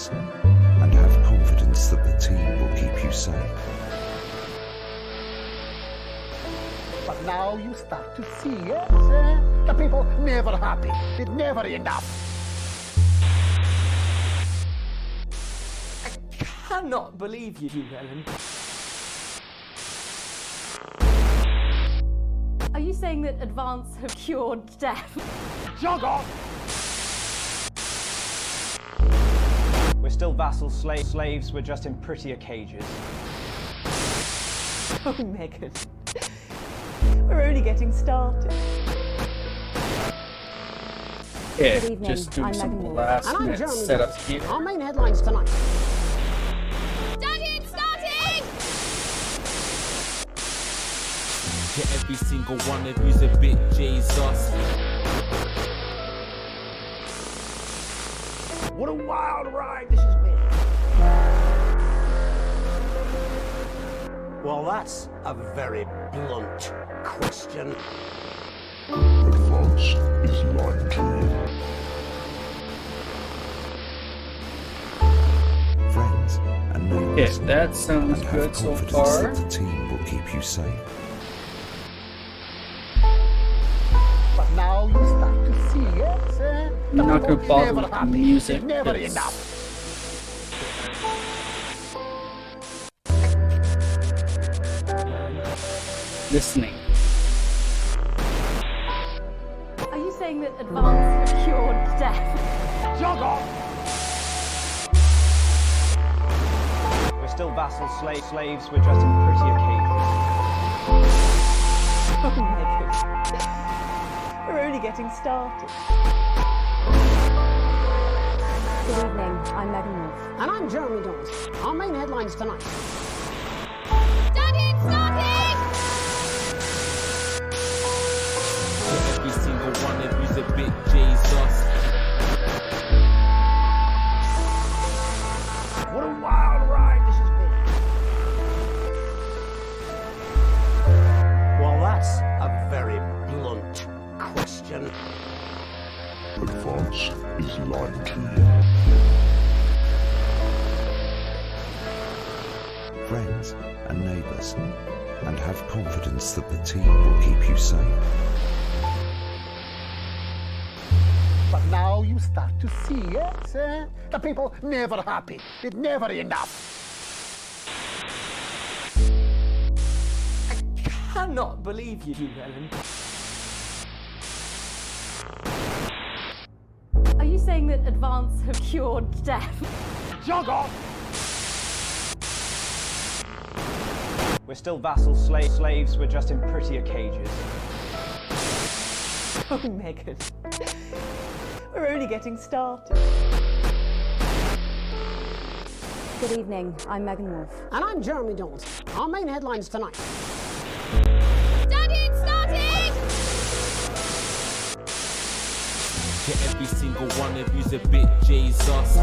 neighbours and have confidence that the team will keep you safe. But now you start to see, yes, the people never happy. It never enough. I cannot believe you, Ellen. Are you saying that Advance have cured death? Jog off! We're still vassals, slaves, we're just in prettier cages. Oh, Megan. We're only getting started. Yeah, Good evening, just doing I'm some Megan Wolf. last And I'm minute Jeremy setups Jones. here. Our main headlines tonight. Starting! To every single one of you's a bit Jesus. What a wild ride this has been. Well, that's a very blunt question. Advance is lying to you. Friends and Yeah, neighbours that sounds and have good so confidence far. that the team will keep you safe. But now you start to see, yes, the I'm not people gonna bother never with the happy. music, It never it's- enough. Listening. Are you saying that Advance have cured death? Jog off! We're still vassals, slaves, we're just in prettier cages. Oh, Megan. We're only getting started. Good evening, I'm Megan Wolf. And I'm Jeremy Jones. Our main headlines tonight. Starting! To every single one of you's a bit Jesus. What a wild ride this has been. Well, that's a very blunt question. Advance is lying to you. Friends and neighbours and have confidence that the team will keep you safe. But now you start to see, yes, the people never happy. It never enough. I cannot believe you, Ellen. Are you saying that Advance have cured death? Jog off! We're still vassals, slaves, we're just in prettier cages. Oh, Megan. We're only getting started. Good evening, I'm Megan Wolf. And I'm Jeremy Jones. Our main headlines tonight. Starting! To every single one of you's a bit Jesus.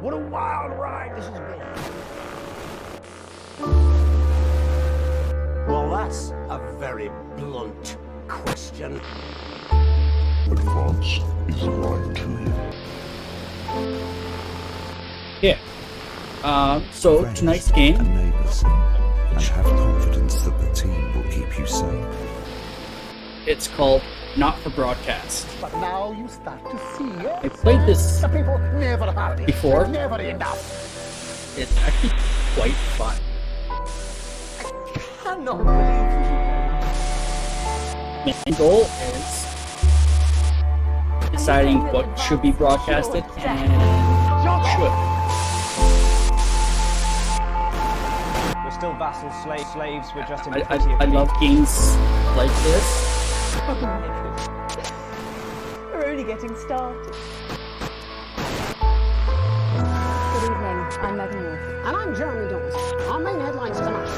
What a wild ride this has been. Well, that's a very blunt question. Advance is lying to you. Yeah. So Friends tonight's game, and neighbours and have confidence that the team will keep you safe. it's called Not for Broadcast. But now you start to see, yes, I played this the people never happy. before. It never enough. It's actually quite fun. I cannot believe you. Main goal is deciding what should be broadcasted and should. We're still vassals, slaves, we're just in prettier cages. I love games like this. Oh, Megan. We're only getting started. Good evening, I'm Megan Wolf. And I'm Jeremy Jones. Our main headlines tonight.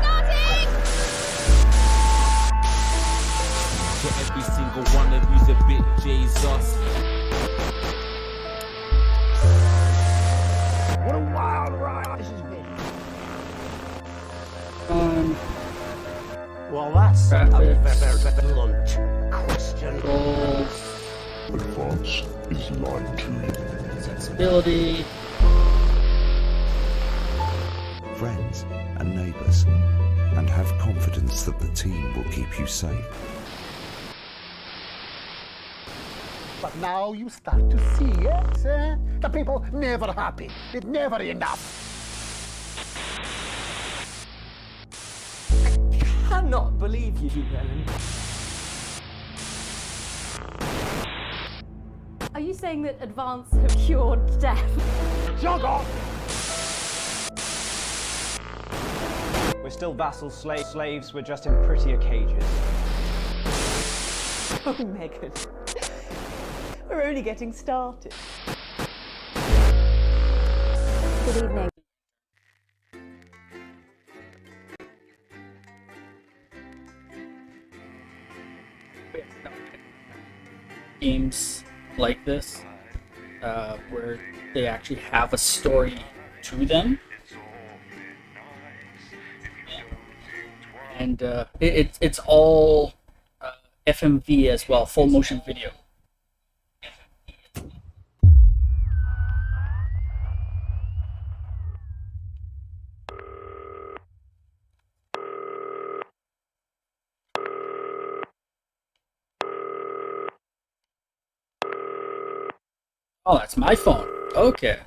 Starting! To every single one of you's a bit Jesus. What a wild ride this has been. Um, Well, that's a Graphics. very blunt question. goal. Advance is lying to you. Sensibility. Friends and neighbours, and have confidence that the team will keep you safe. But now you start to see, yes? The people never happy. It never enough. Cannot believe you, Ellen. Are you saying that Advance have cured death? Jog off! We're still vassals, slaves, we're just in prettier cages. Oh, Megan. We're only getting started. Good evening. Games like this, where they actually have a story to them. And it's all FMV as well, full motion video. Oh, that's my phone. Okay.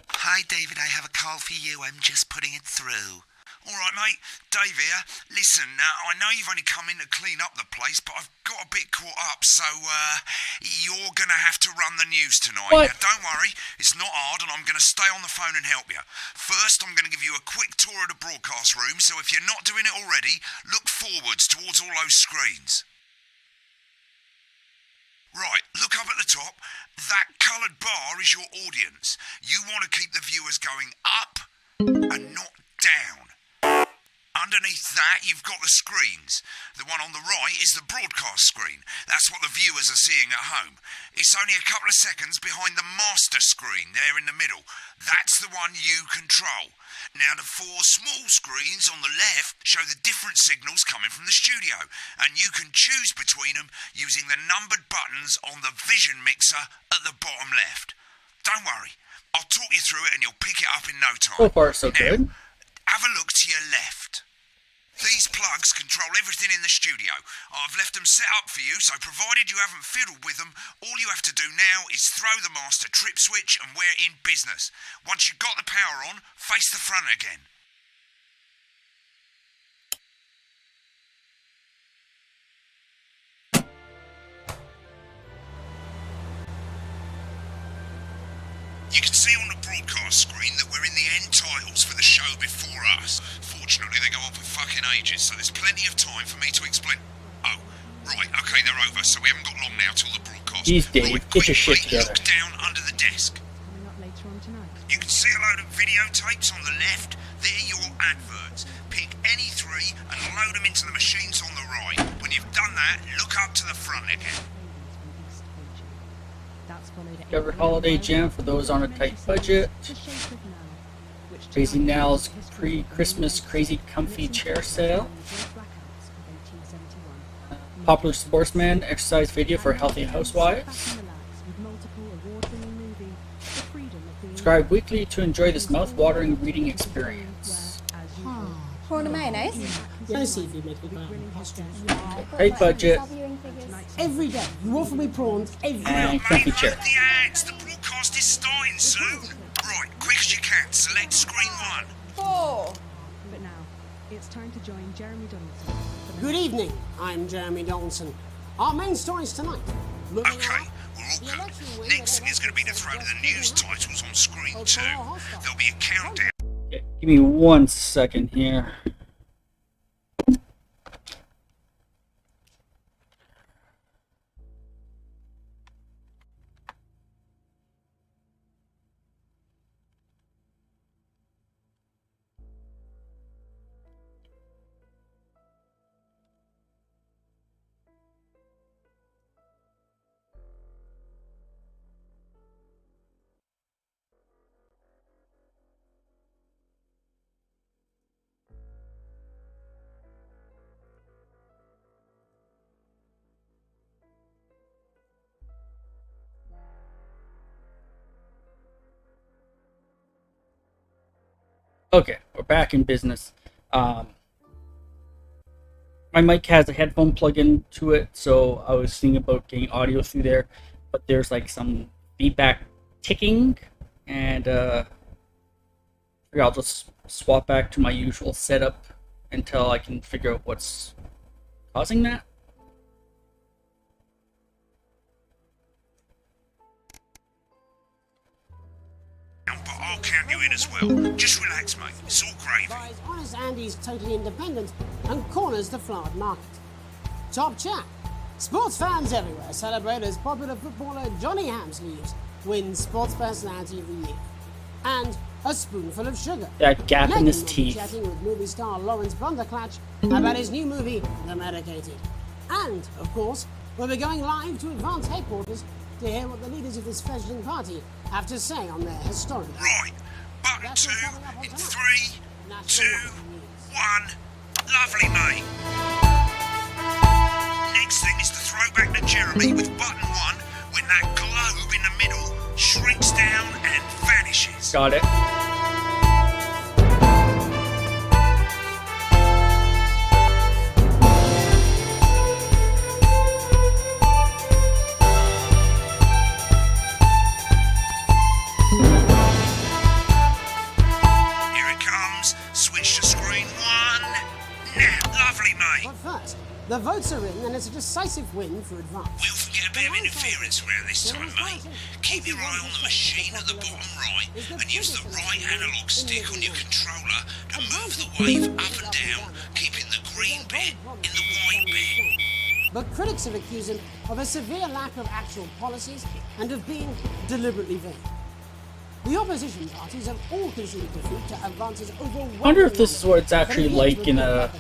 Hi, David, I have a call for you. I'm just putting it through. All right, mate. Dave here. Listen, I know you've only come in to clean up the place, but I've got a bit caught up, so you're going to have to run the news tonight. What? Now, don't worry. It's not hard, and I'm going to stay on the phone and help you. First, I'm going to give you a quick tour of the broadcast room, so if you're not doing it already, look forwards towards all those screens. Right, look up at the top. That coloured bar is your audience. You want to keep the viewers going up and not down. Underneath that, you've got the screens. The one on the right is the broadcast screen. That's what the viewers are seeing at home. It's only a couple of seconds behind the master screen there in the middle. That's the one you control. Now, the four small screens on the left show the different signals coming from the studio, and you can choose between them using the numbered buttons on the vision mixer at the bottom left. Don't worry, I'll talk you through it and you'll pick it up in no time. So far, so Now, good. have a look to your left. These plugs control everything in the studio. I've left them set up for you, so provided you haven't fiddled with them, all you have to do now is throw the master trip switch and we're in business. Once you've got the power on, face the front again. You can see on the broadcast screen that we're in the end titles for the show before us. Fortunately, they go on for fucking ages, so there's plenty of time for me to explain. Oh, right, okay, they're over, so we haven't got long now till the broadcast. Jeez, Dave, Right, get your shit quick, together. look down under the desk. You can see a load of videotapes on the left. They're your adverts. Pick any three and load them into the machines on the right. When you've done that, look up to the front again. Discover Holiday Jam for those on a tight budget. Crazy Now's pre-Christmas crazy comfy chair sale. Popular Sportsman exercise video for healthy housewives. Subscribe weekly to enjoy this mouth-watering reading experience. Prawn and mayonnaise? Tight budget Every day. You offer me prawns every day. and comfy chair. Load the ads. The broadcast is starting soon. Right, quick as you can. Select screen one. 4. But now, it's time to join Jeremy Donaldson. Good evening. I'm Jeremy Donaldson. Our main stories tonight. Moving Okay, on. we're all good. Next thing is going to be to throw the news titles on screen two. There'll be a countdown. Okay, give me 1 second here. Okay, we're back in business. My mic has a headphone plug-in to it, so I was thinking about getting audio through there, but there's like some feedback ticking, and I'll just swap back to my usual setup until I can figure out what's causing that. But I'll count you in as well. Just relax, mate. It's all gravy. Buys Honest Andy's totally independent and corners the flowered market. Top chat. Sports fans everywhere celebrate as popular footballer Johnny Hamsleeves wins Sports Personality of the Year. And a spoonful of sugar. That gap in his Megan will be teeth. chatting with movie star Lawrence Blunderclatch about his new movie, The Medicated. And, of course, we'll be going live to Advance headquarters to hear what the leaders of this fledgling party have to say on their historic. Right. Button 2 in 3, 2, 1. Lovely, mate. Next thing is to throw back to Jeremy with button 1 when that globe in the middle shrinks down and vanishes. Got it. Here it comes. Switch to screen 1. Now, lovely, mate. But first, the votes are in and it's a decisive win for Advance. We'll forget a bit of interference around this time, mate. Keep your eye on the machine at the bottom right and use the right analog stick on your controller to move the wave up and down, keeping the green bit in the white bit. But critics have accused him of a severe lack of actual policies and of being deliberately vague. The opposition parties have all conceded defeat to Advance's overwhelming. I wonder if this is what it's actually like in a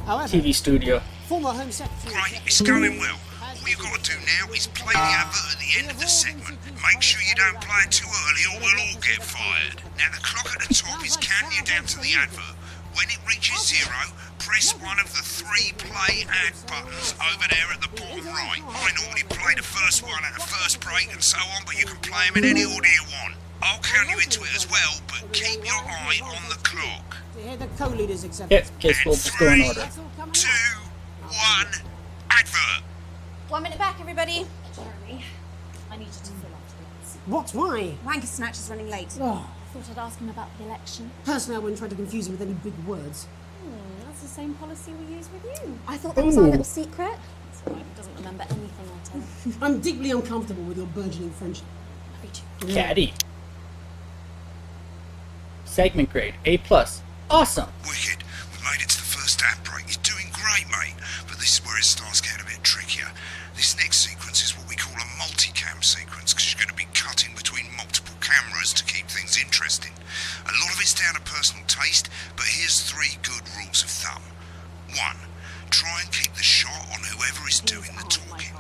TV studio. Former Home Secretary. Right, it's going well. All you've got to do now is play the advert at the end of the segment. Make sure you don't play it too early or we'll all get fired. Now the clock at the top is counting you down to the advert. When it reaches 0, press one of the 3 play ad buttons over there at the bottom right. I normally play the first one at the first break and so on, but you can play them in any order you want. I'll count you into it as well, but keep your eye on the clock. To hear the co-leaders accept Yeah, case we'll just go in order. 2, 1, advert. 1 minute back, everybody. Jeremy, I need you to fill up this. What? Why? Wanker Snatch is running late. Oh, Thought I'd ask him about the election. personally, I wouldn't try to confuse him with any big words. That's the same policy we use with you. I thought that was our Ooh. little secret. That's all right, he doesn't remember anything I tell him. I'm deeply uncomfortable with your burgeoning friendship. Caddy. Segment grade A+. Awesome. Wicked. We made it to the first ad break. You're doing great, mate. But this is where it starts getting a bit trickier. This next sequence is what we call a multicam sequence because you're going to be cutting between multiple cameras to keep things interesting. A lot of it's down to personal taste, but here's 3 good rules of thumb. 1. Try and keep the shot on whoever is doing the talking.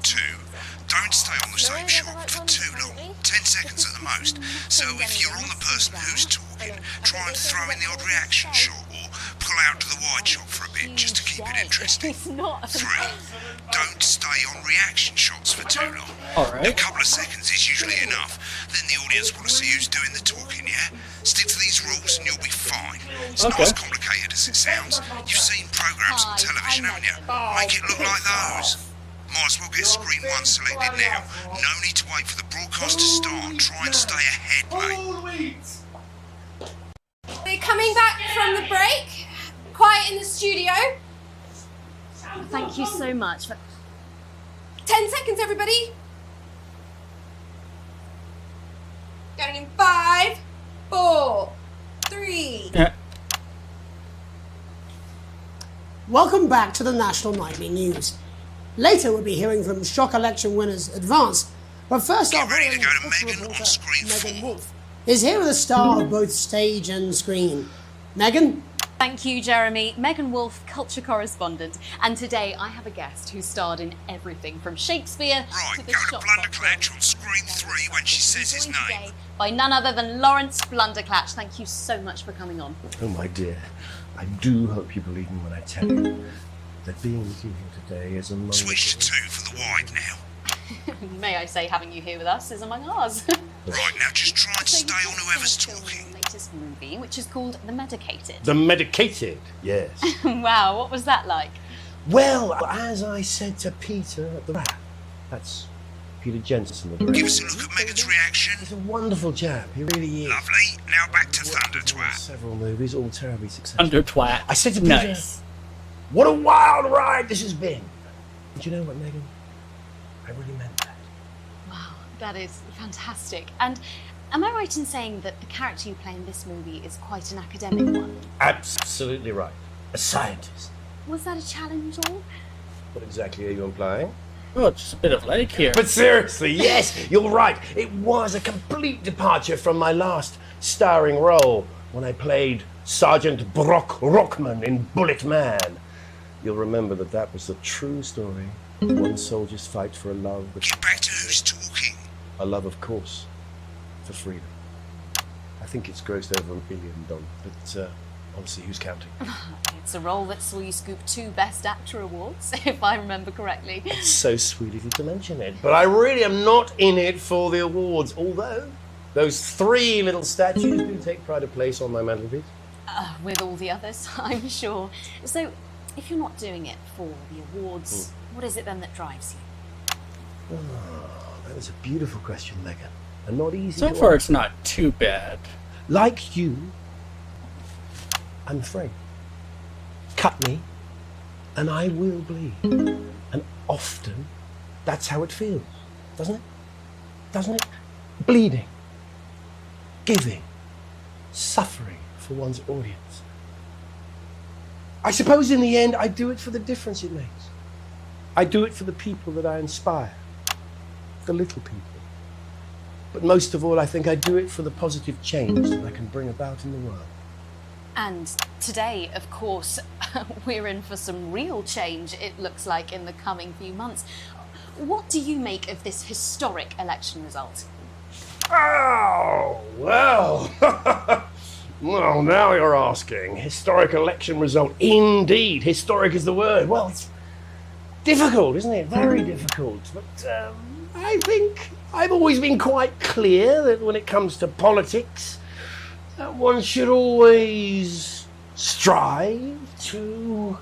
2. Don't stay on the same shot for too long, 10 seconds at the most. So if you're on the person who's talking, try and throw in the odd reaction shot or pull out to the wide shot for a bit just to keep it interesting. 3. Don't stay on reaction shots for too long. Alright. A couple of seconds is usually enough. Then the audience want to see who's doing the talking, yeah? Stick to these rules and you'll be fine. It's not as complicated as it sounds. You've seen programs on television, haven't you? Make it look like those. Might as well get screen 1 selected now. No need to wait for the broadcast to start. Try and stay ahead, mate. We're coming back from the break. Quiet in the studio. Thank you so much. 10 seconds, everybody. Going in 5, 4, 3. Welcome back to the National Nightly News. Later we'll be hearing from shock election winners Advance, but first off, ready to go to Megan on screen 4. Megan Wolf is here with a star of both stage and screen. Megan? Thank you, Jeremy. Megan Wolf, culture correspondent. And today I have a guest who starred in everything from Shakespeare to the Go to shop Blunderclatch on screen 3 when she says his name. by none other than Lawrence Blunderclatch. Thank you so much for coming on. Oh, my dear. I do hope you believe me when I tell you that being with you here today is a moment... Switch to 2 for the wide now. May I say, having you here with us is among ours. Right, now just try and stay on whoever's talking. latest movie, which is called The Medicated. The Medicated, yes. Wow, what was that like? Well, as I said to Peter at the Rat, that's Peter Jensen. The Give us a look at Megan's reaction. He's a wonderful chap, he really is. Lovely. Now back to Thunder Twat. Several movies, all terribly successful. Thunder Twat. I said to Peter, Nice. what a wild ride this has been. And you know what, Megan? I really meant that. Wow, that is fantastic. And am I right in saying that the character you play in this movie is quite an academic one? Absolutely right. A scientist. Was that a challenge or? What exactly are you implying? Oh, just a bit of leg here. But seriously, yes, you're right. It was a complete departure from my last starring role when I played Sergeant Brock Rockman in Bullet Man. You'll remember that was the true story. One soldier's fight for a love. Get back to who's talking. A love, of course, for freedom. I think it's grossed over $1 billion, but honestly, who's counting? It's a role that saw you scoop 2 Best Actor awards, if I remember correctly. It's so sweet of you to mention it, but I really am not in it for the awards, although those 3 little statues do take pride of place on my mantelpiece. With all the others, I'm sure. So, if you're not doing it for the awards, what is it then that drives you? Oh, that is a beautiful question, Megan, and not easy So to far, answer. it's not too bad. Like you, I'm afraid. Cut me, and I will bleed. And often, that's how it feels, doesn't it? Doesn't it? Bleeding, giving, suffering for one's audience. I suppose in the end, I do it for the difference it makes. I do it for the people that I inspire, the little people. But most of all, I think I do it for the positive change that I can bring about in the world. And today, of course, we're in for some real change, it looks like, in the coming few months. What do you make of this historic election result? Oh, well. Well, now you're asking. Historic election result. Indeed. Historic is the word. Well, it's difficult, isn't it? Very difficult. But I think I've always been quite clear that when it comes to politics, that one should always strive to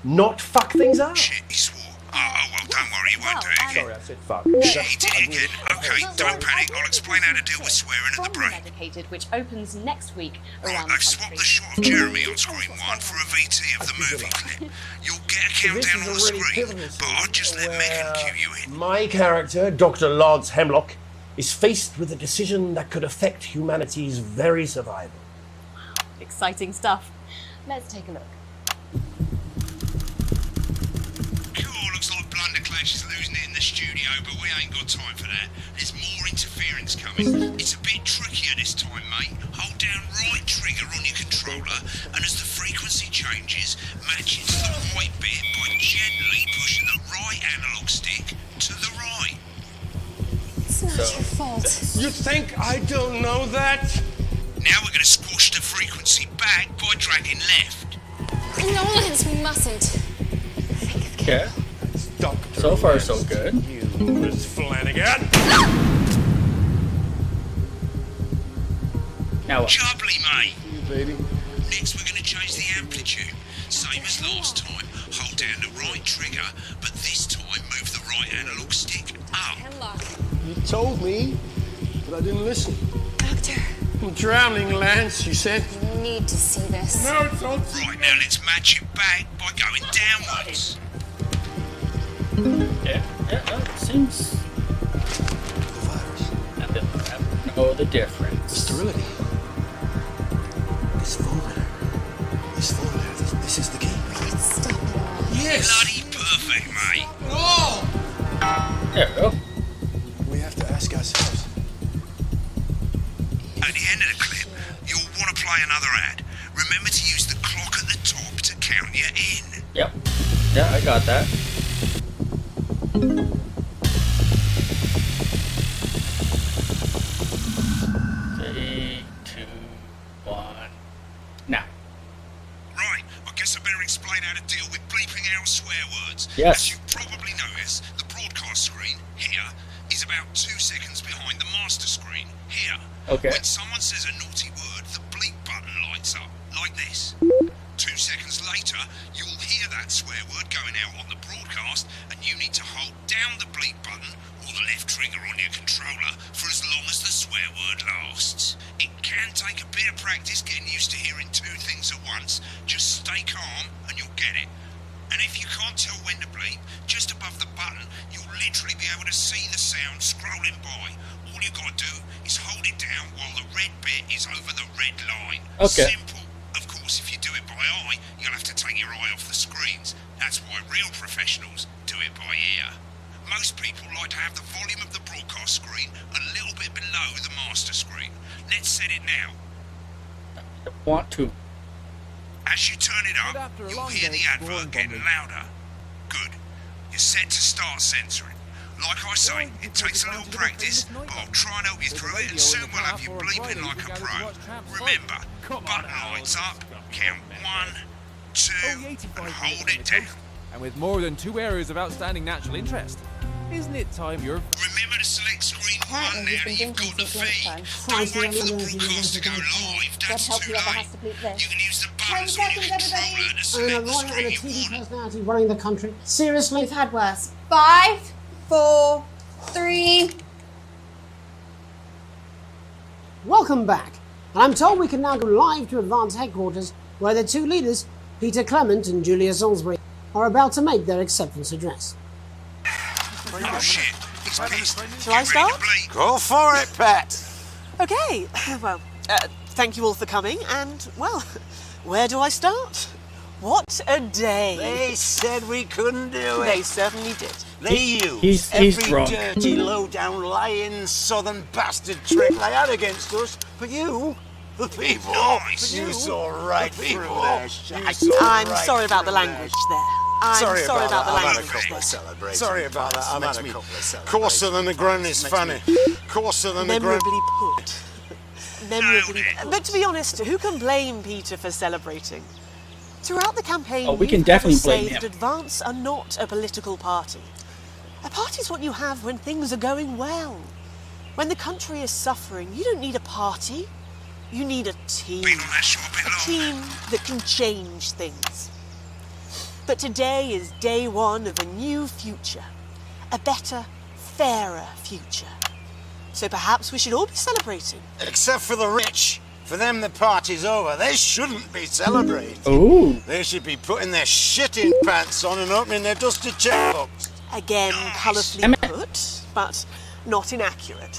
not fuck things up. Shit, he swore. Oh, well, don't worry, you won't do it again. Sorry, I said fuck. Shit, he did it again. Okay, don't panic. I'll explain how to deal with swearing at the From break. Medicated, which opens next week Right, around I've the swapped country. the shot of Jeremy on screen 1 for a VT of the movie clip. You'll get a countdown on the screen, but I'll just let Megan cue you in. My character, Dr. Lods Hemlock, is faced with a decision that could affect humanity's very survival. Exciting stuff. Let's take a look. Cool, looks like Blunderclash is losing it in the studio, but we ain't got time for that. There's more interference coming. It's a bit trickier this time, mate. Hold down right trigger on your controller, and as the frequency changes, match it to the right bit by gently pushing the right analog stick to the right. It's not your fault. You think I don't know that? Now we're going to squash the frequency back by dragging left. Nolans, we mustn't. Okay. So far, so good. You, Miss Flanagan. Now what? Jubbly, mate. Baby. Next we're going to change the amplitude. Same as last time. Hold down the right trigger, but this time move the right analog stick up. Hemlock. You told me, but I didn't listen. Doctor, I'm drowning, Lance, you said. you need to see this. No, it's not. Right, now let's match it back by going downwards. Yeah, that seems. The virus. I know the difference. Sterility. This folder. This is the key. Stop it all. Yes! Bloody perfect, mate. Oh! There we go. We have to ask ourselves. At the end of the clip, you'll want to play another ad. Remember to use the clock at the top to count you in. Yep. Yeah, I got that. 3, 2, 1. Now. Right, I guess I better explain how to deal with bleeping out swear words. Yes. As you probably noticed, the broadcast screen here is about 2 seconds behind the master screen here. Okay. When someone says a naughty word, going out on the broadcast, and you need to hold down the bleep button or the left trigger on your controller for as long as the swear word lasts. It can take a bit of practice getting used to hearing two things at once. Just stay calm and you'll get it. And if you can't tell when to bleep, just above the button, you'll literally be able to see the sound scrolling by. All you gotta do is hold it down while the red bit is over the red line. Okay. Simple. Of course, if you do it by eye, you'll have to take your eye off the screens. That's why real professionals do it by ear. Most people like to have the volume of the broadcast screen a little bit below the master screen. Let's set it now. I want to. As you turn it up, you'll hear the advert getting louder. Good. You're set to start censoring. Like I say, it takes a little practice, but I'll try and help you through it, and soon we'll have you bleeping like a pro. Remember, button lights up, count 1, 2, and hold it down. And with more than 2 areas of outstanding natural interest, isn't it time you're... Remember to select screen 1 now that you've got the feed. Don't wait for the broadcast to go live, that's too late. You can use the buttons on your controller to select the screen And a you TV want. personality running the country. Seriously? We've had worse. 5, 4, 3. Welcome back. And I'm told we can now go live to Advance headquarters, where the two leaders, Peter Clement and Julia Salisbury, are about to make their acceptance address. Oh shit, he's pissed. Shall I start? Go for it, Pet. Okay, well, thank you all for coming, and, well, where do I start? What a day. They said we couldn't do it. They certainly did. They used He's every drunk. dirty, low-down, lying, southern bastard trick they had against us. But you, the people, you saw right through their shit. I'm sorry about the language there. I'm sorry about the I've had a language couple there. of celebrations. Sorry about that. I've had a couple of celebrations. Coarser than the Granny's fanny. Coarser than the Memorably put. Memorably. But to be honest, who can blame Peter for celebrating? Throughout the campaign, Oh, we can you've definitely heard us blame say him. that Advance are not a political party. A party is what you have when things are going well. When the country is suffering, you don't need a party. You need a team. A team that can change things. But today is day one of a new future. A better, fairer future. So perhaps we should all be celebrating. Except for the rich. For them, the party's over. They shouldn't be celebrating. Ooh. They should be putting their shitting pants on and opening their dusty checkbooks. Again, colourfully put, but not inaccurate.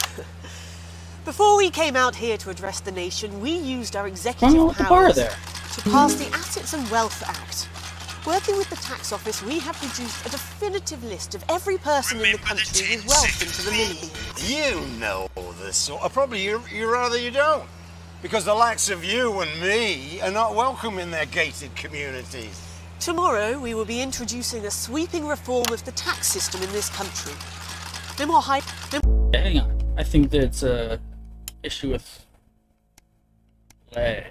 Before we came out here to address the nation, we used our executive powers to pass the Assets and Wealth Act. Working with the tax office, we have produced a definitive list of every person in the country with wealth into the millions. You know this sort of... Probably you rather you don't. Because the likes of you and me are not welcome in their gated communities. Tomorrow, we will be introducing a sweeping reform of the tax system in this country. No more high... Yeah, hang on. I think that's a issue with lag.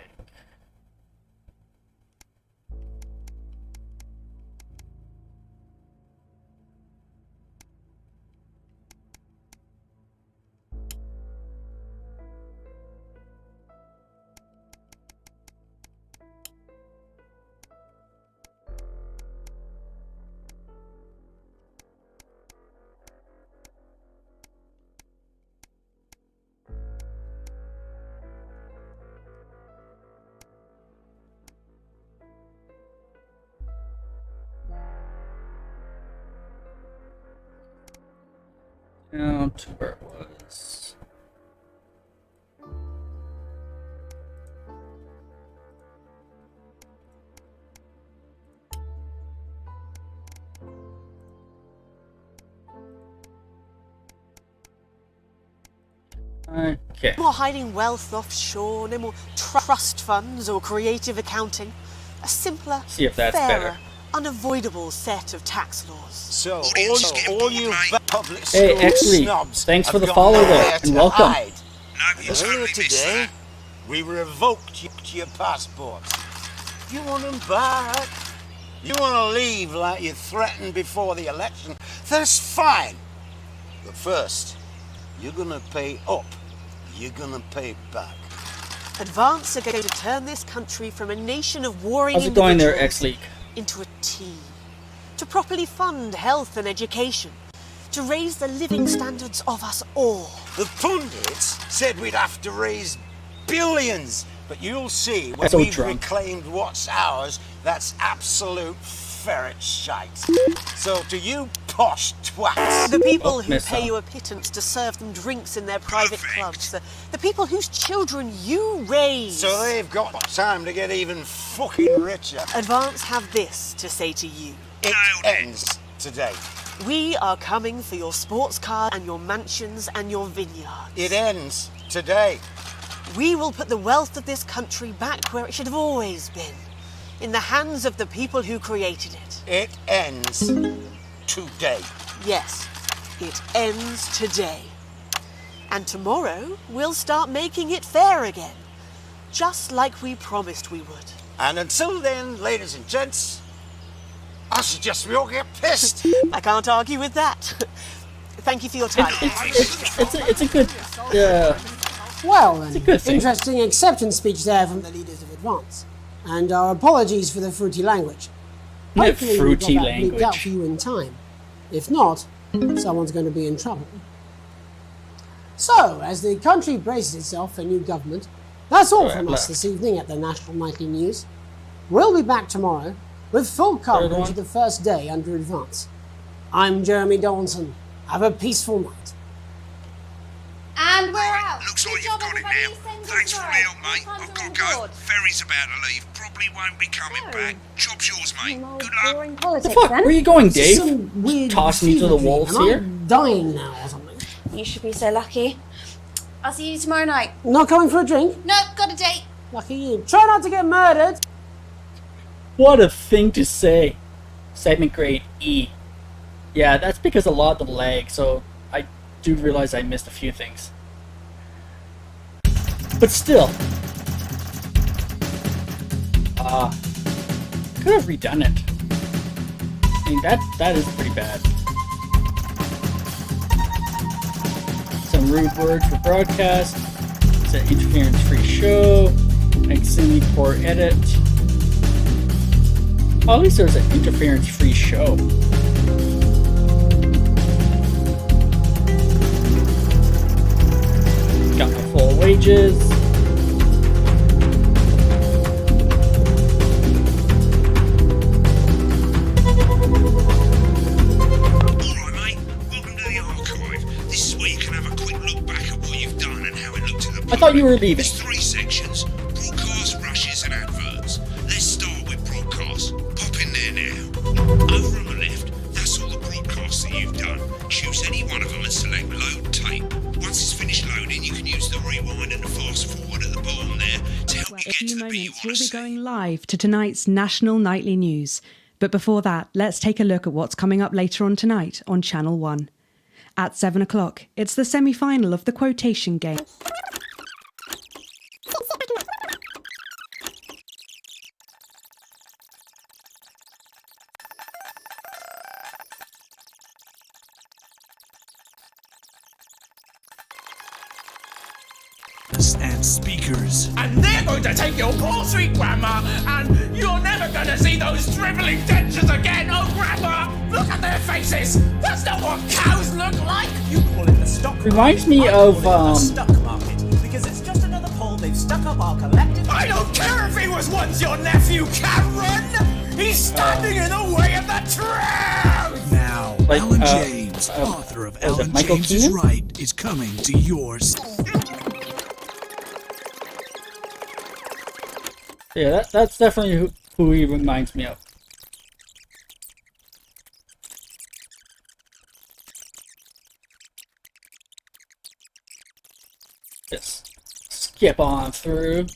Down to where it was. Okay. No more hiding wealth offshore, no more trust funds or creative accounting. A simpler, See if that's fairer, better. unavoidable set of tax laws. So, all you public Hey, school actually, snobs thanks for have the got follow nowhere there, to and welcome. hide. Earlier today, we revoked your passports. You want them back? You want to leave like you threatened before the election? That's fine. But first, you're going to pay up. You're going to pay back. Advance are going to turn this country from a nation of warring How's it going there, individuals X-League? into a team. to properly fund health and education, to raise the living standards of us all. The pundits said we'd have to raise billions, but you'll see when That's all we've drunk. reclaimed what's ours, that's absolute ferret shite. So to you posh twats, The people Oh, who messed pay up. you a pittance to serve them drinks in their private clubs, the people whose children you raise. so they've got time to get even fucking richer. Advance have this to say to you. It ends today. We are coming for your sports cars and your mansions and your vineyards. It ends today. We will put the wealth of this country back where it should have always been, in the hands of the people who created it. It ends today. Yes, it ends today. And tomorrow, we'll start making it fair again, just like we promised we would. And until then, ladies and gents, I suggest we all get pissed. I can't argue with that. Thank you for your time. It's a good. Well, then, It's a good thing. interesting acceptance speech there from the leaders of Advance. And our apologies for the fruity language. Yeah, Hopefully we fruity got that bleeped out language. for you in time. If not, someone's going to be in trouble. So, as the country braces itself for new government, that's all Alright, from us left. this evening at the National Nightly News. We'll be back tomorrow with full coverage one. of the first day under Advance. I'm Jeremy Donaldson. Have a peaceful night. And we're out. Looks Good like job, you've got it everybody. now. Send us Thanks for the word. help, mate. Time I've to got to on go. board. Ferry's about to leave. Probably won't be coming back. Job's yours, mate. Good luck. Boring The politics fuck? then. Where you going, This is Dave? some weird Tossing you to the fever dream. wolves Am I here? dying now or something? You should be so lucky. I'll see you tomorrow night. Not coming for a drink? No, got a date. Lucky you. Try not to get murdered. What a thing to say. Segment grade E. Yeah, that's because a lot of the lag, so I do realize I missed a few things. But still. Could have redone it. I mean, that is pretty bad. Some rude words for broadcast. It's an interference-free show. Extremely poor edit. Well, at least there's an interference-free show. Got my full wages. Alright, mate. Welcome to the archive. This is where you can have a quick look back at what you've done and how it looked at the I thought you were leaving. There's 3 sections. Broadcast, rushes and adverts. Let's start with broadcast. Pop in there now. Over on the left, that's all the broadcasts that you've done. Choose any one of them and select load tape. Once it's finished loading, you can use the rewind and the fast forward at the bottom there to help In you a get few to the bit you moments, want we'll to be see. going live to tonight's National Nightly News. But before that, let's take a look at what's coming up later on tonight on Channel 1. At 7 o'clock, it's the semi-final of the quotation game. And speakers. And they're going to take your poor sweet grandma, and you're never going to see those drivelling dentures again. Oh, grandma, look at their faces. That's not what cows look like. You call it the stock Reminds me of the stuck market because it's just another pole they've stuck up our collective. I don't care if he was once your nephew, Cameron. He's standing in the way of the truth. Now, Like, Alan James, author of was it Alan Michael James is Keenan? Right, is coming to yours. Yeah, that's definitely who he reminds me of. Just skip on through.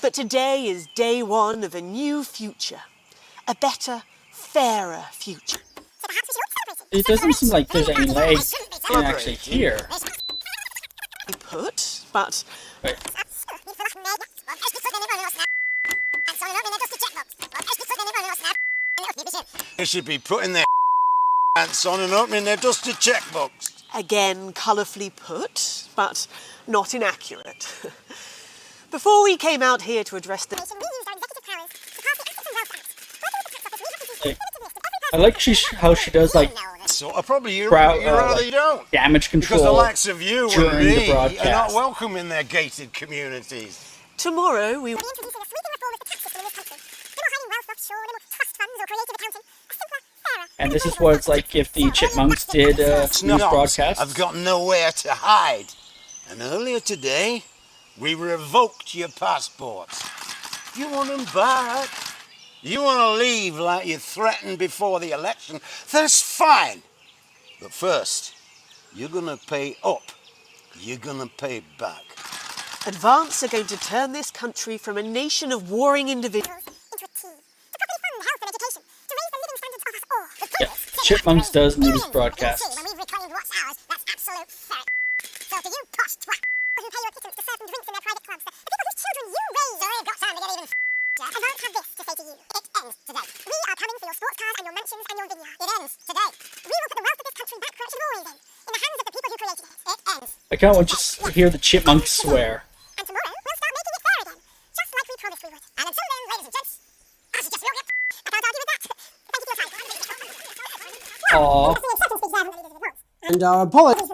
But today is day one of a new future. A better, fairer future. It doesn't seem like there's any lag in actually here. Put, but Right. They should be putting their pants on and opening their dusty checkbooks. Again, colourfully put, but not inaccurate. Before we came out here to address the... I like how she does like So probably you rather you don't. damage control Because the likes of you during and me the are not broadcast. welcome in their gated communities. Tomorrow we... And this is what it's like if the Chipmunks did It's news not. broadcasts. I've got nowhere to hide. And earlier today, we revoked your passports. You want them back? You want to leave like you threatened before the election? That's fine. But first, you're going to pay up. You're going to pay back. Advance are going to turn this country from a nation of warring individuals... Yeah, Chipmunks does news broadcasts. I can't wait to just hear the Chipmunks swear. Aww. And our apologies.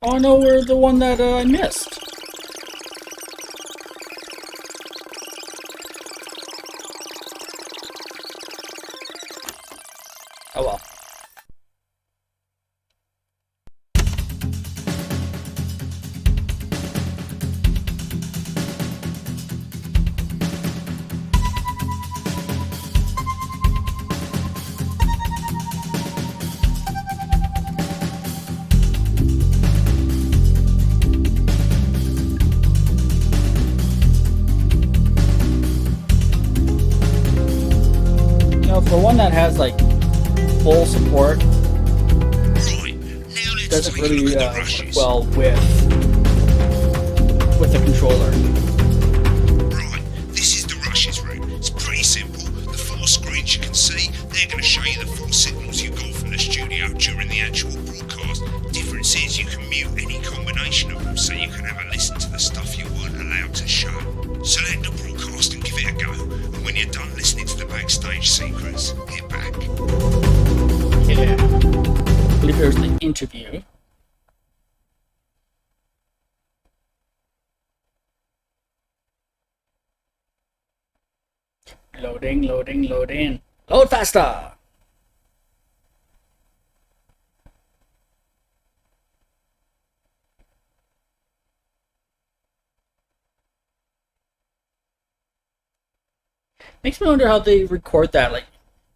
Oh no, we're the one that I missed. Oh well. For one that has like full support, doesn't really work well with the controller. Right, this is the Rushes route. It's pretty simple. The 4 screens you can see, they're going to show you the full signals you got from the studio during the actual broadcast. Difference is you can mute any combination of them, so you can have a listen to the stuff you weren't allowed to show. Select the broadcast and give it a go. And when you're done listening to the backstage secrets, hit back. Yeah. I believe there's an interview. Loading, loading, loading. Load faster! Makes me wonder how they record that. Like,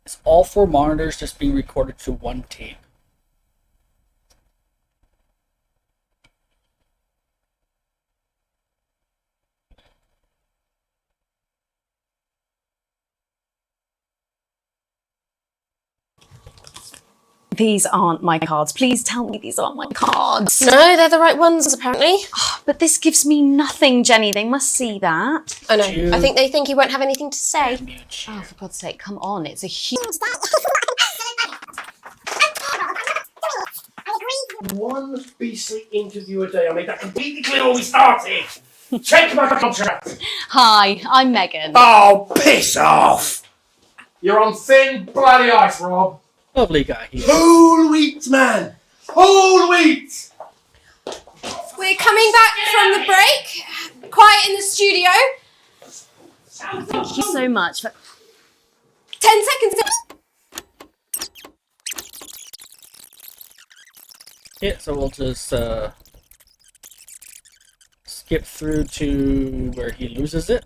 is all 4 monitors just being recorded to one tape? These aren't my cards. Please tell me these aren't my cards. No, they're the right ones, apparently. But this gives me nothing, Jenny. They must see that. I know. I think they think you won't have anything to say. Oh, for God's sake, come on. It's a huge... One beastly interview a day. I made that completely clear when we started. Check my contract. Hi, I'm Megan. Oh, piss off! You're on thin bloody ice, Rob. Lovely guy here. Whole wheat, man. Whole wheat. We're coming back from the break. Quiet in the studio. Thank you so much for... 10 seconds. Yeah, so we'll just skip through to where he loses it.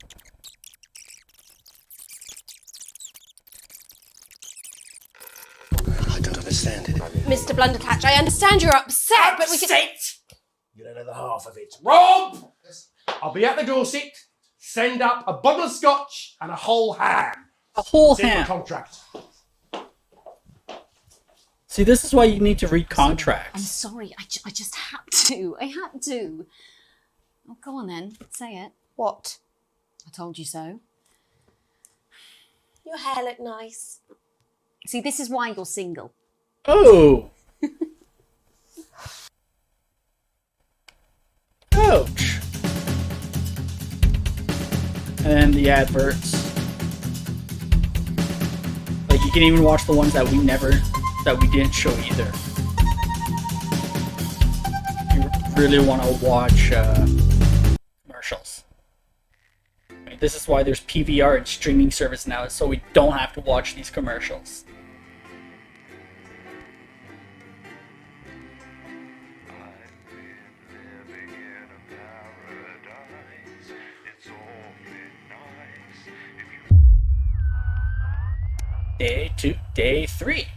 I don't understand it. Mr. Blunderclatch, I understand you're upset, but we can... You don't know the half of it. Rob! I'll be at the Dorset. Send up a bottle of scotch and a whole ham. A whole It's in ham? the contract. See, this is why you need to read contracts. I'm sorry, I just had to. I had to. Oh, go on then. Say it. What? I told you so. Your hair looked nice. See, this is why you're single. Oh! Ouch! And then the adverts. Like, you can even watch the ones that we didn't show either. You really want to watch commercials. I mean, this is why there's PVR and streaming service now, so we don't have to watch these commercials. Day 3.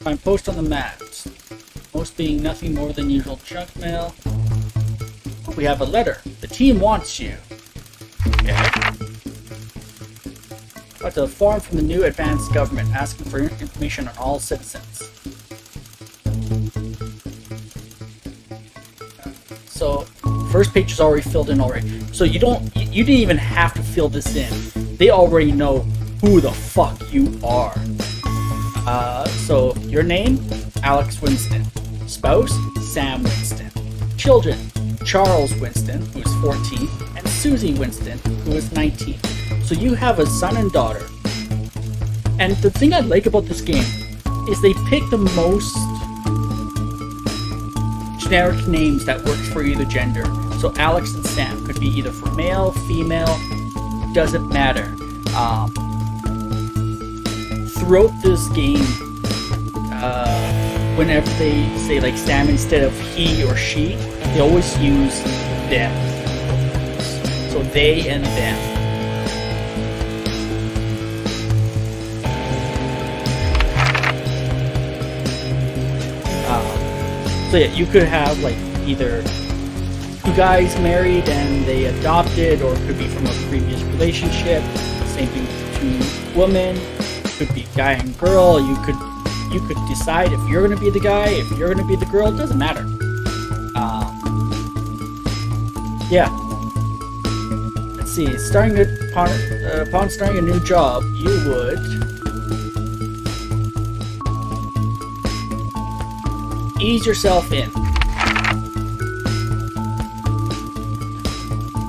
Find post on the maps. Most being nothing more than usual junk mail. We have a letter. The team wants you. Okay. Got a form from the new advanced government asking for information on all citizens. So, first page is already filled in already. So you didn't even have to fill this in. They already know who the fuck you are. So your name, Alex Winston. Spouse, Sam Winston. Children, Charles Winston, who is 14, and Susie Winston, who is 19. So you have a son and daughter. And the thing I like about this game is they pick the most generic names that works for either gender. So Alex and Sam could be either for male, female, doesn't matter. Throughout this game, whenever they say like Sam instead of he or she, they always use them. So they and them. So yeah, you could have like either two guys married and they adopted, or it could be from a previous relationship. Same thing with two women. Could be guy and girl. You could decide if you're gonna be the guy, if you're gonna be the girl. It doesn't matter. Yeah. Let's see. Upon starting a new job, you would ease yourself in.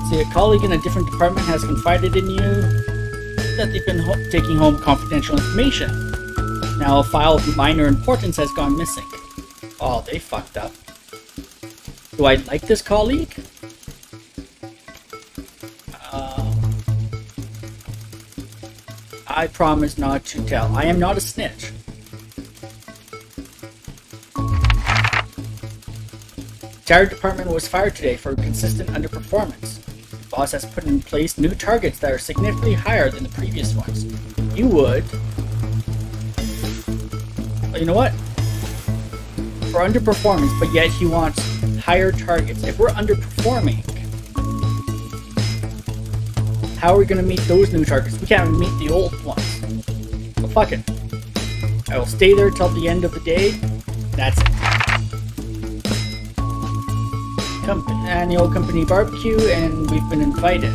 See, a colleague in a different department has confided in you that they've been taking home confidential information. Now a file of minor importance has gone missing. Oh, they fucked up. Do I like this colleague? I promise not to tell. I am not a snitch. Entire department was fired today for consistent underperformance. The boss has put in place new targets that are significantly higher than the previous ones. You would... Well, you know what? For underperformance, but yet he wants higher targets. If we're underperforming, how are we going to meet those new targets? We can't even meet the old ones. So fuck it. I will stay there till the end of the day. That's it. Annual company barbecue, and we've been invited.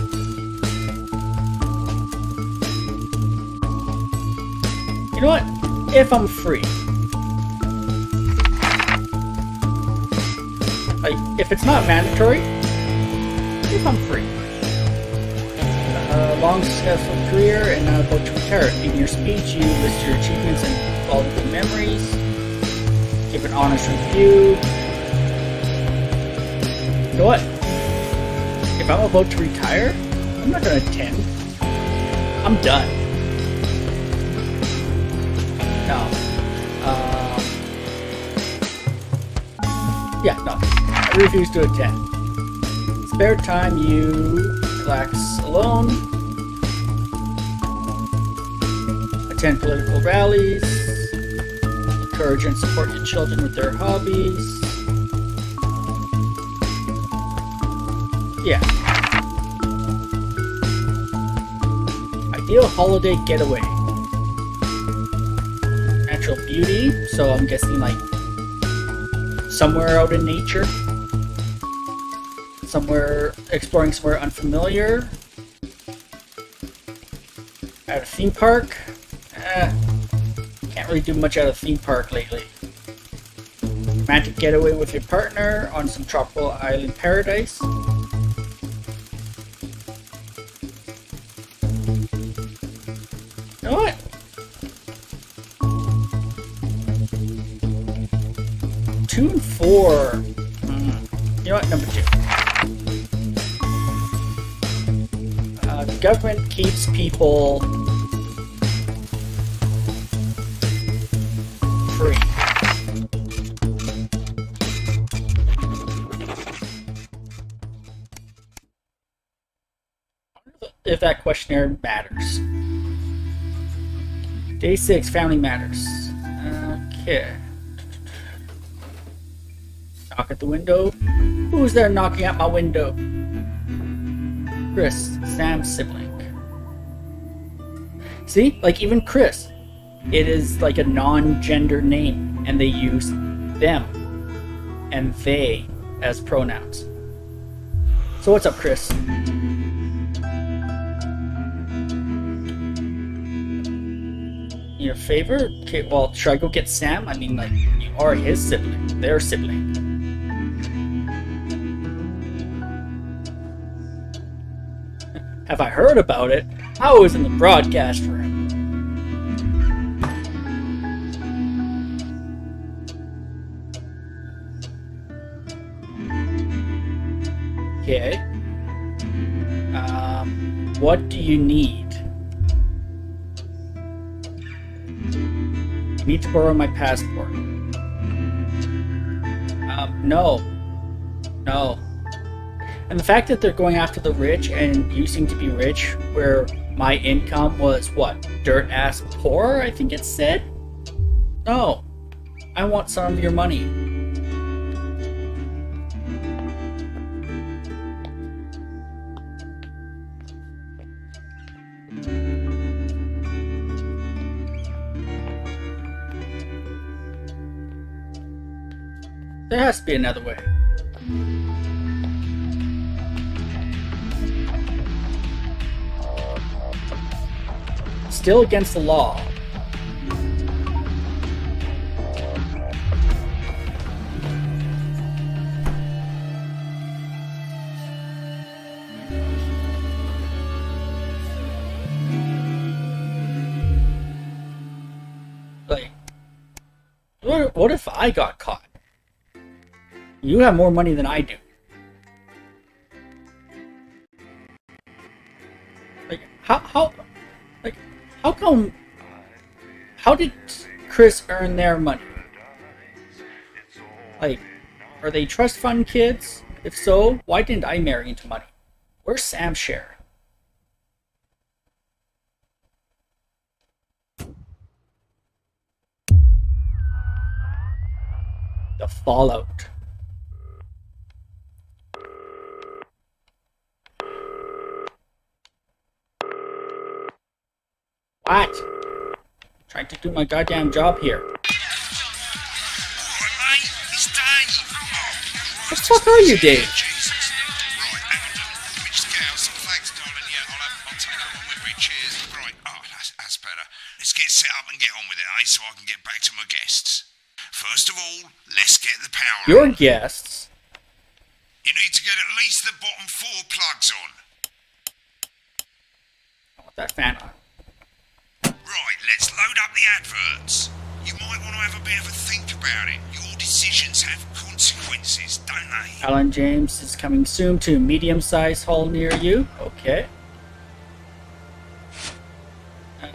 You know what? If I'm free. Like, if it's not mandatory, if I'm free. Long successful career and now about to retire. In your speech, you list your achievements and valuable memories. Give an honest review. You know what? If I'm about to retire, I'm not going to attend. I'm done. No. Yeah, no. I refuse to attend. Spare time, you relax alone. Attend political rallies. Encourage and support your children with their hobbies. Yeah. Ideal holiday getaway. Natural beauty, so I'm guessing like somewhere out in nature. exploring somewhere unfamiliar. At a theme park. Can't really do much at a theme park lately. Romantic getaway with your partner on some tropical island paradise. You know what? Two and four. You know what? Number 2. The government keeps people free. If that questionnaire matters. Day 6, family matters. Okay. Knock at the window. Who's there knocking at my window? Chris, Sam's sibling. See? Like, even Chris. It is like a non-gender name, and they use them and they as pronouns. So what's up, Chris? Your favor? Okay, well, should I go get Sam? I mean, like, you are his sibling. Their sibling. Have I heard about it? I was in the broadcast room. Okay. What do you need? I need to borrow my passport. No. No. And the fact that they're going after the rich and you seem to be rich, where my income was, what, dirt ass poor, I think it said? No. I want some of your money. There has to be another way. Still against the law. Like, what if I got caught? You have more money than I do. Like, how come, how did Chris earn their money? Like, are they trust fund kids? If so, why didn't I marry into money? Where's Sam's share? The fallout. What? Trying to do my goddamn job here. Alright, mate, it's Dave. What the fuck are you, Dave? Which scales? Thanks, darling. Yeah, I'll take that one with me. Cheers. Right. Oh, that's better. Let's get set up and get on with it, eh? So I can get back to my guests. First of all, let's get the power Your on. guests? You need to get at least the bottom 4 plugs on. I want that fan on. Right, let's load up the adverts. You might want to have a bit of a think about it. Your decisions have consequences, don't they? Alan James is coming soon to a medium-sized hall near you. Okay.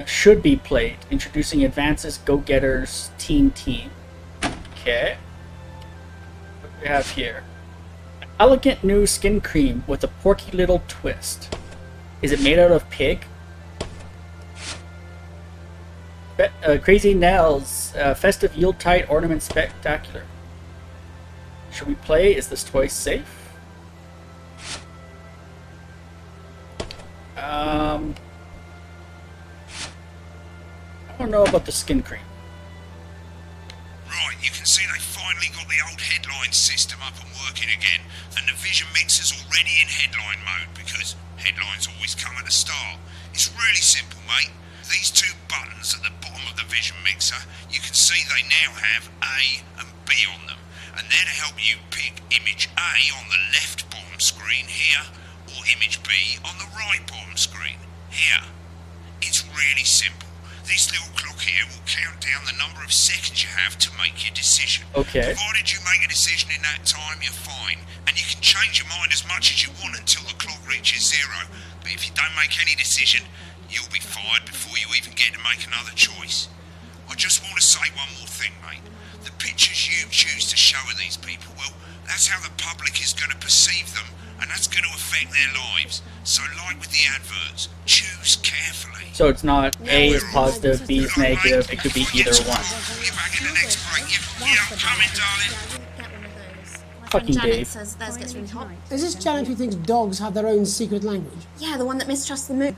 Should be played. Introducing Advances Go-Getters Team. Okay. What do we have here? Elegant new skin cream with a porky little twist. Is it made out of pig? Crazy Nels, festive Yuletide ornament spectacular. Should we play? Is this toy safe? I don't know about the skin cream. Right, you can see they finally finally got the old headline system up and working again, and the Vision Mixer's already in headline mode because headlines always come at the start. It's really simple, mate. These two buttons at the bottom of the Vision Mixer, you can see they now have A and B on them, and they're to help you pick image A on the left bottom screen here, or image B on the right bottom screen here. It's really simple. This little clock here will count down the number of seconds you have to make your decision. Okay. Provided you make a decision in that time, you're fine, and you can change your mind as much as you want until the clock reaches 0. But if you don't make any decision, you'll be fired before you even get to make another choice. I just want to say one more thing, mate. The pictures you choose to show of these people, well, that's how the public is going to perceive them, and that's going to affect their lives. So like with the adverts, choose carefully. So it's not A is positive, B is negative, it could be either one. You're back in the next break. I'm coming, darling. Fucking Janet Dave. says theirs gets really hot. Is this Janet who thinks dogs have their own secret language? Yeah, the one that mistrusts the moon.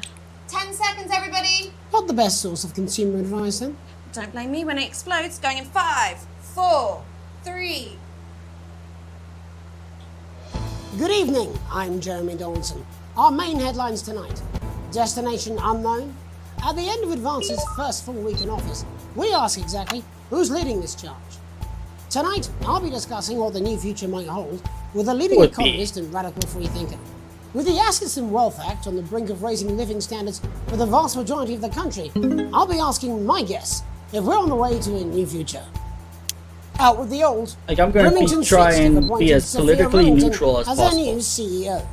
10 seconds, everybody. Not the best source of consumer advice, then. Don't blame me when it explodes. Going in 5, 4, 3. Good evening, I'm Jeremy Donaldson. Our main headlines tonight. Destination unknown. At the end of Advance's first full week in office, we ask exactly who's leading this charge. Tonight, I'll be discussing what the new future might hold with a leading economist and radical freethinker. With the Assets and Wealth Act on the brink of raising living standards for the vast majority of the country, I'll be asking my guess if we're on the way to a new future. Out with the old. Like, I'm going to try and be as politically neutral as our possible. new CEO.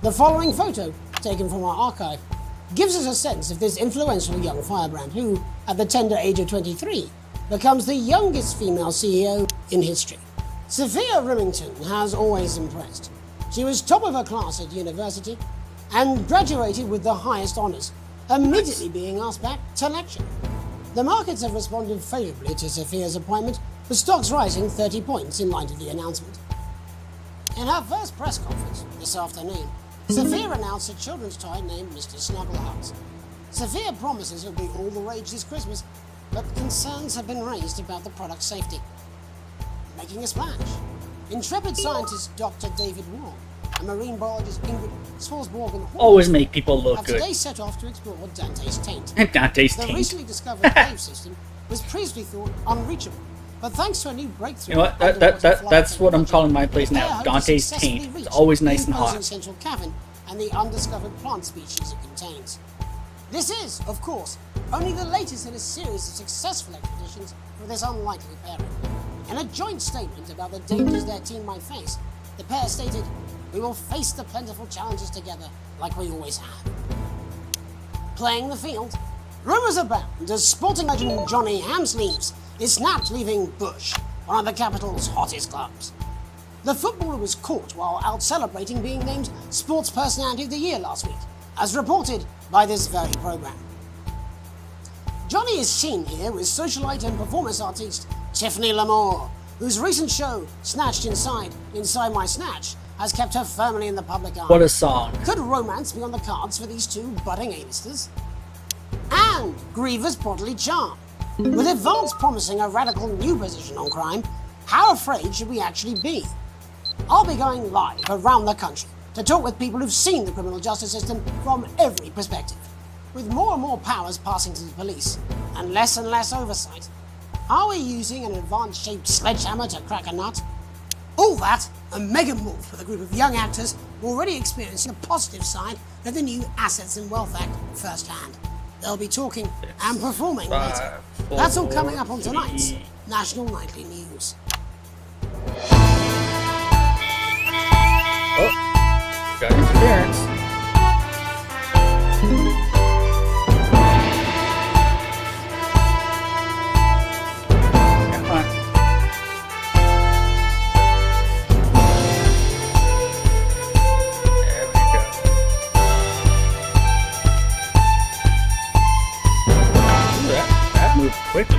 The following photo, taken from our archive, gives us a sense of this influential young firebrand who, at the tender age of 23, becomes the youngest female CEO in history. Sophia Remington has always impressed. She was top of her class at university and graduated with the highest honours, immediately being asked back to lecture. The markets have responded favourably to Sophia's appointment, with stocks rising 30 points in light of the announcement. In her first press conference this afternoon, Sophia announced a children's toy named Mr. Snugglehearts. Sophia promises it'll be all the rage this Christmas, but concerns have been raised about the product's safety. Making a splash, intrepid scientist Dr. David Wong and marine biologist Ingrid Swarsborg Always make people look have good. today set off to explore Dante's Taint. Dante's The Taint. recently discovered cave system was previously thought unreachable, but thanks to a new breakthrough, You know what? That's what I'm calling my place now. Dante's Taint. It's always nice and hot. Central cavern and the undiscovered plant species it contains. This is, of course, only the latest in a series of successful expeditions for this unlikely pairing. In a joint statement about the dangers their team might face, the pair stated, "We will face the plentiful challenges together like we always have." Playing the field, rumours abound as sporting legend Johnny Hamsleeves is snapped leaving Bush, one of the capital's hottest clubs. The footballer was caught while out celebrating being named Sports Personality of the Year last week, as reported by this very programme. Johnny is seen here with socialite and performance artiste Tiffany Lamore, whose recent show, Snatched Inside My Snatch, has kept her firmly in the public eye. What a song. Could romance be on the cards for these two budding A-listers? And Griever's bodily charm. With Advance promising a radical new position on crime, how afraid should we actually be? I'll be going live around the country to talk with people who've seen the criminal justice system from every perspective. With more and more powers passing to the police and less oversight, are we using an Advance-shaped sledgehammer to crack a nut? All that and mega more with a group of young actors already experiencing the positive side of the new Assets and Wealth Act firsthand. They'll be talking and performing later. That's all coming up on tonight's National Nightly News. Oh, got interference. Come on. There we go. Ooh, that moved quickly.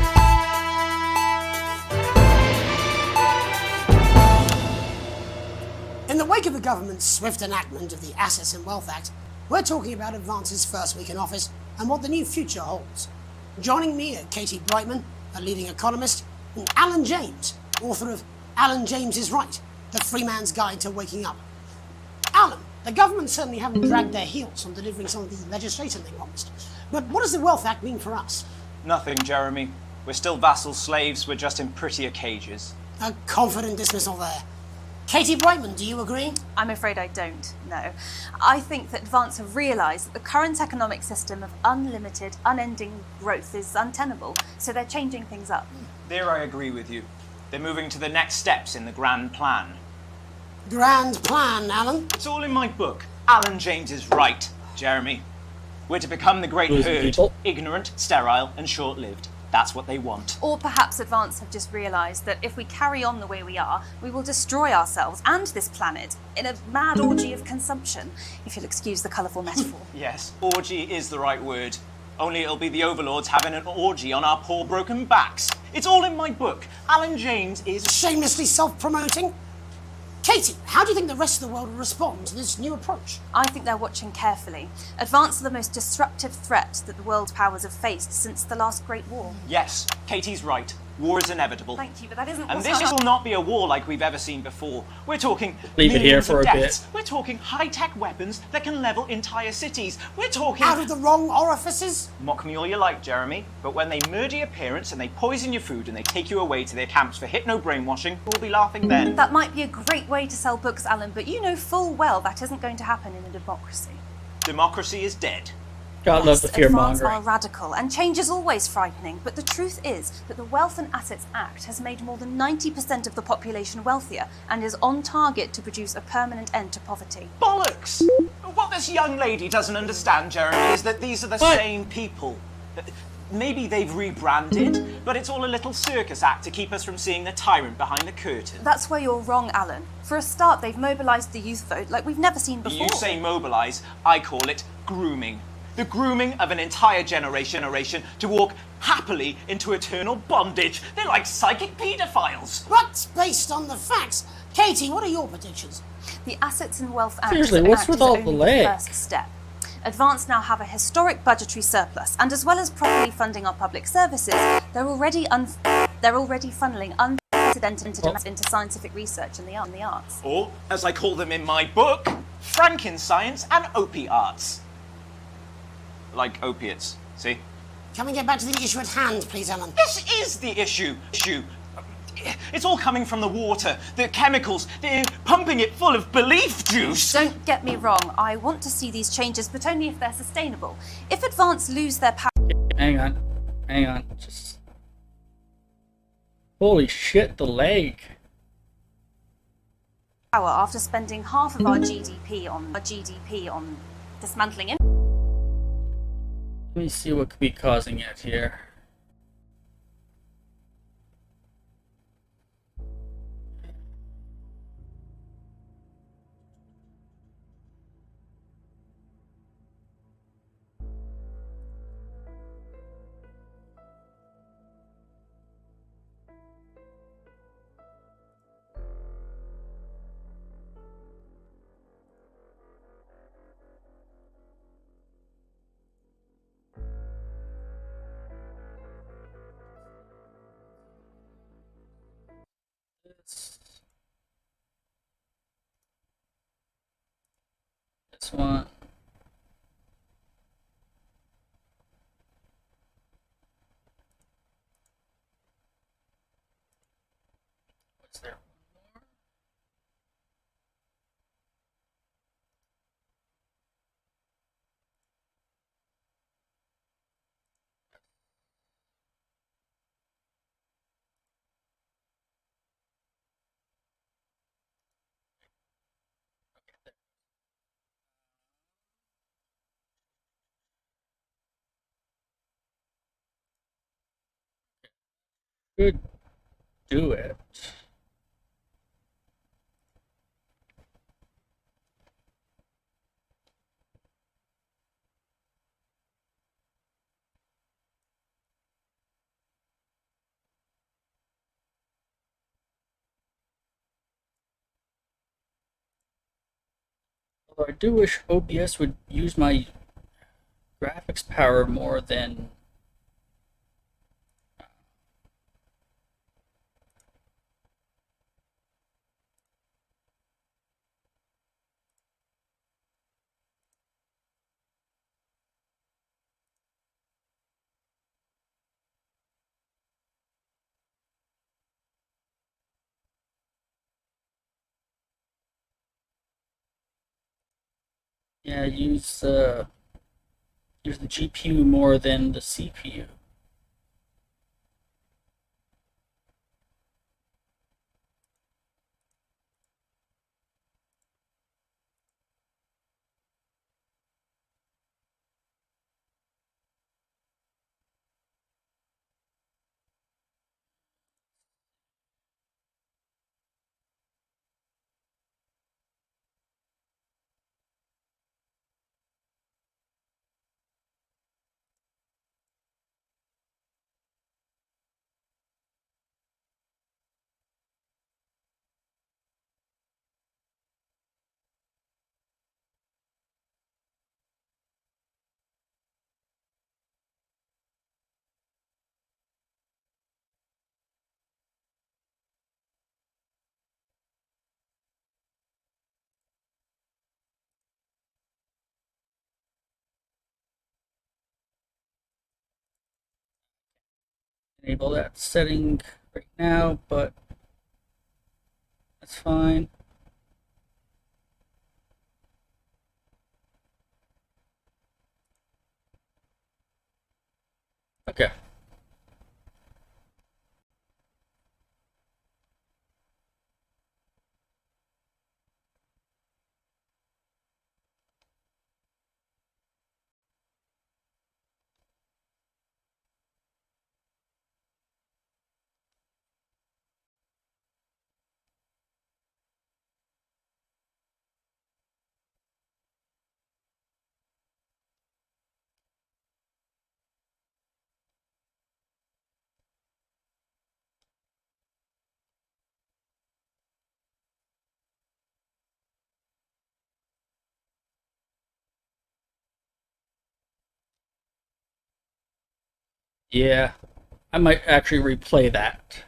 In the wake of the government's swift enactment of the Assets and Wealth Act, we're talking about Advance's first week in office and what the new future holds. Joining me are Katie Brightman, a leading economist, and Alan James, author of Alan James is right. The Free Man's Guide to Waking Up. Alan, the government certainly haven't dragged their heels on delivering some of the legislation they promised. But what does the Wealth Act mean for us? Nothing, Jeremy. We're still vassal slaves, we're just in prettier cages. A confident dismissal there. Katie Brightman, do you agree? I'm afraid I don't, no. I think that Advance have realised that the current economic system of unlimited, unending growth is untenable, so they're changing things up. There I agree with you. They're moving to the next steps in the grand plan. Grand plan, Alan? It's all in my book. Alan James is right, Jeremy. We're to become the great Those herd, people. ignorant, sterile, and short-lived. That's what they want. Or perhaps Advance have just realised that if we carry on the way we are, we will destroy ourselves and this planet in a mad orgy of consumption, if you'll excuse the colourful metaphor. Yes, orgy is the right word. Only it'll be the overlords having an orgy on our poor broken backs. It's all in my book. Alan James is... Shamelessly self-promoting? Katie, how do you think the rest of the world will respond to this new approach? I think they're watching carefully. Advance are the most disruptive threat that the world powers have faced since the last Great War. Yes, Katie's right. War is inevitable. Thank you, but that isn't And what this will not be a war like we've ever seen before. We're talking Leave it here millions for of a deaths. bit. We're talking high-tech weapons that can level entire cities. We're talking... Out of the wrong orifices? Mock me all you like, Jeremy, but when they murder your parents and they poison your food and they take you away to their camps for hypno-brainwashing, we'll be laughing then. That might be a great way to sell books, Alan, but you know full well that isn't going to happen in a democracy. Democracy is dead. God loves the fear Advance mongering. are radical, and change is always frightening, but the truth is that the Wealth and Assets Act has made more than 90% of the population wealthier and is on target to produce a permanent end to poverty. Bollocks! What this young lady doesn't understand, Jeremy, is that these are the same people. Maybe they've rebranded, but it's all a little circus act to keep us from seeing the tyrant behind the curtain. That's where you're wrong, Alan. For a start, they've mobilised the youth vote like we've never seen before. You say mobilise, I call it grooming. The grooming of an entire generation to walk happily into eternal bondage. They're like psychic paedophiles. But based on the facts, Katie, what are your predictions? The Assets and Wealth Act Seriously, what's with is all the only leg? first step. Advance now have a historic budgetary surplus, and as well as properly funding our public services, they're already funneling unprecedented amounts into scientific research and the arts. Or, as I call them in my book, Frankenscience and opiates. Like opiates, see? Can we get back to the issue at hand, please, Alan? This is the issue. It's all coming from the water, the chemicals. They're pumping it full of belief juice. Don't get me wrong, I want to see these changes, but only if they're sustainable. If Advance lose their power... Hang on. Just... Holy shit, the leg. After spending half of our GDP on dismantling... Let me see what could be causing it here. This one. What's there? Could do it. Although I do wish OBS would use my graphics power more than Yeah, use the GPU more than the CPU. Enable that setting right now, but that's fine. Okay. Yeah, I might actually replay that.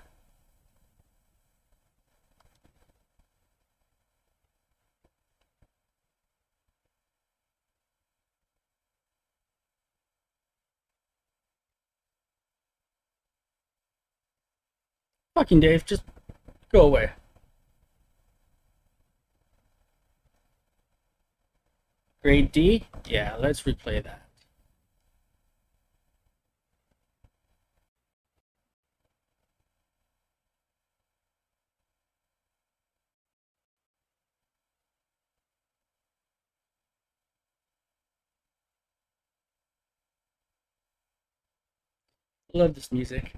Fucking Dave, just go away. Grade D? Yeah, let's replay that. Love this music.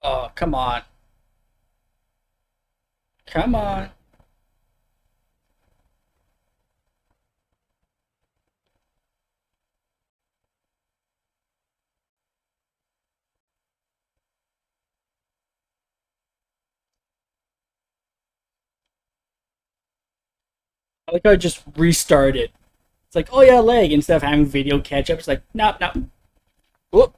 Oh, come on. Come on. I like how I just restarted. It's like, oh yeah, lag, instead of having video catch up. It's like, no, no. Whoop.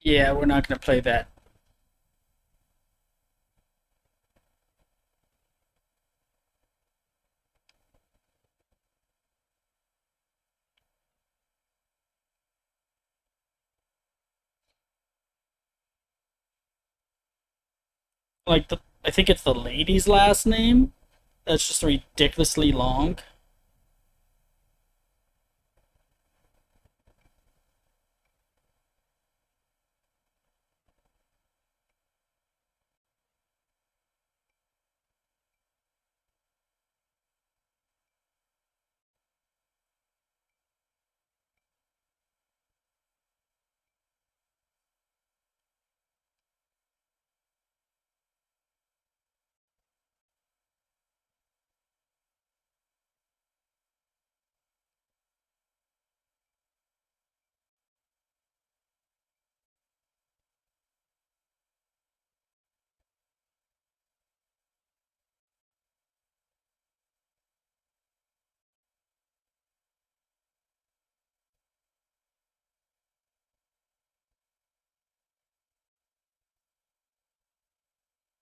Yeah, we're not gonna play that. Like I think it's the lady's last name. That's just ridiculously long.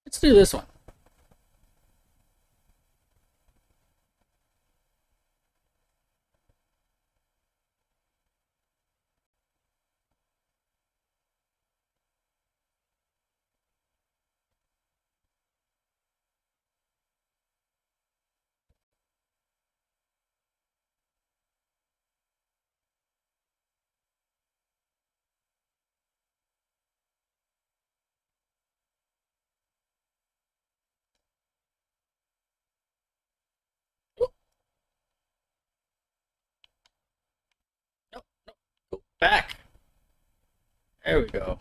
Let's do this one. Go back. There we go.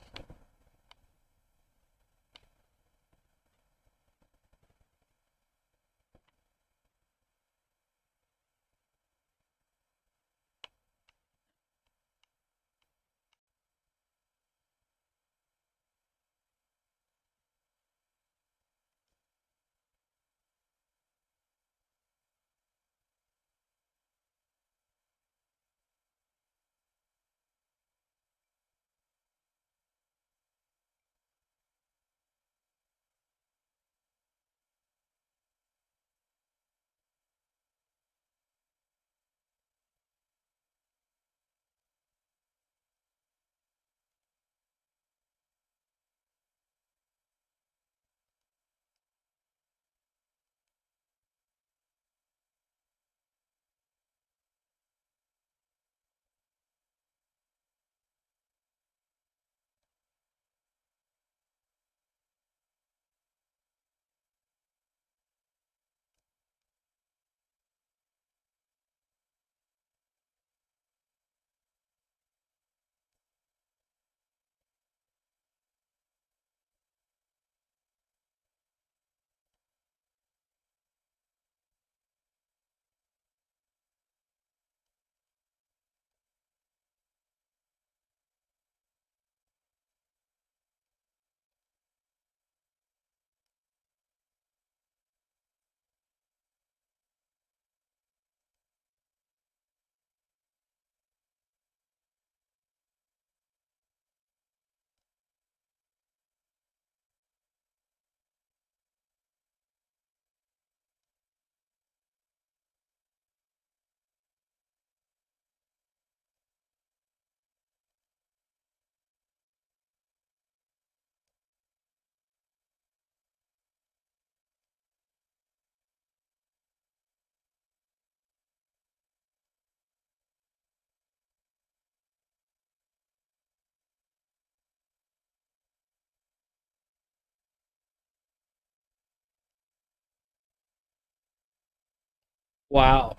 Wow.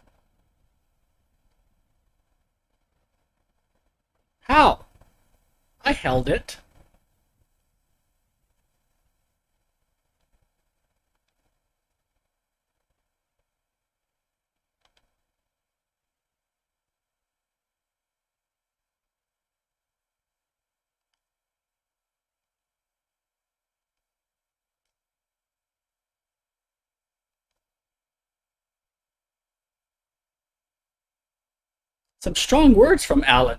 How? I held it. Some strong words from Alan.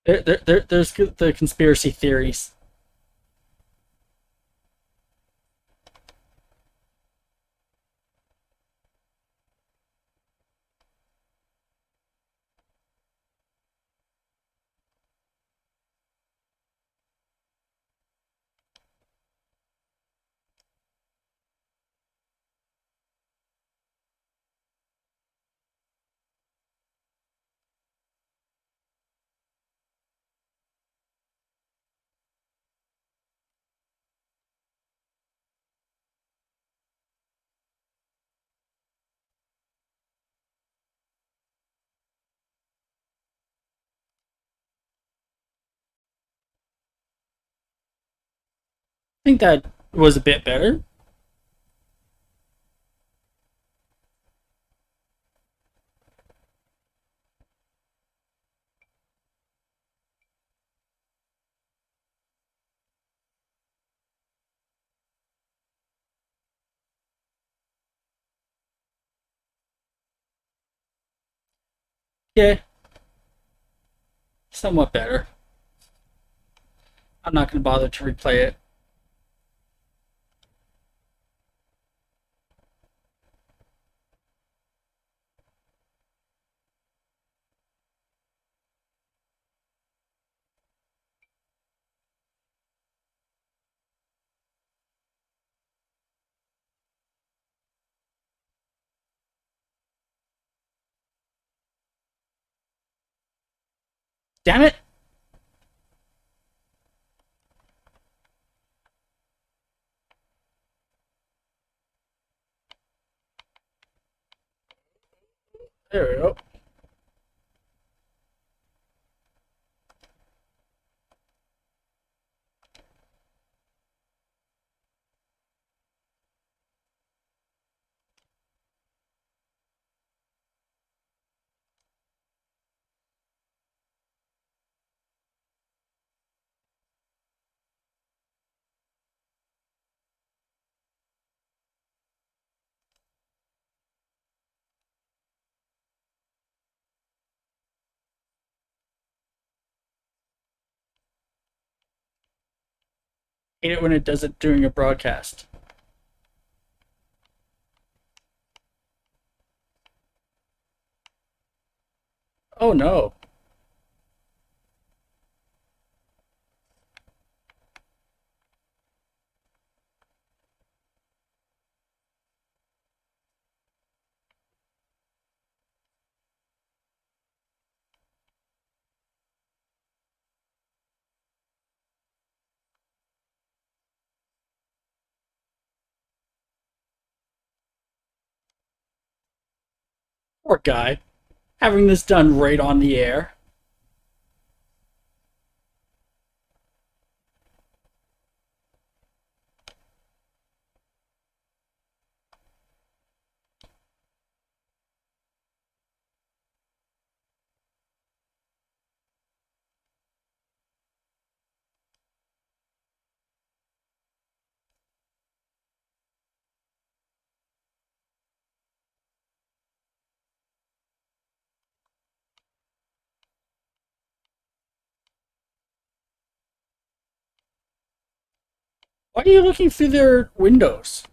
There's the conspiracy theories. I think that was a bit better. Yeah. Somewhat better. I'm not going to bother to replay it. Damn it! There we go. Hate it when it does it during a broadcast. Oh no. Poor guy. Having this done right on the air. Why are you looking through their windows?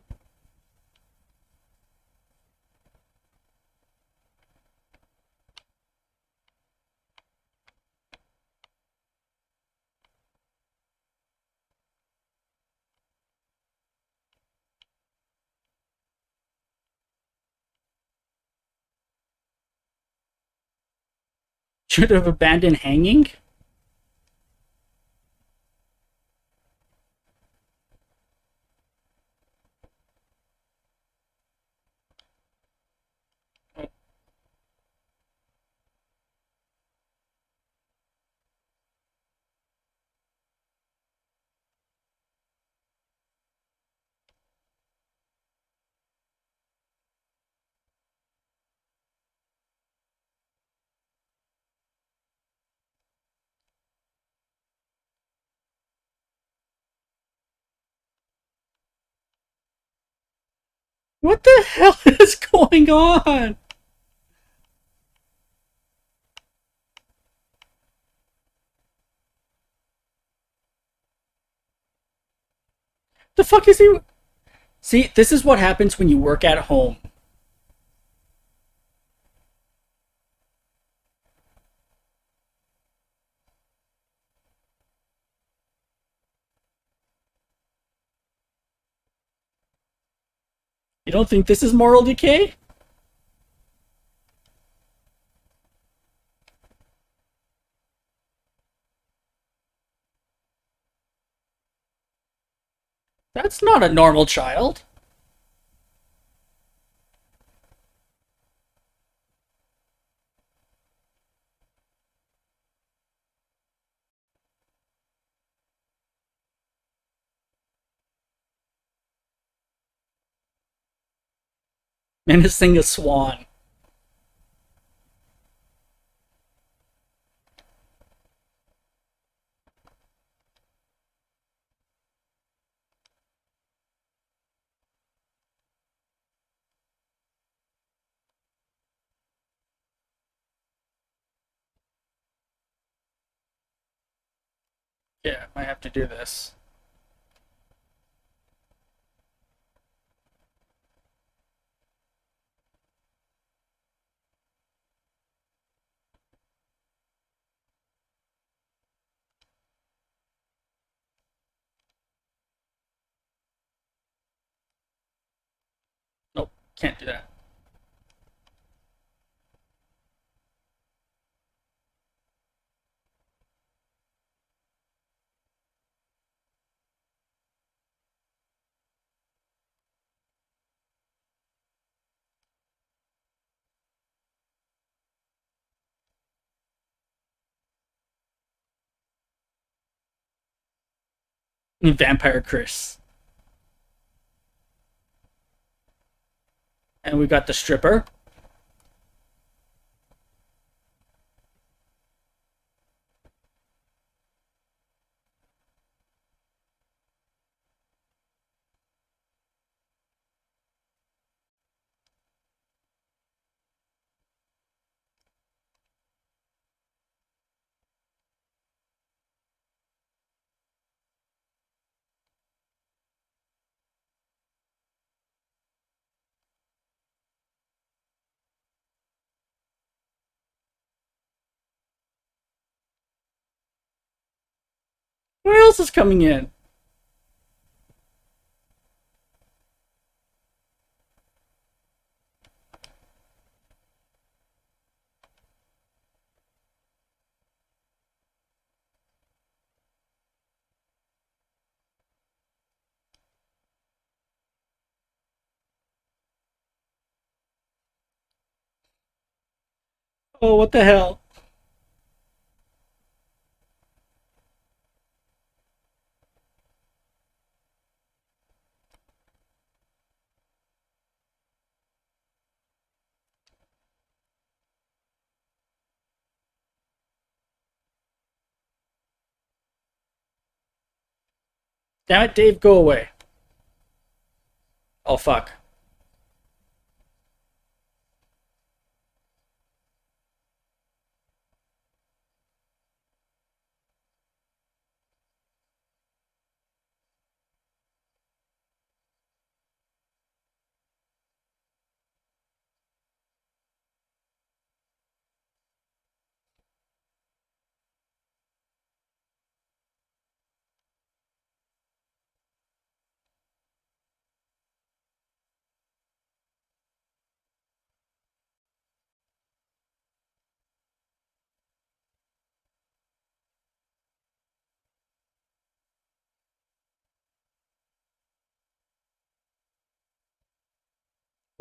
Should have abandoned hanging? What the hell is going on? The fuck is he? See, this is what happens when you work at home. You don't think this is moral decay? That's not a normal child. Menacing a swan. Yeah, might have to do this. Nope, can't do that. Vampire Chris. And we got the stripper. Who else is coming in? Oh, what the hell? Damn it, Dave, go away. Oh, fuck.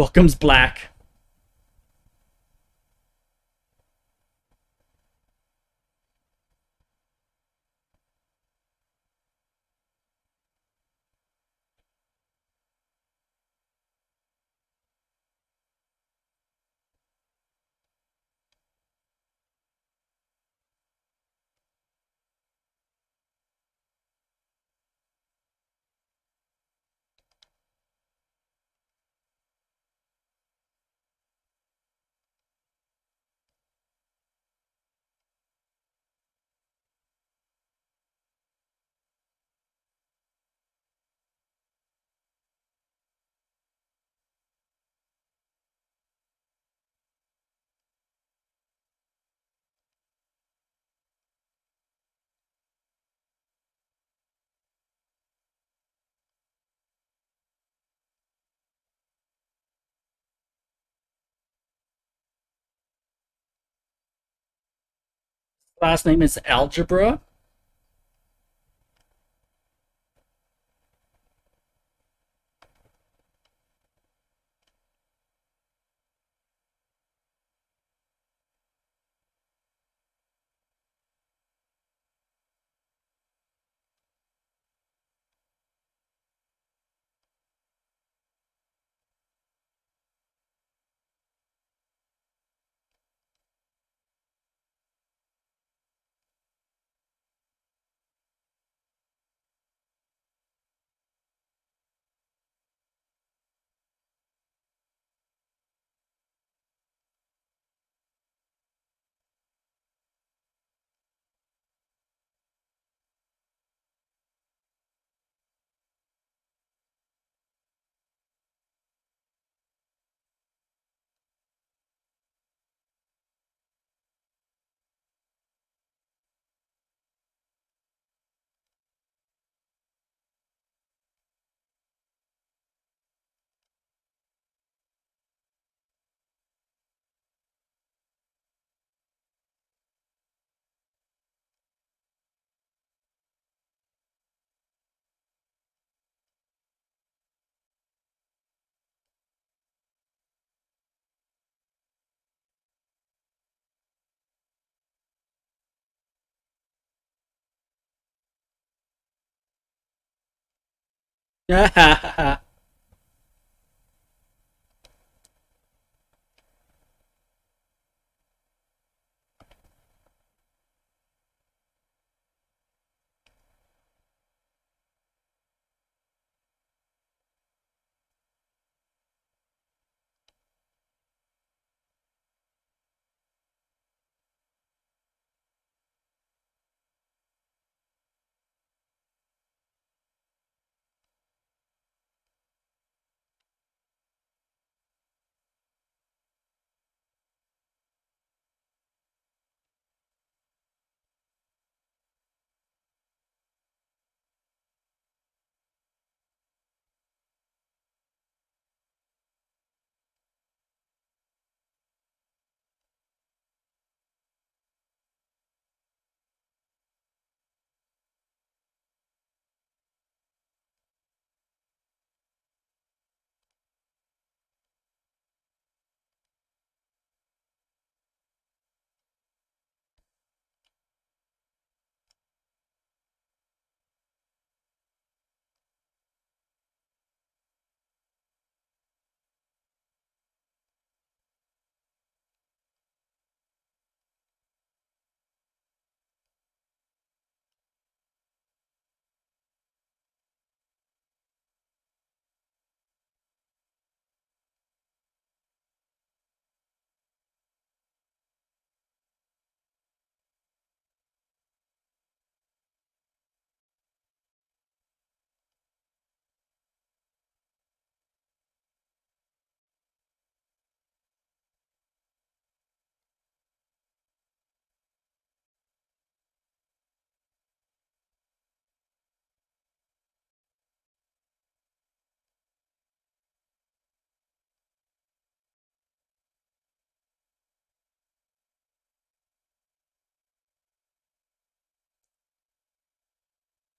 Welcome's Black. Last name is Algebra.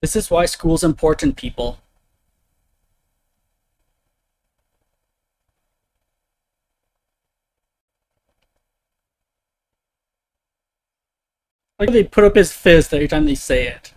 This is why school's important, people. Like they put up his fist every time they say it.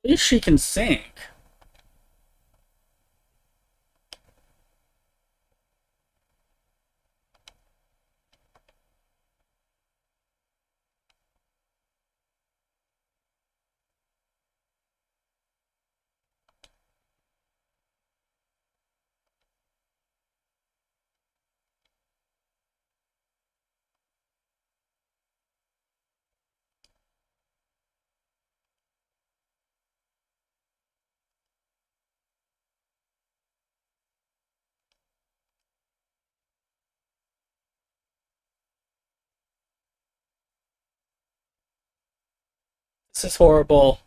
At least she can sing. This is horrible.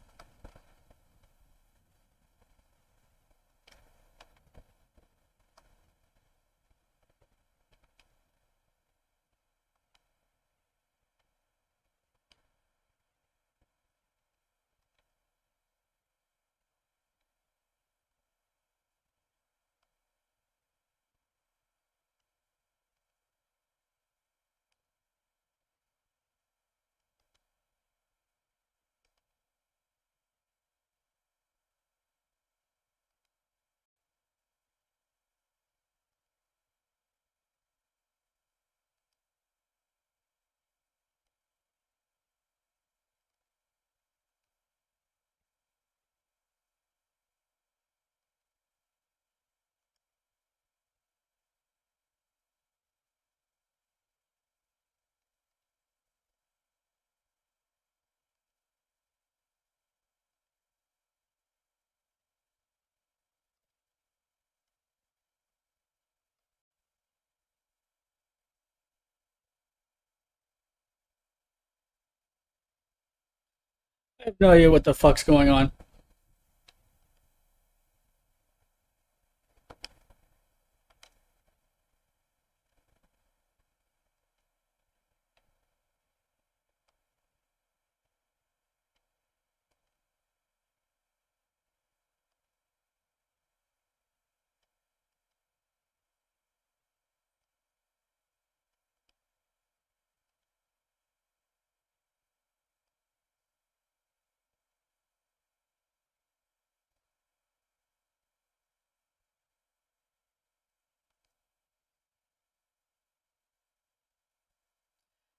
I have no idea what the fuck's going on.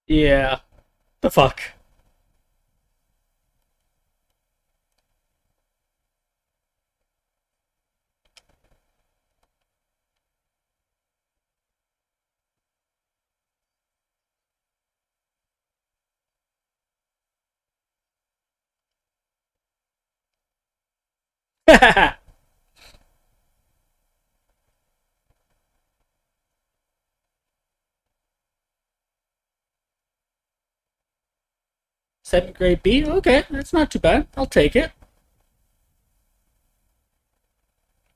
Yeah. The fuck. Second grade B? Okay, that's not too bad. I'll take it.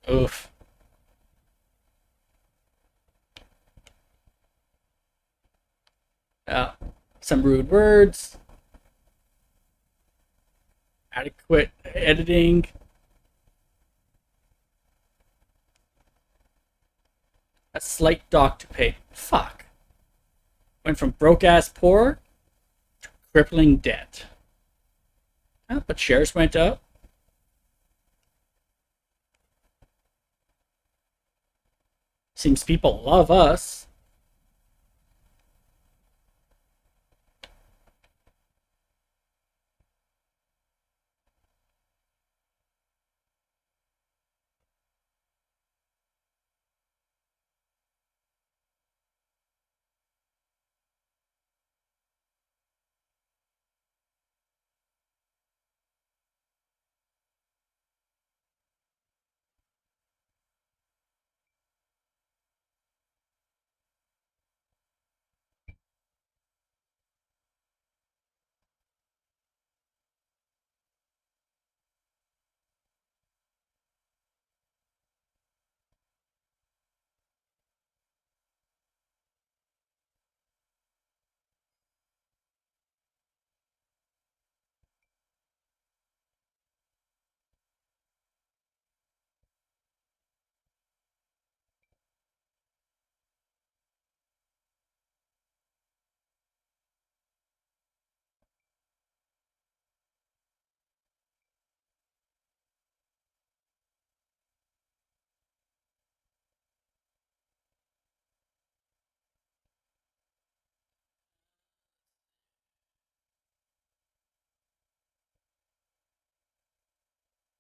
Oof. Some rude words. Adequate editing. A slight dock to pay. Fuck. Went from broke-ass poor to crippling debt. But shares went up. Seems people love us.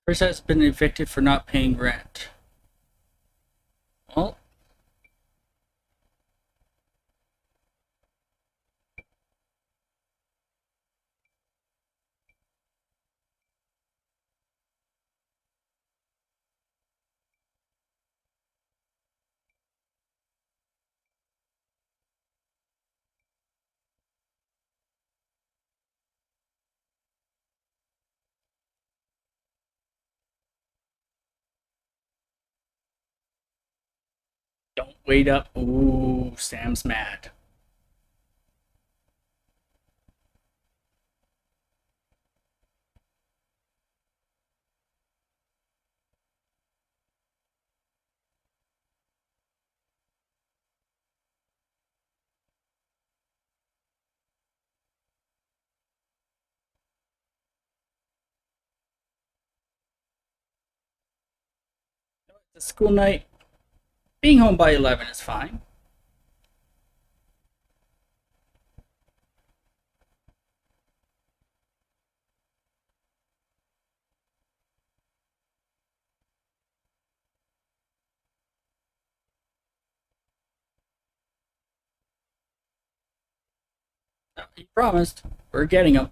Chris has been evicted for not paying rent. Well, Wait up. Ooh, Sam's mad. The school night. Being home by 11 is fine. He promised. We're getting him.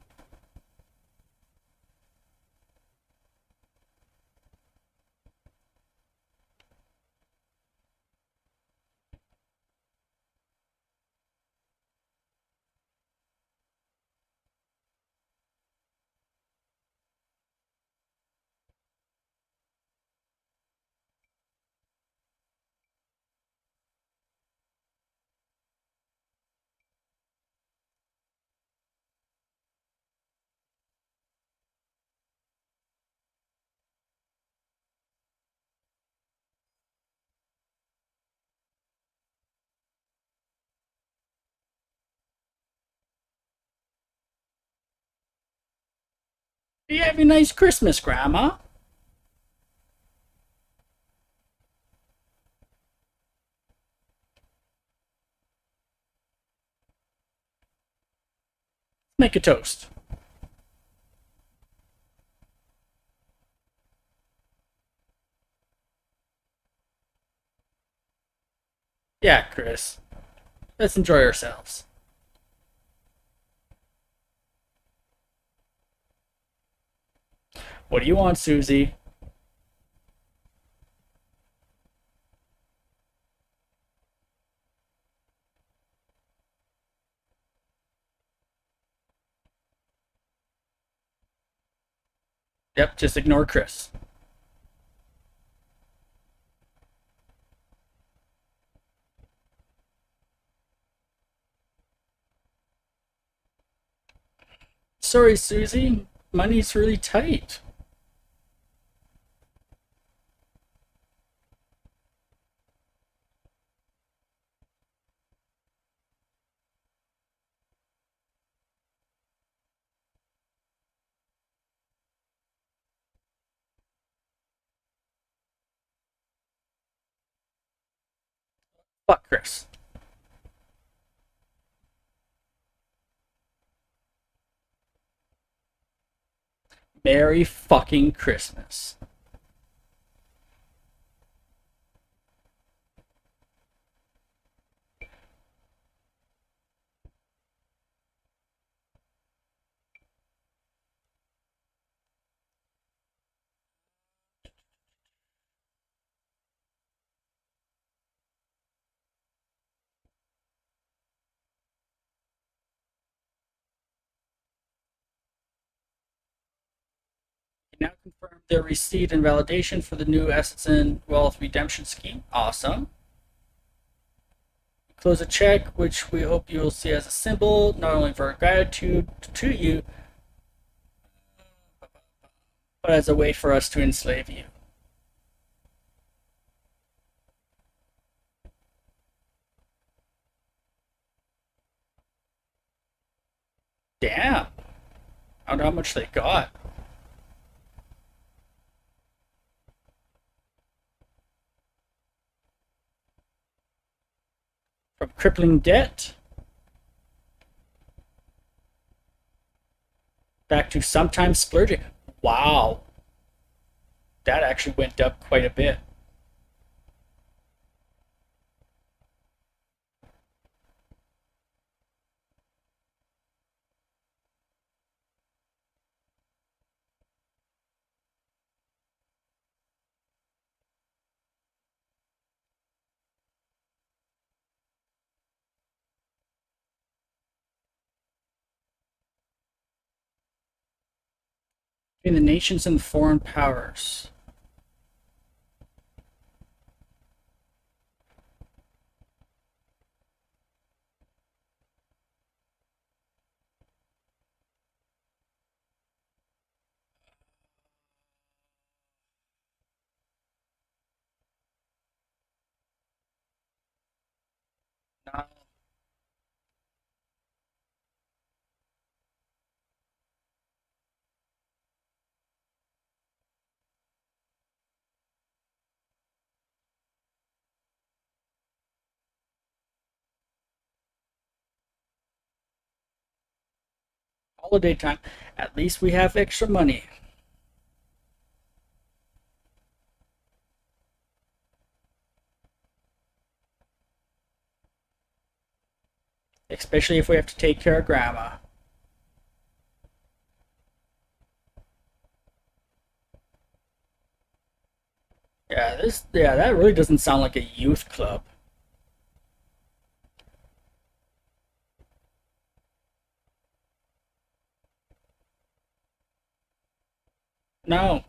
You have a nice Christmas, Grandma. Make a toast. Yeah, Chris. Let's enjoy ourselves. What do you want, Susie? Yep, just ignore Chris. Sorry, Susie. Money's really tight. Fuck Chris. Merry fucking Christmas. Now confirm their receipt and validation for the new Assets and Wealth Redemption Scheme. Awesome. Close a check, which we hope you will see as a symbol, not only for our gratitude to you, but as a way for us to enslave you. Damn. I wonder how much they got. From crippling debt back to sometimes splurging. Wow. That actually went up quite a bit. Between the nations and foreign powers. No. Holiday time. At least we have extra money. Especially if we have to take care of Grandma. Yeah, that really doesn't sound like a youth club. No.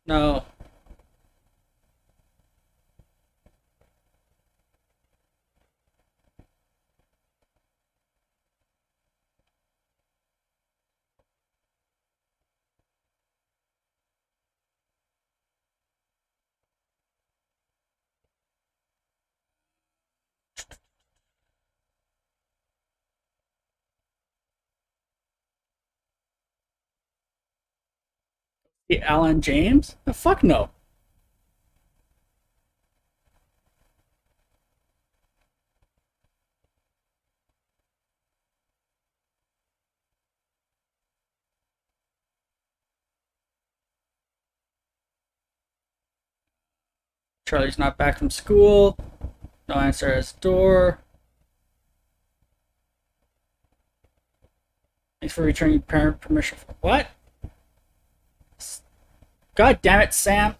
No. The Alan James? Oh, fuck no. Charlie's not back from school. No answer at his door. Thanks for returning parent permission. What? God damn it, Sam.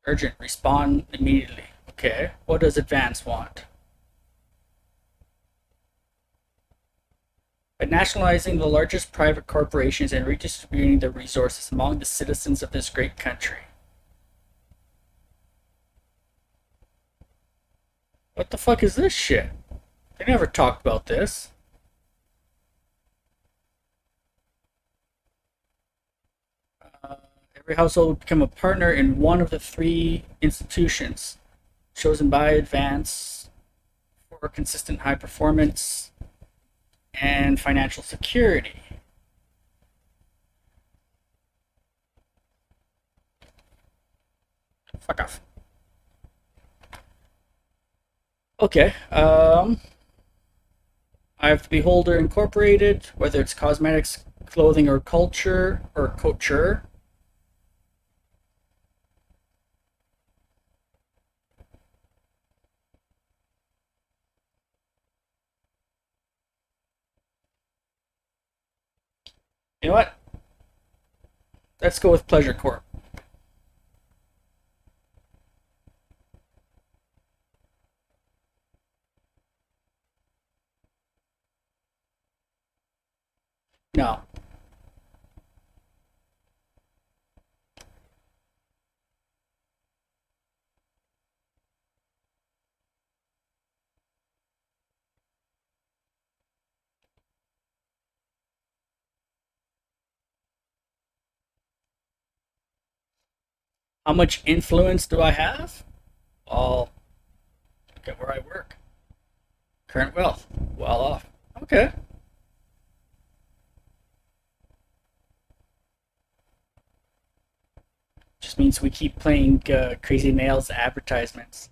Urgent. Respond immediately. Okay. What does Advance want? By nationalizing the largest private corporations and redistributing the resources among the citizens of this great country. What the fuck is this shit? They never talked about this. Every household will become a partner in one of the 3 institutions chosen by Advance for consistent high performance and financial security. Fuck off. Okay, I have the Beholder Incorporated, whether it's cosmetics, clothing, or culture, or couture. You know what? Let's go with Pleasure Corp. No. How much influence do I have? Well, look at where I work. Current wealth. Well off. Okay. Just means we keep playing Crazy Nails advertisements.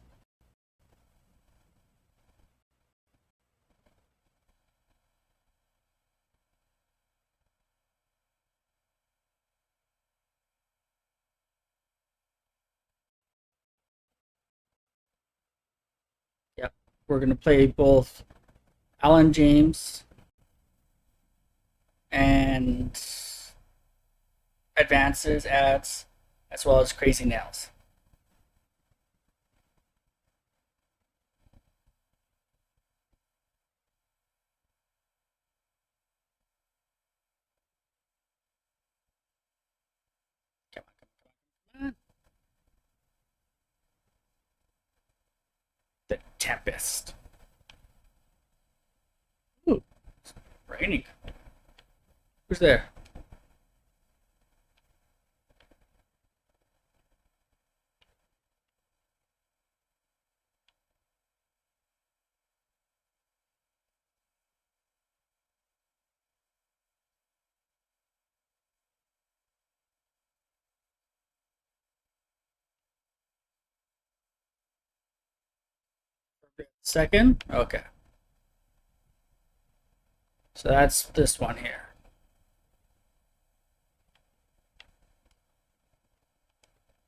Yep. We're going to play both Alan James and Advances ads, as well as Crazy Nails. Come on. Tempest. Ooh, it's raining. Who's there? Second? Okay. So that's this one here.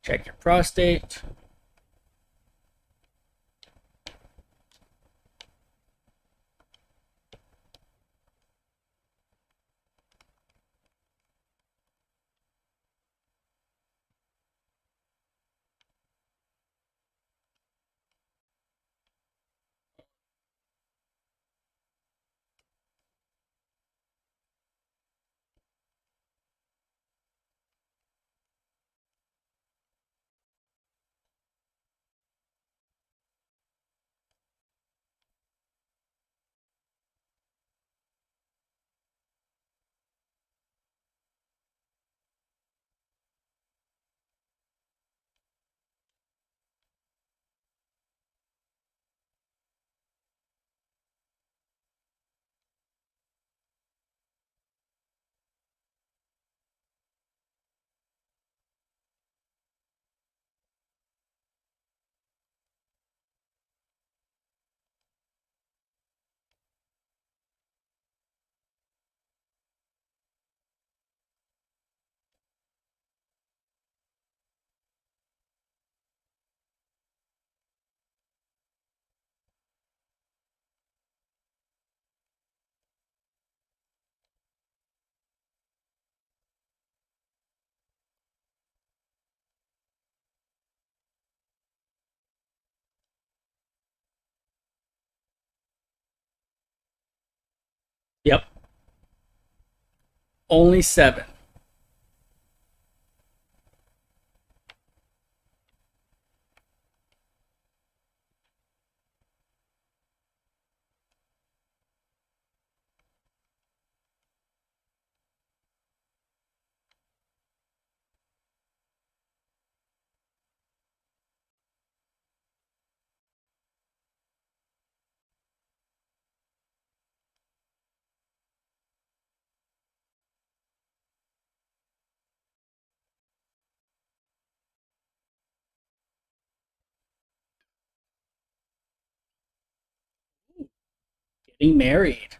Check your prostate. Yep. Only 7. Getting married.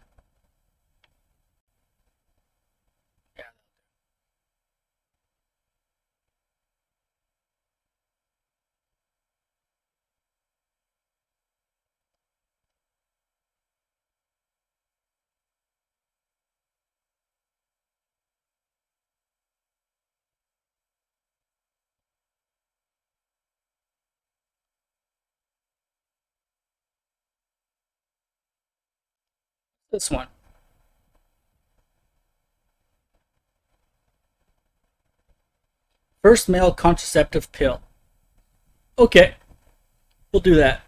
This one. First male contraceptive pill. Okay. We'll do that.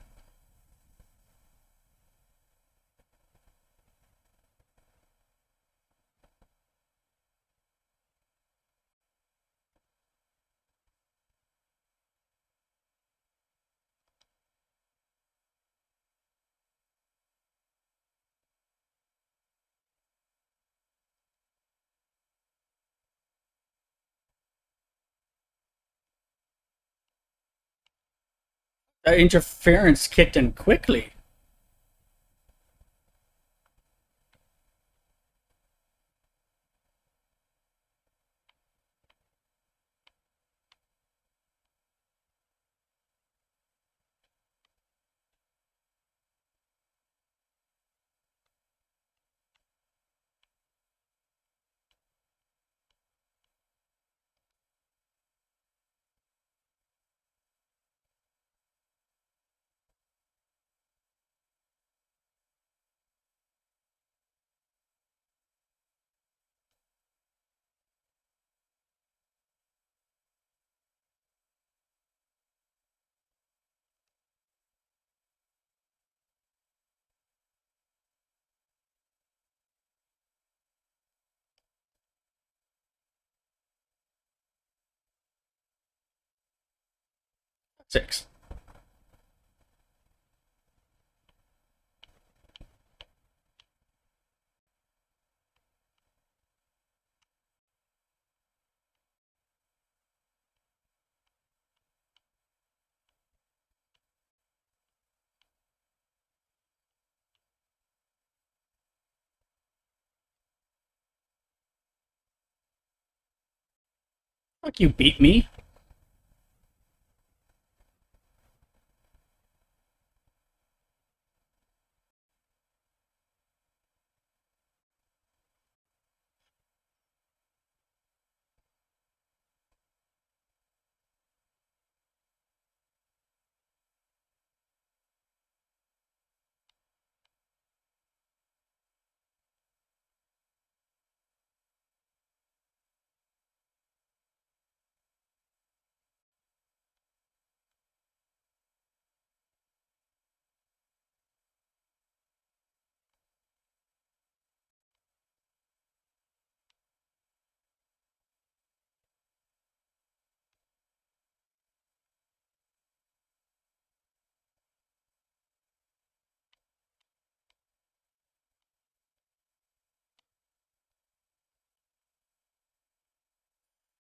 That interference kicked in quickly. 6. Fuck, you beat me.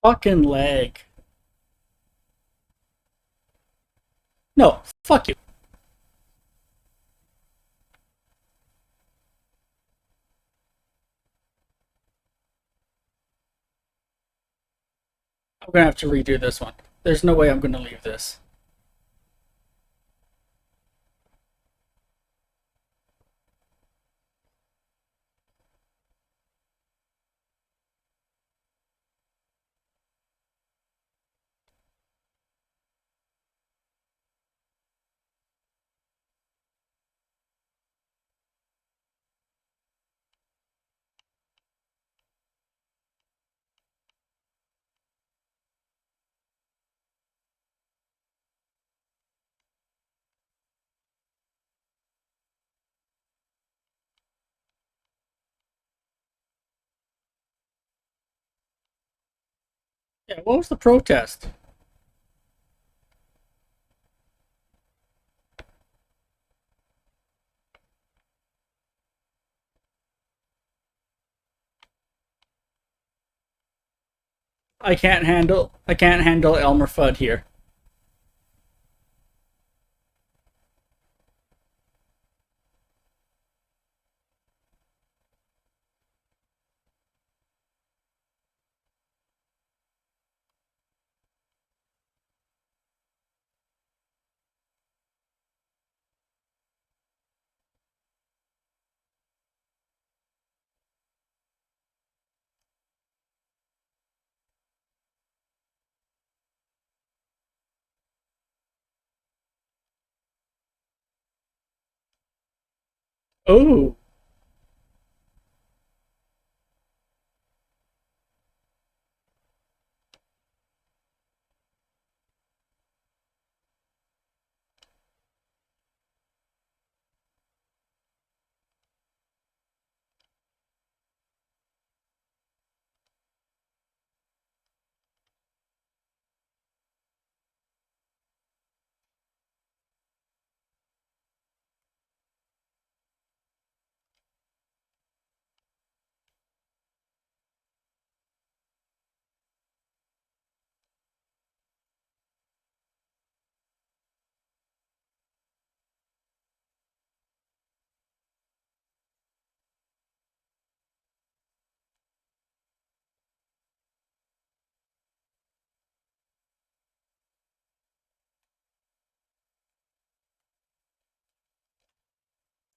Fucking leg. No, fuck you. I'm gonna have to redo this one. There's no way I'm gonna leave this. Yeah, what was the protest? I can't handle Elmer Fudd here. Oh.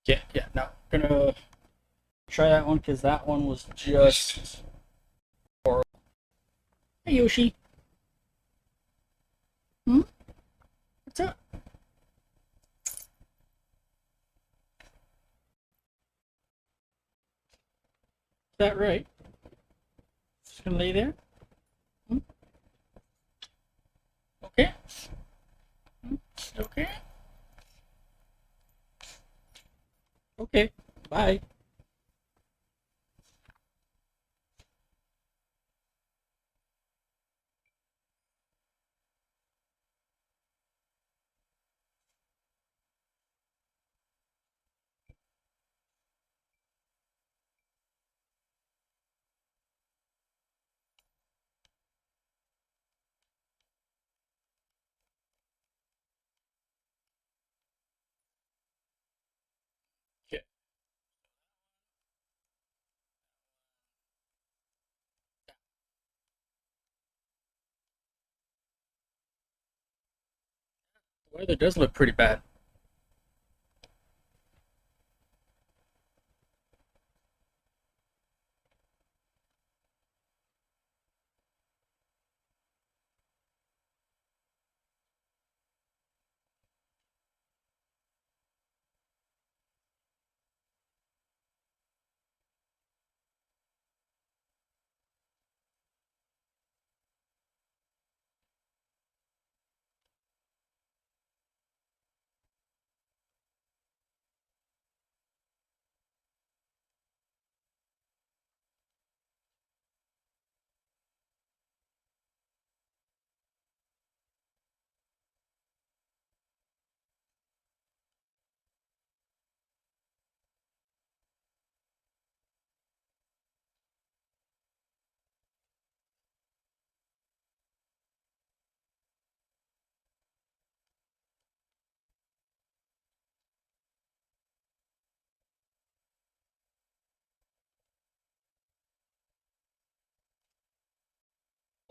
Yeah, no. Gonna try that one because that one was just horrible. Hey, Yoshi. What's up? Is that right? Just gonna lay there? Okay. Okay. Okay. Bye. Weather does look pretty bad.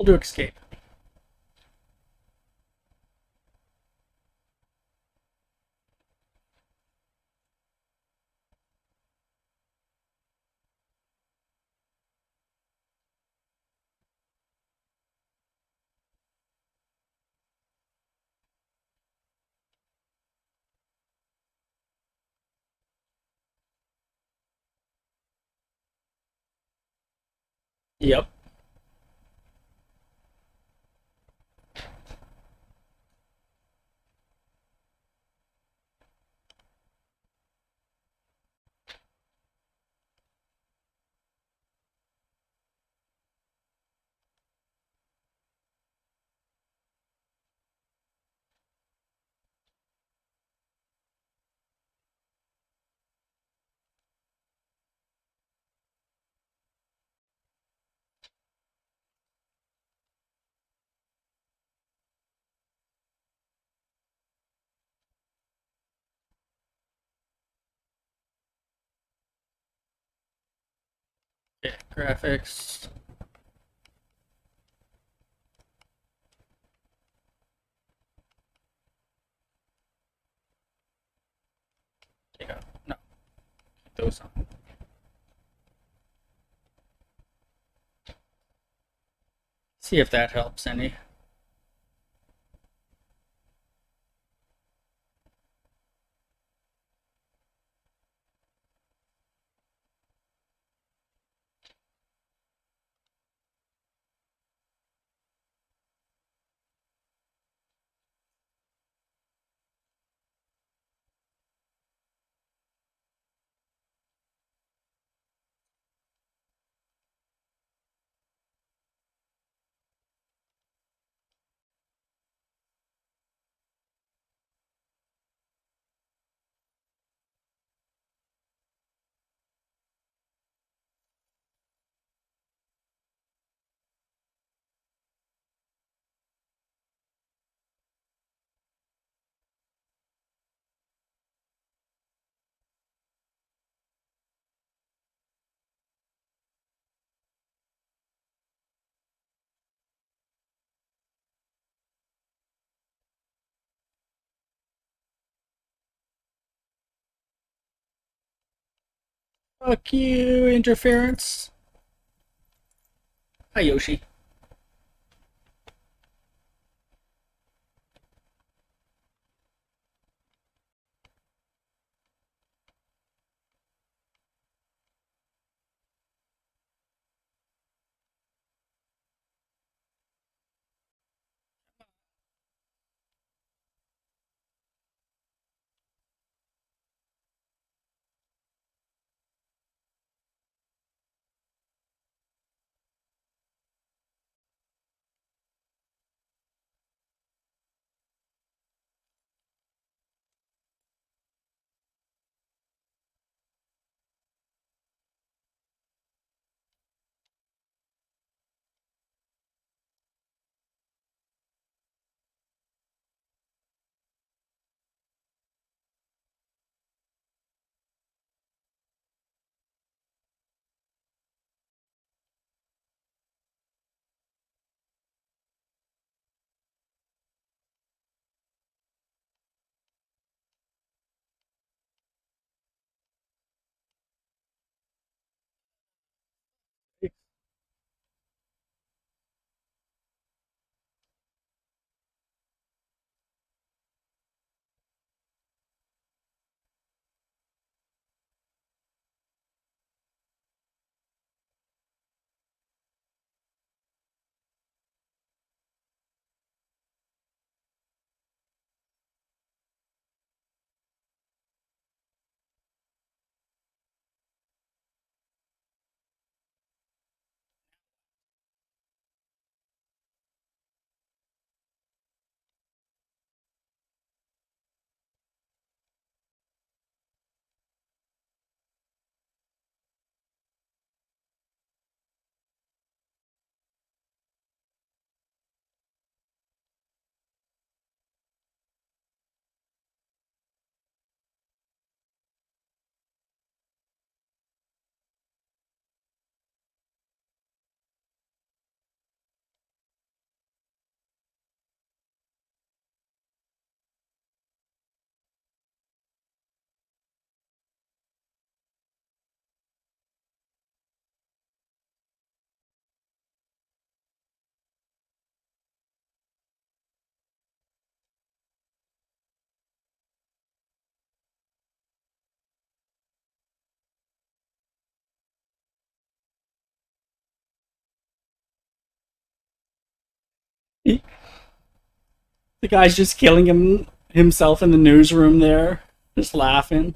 We'll do escape. Yep. Okay, graphics. Take out. No. Keep those on. See if that helps any. Fuck you, interference. Hi, Yoshi. The guy's just killing himself in the newsroom there, just laughing.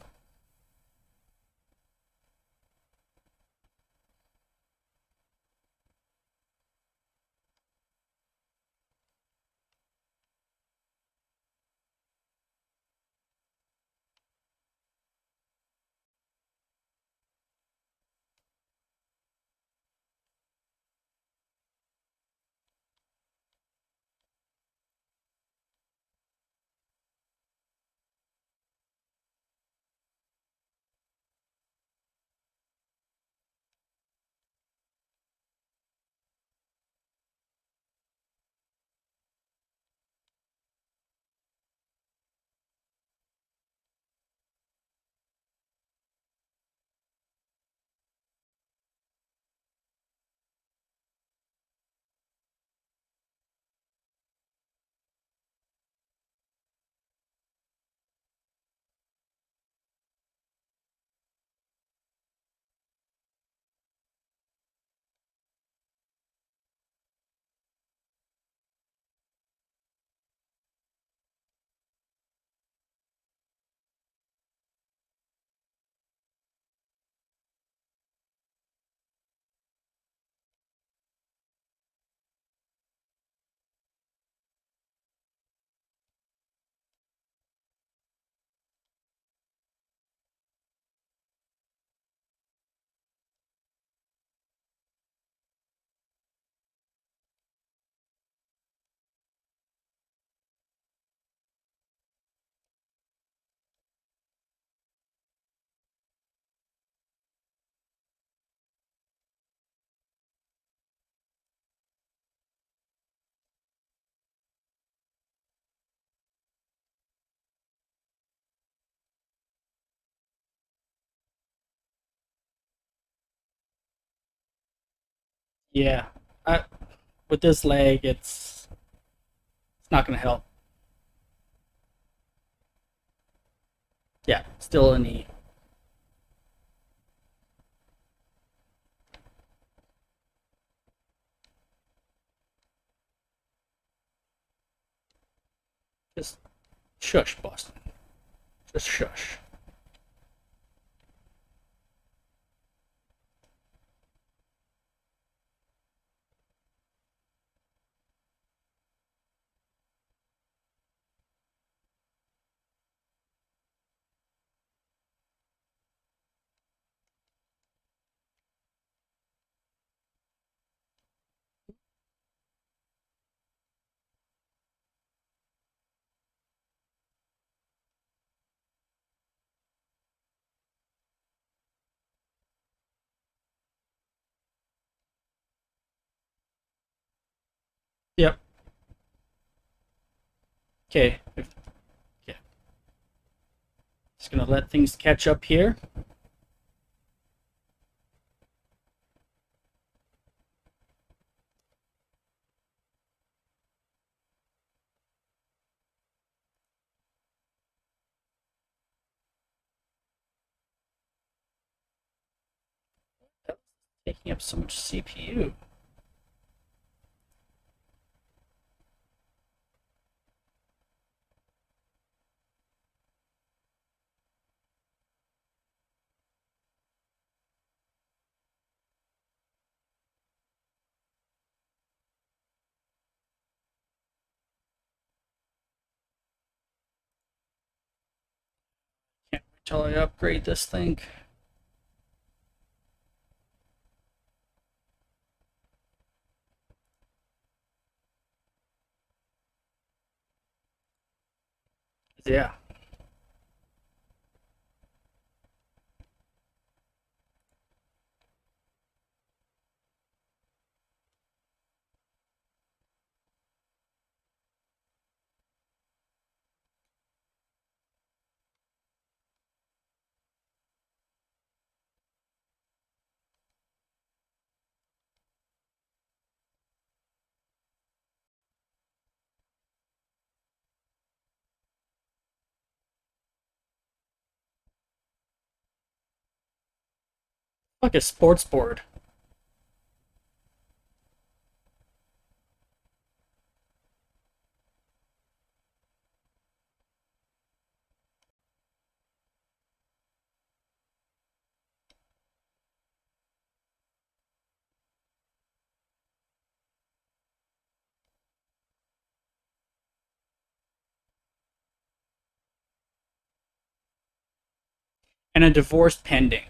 Yeah, with this leg, it's not gonna help. Yeah, still a knee. Just shush, Boston. Just shush. Yep. Okay. Yeah. Just gonna let things catch up here. Taking up so much CPU. Can't wait till I upgrade this thing. Yeah. Like a sports board. and a divorce pending.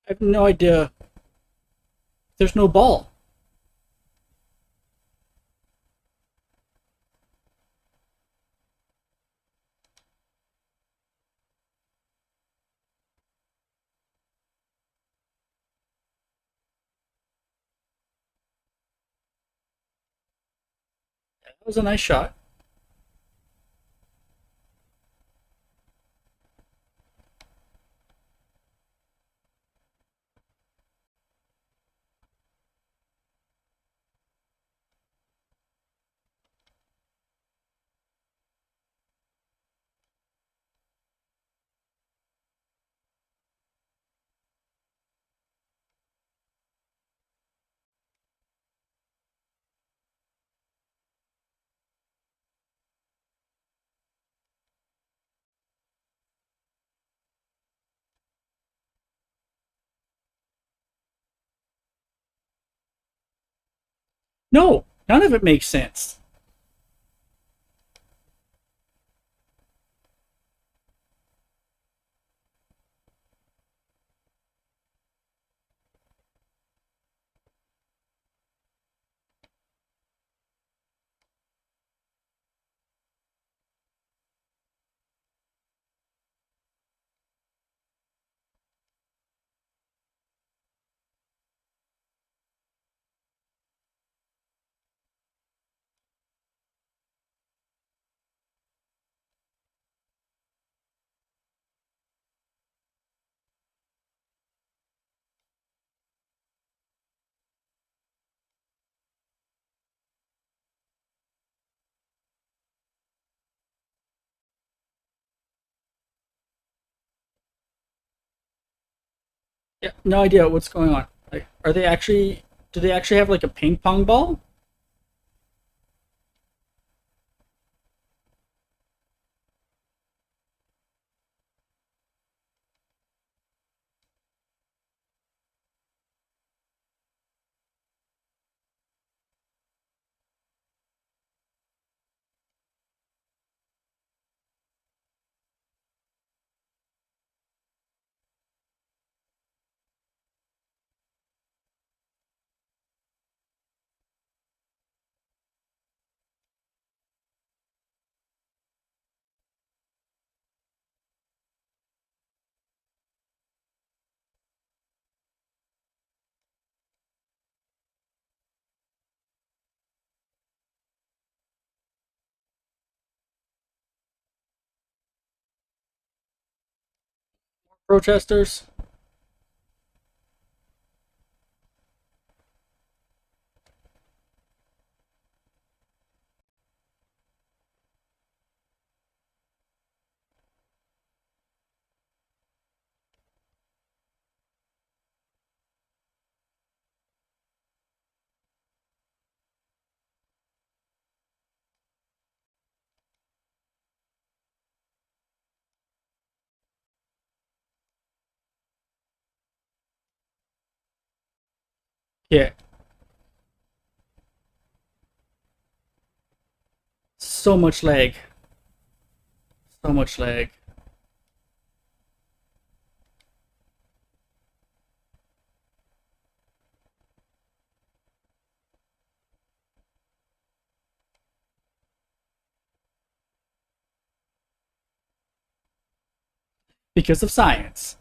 I have no idea. There's no ball. That was a nice shot. No, none of it makes sense. Yeah, no idea what's going on. Like, are they actually? Do they actually have like a ping pong ball? Protesters? Yeah. So much lag. So much lag. Because of science.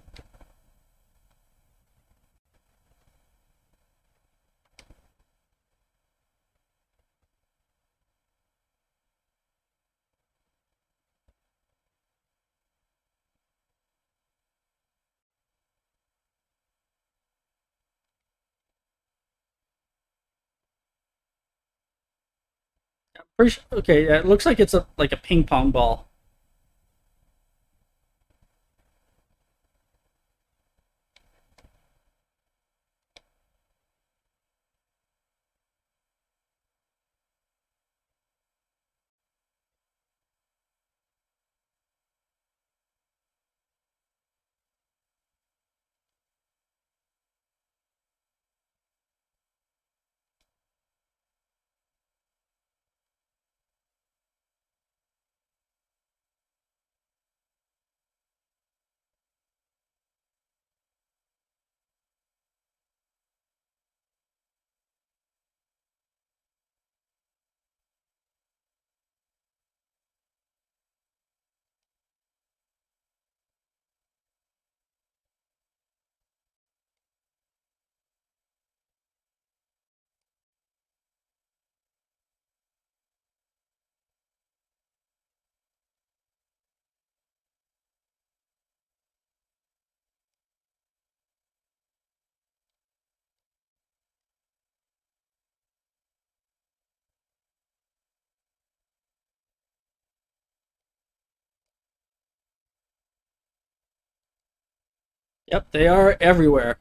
Okay, yeah, it looks like it's like a ping pong ball. Yep, they are everywhere.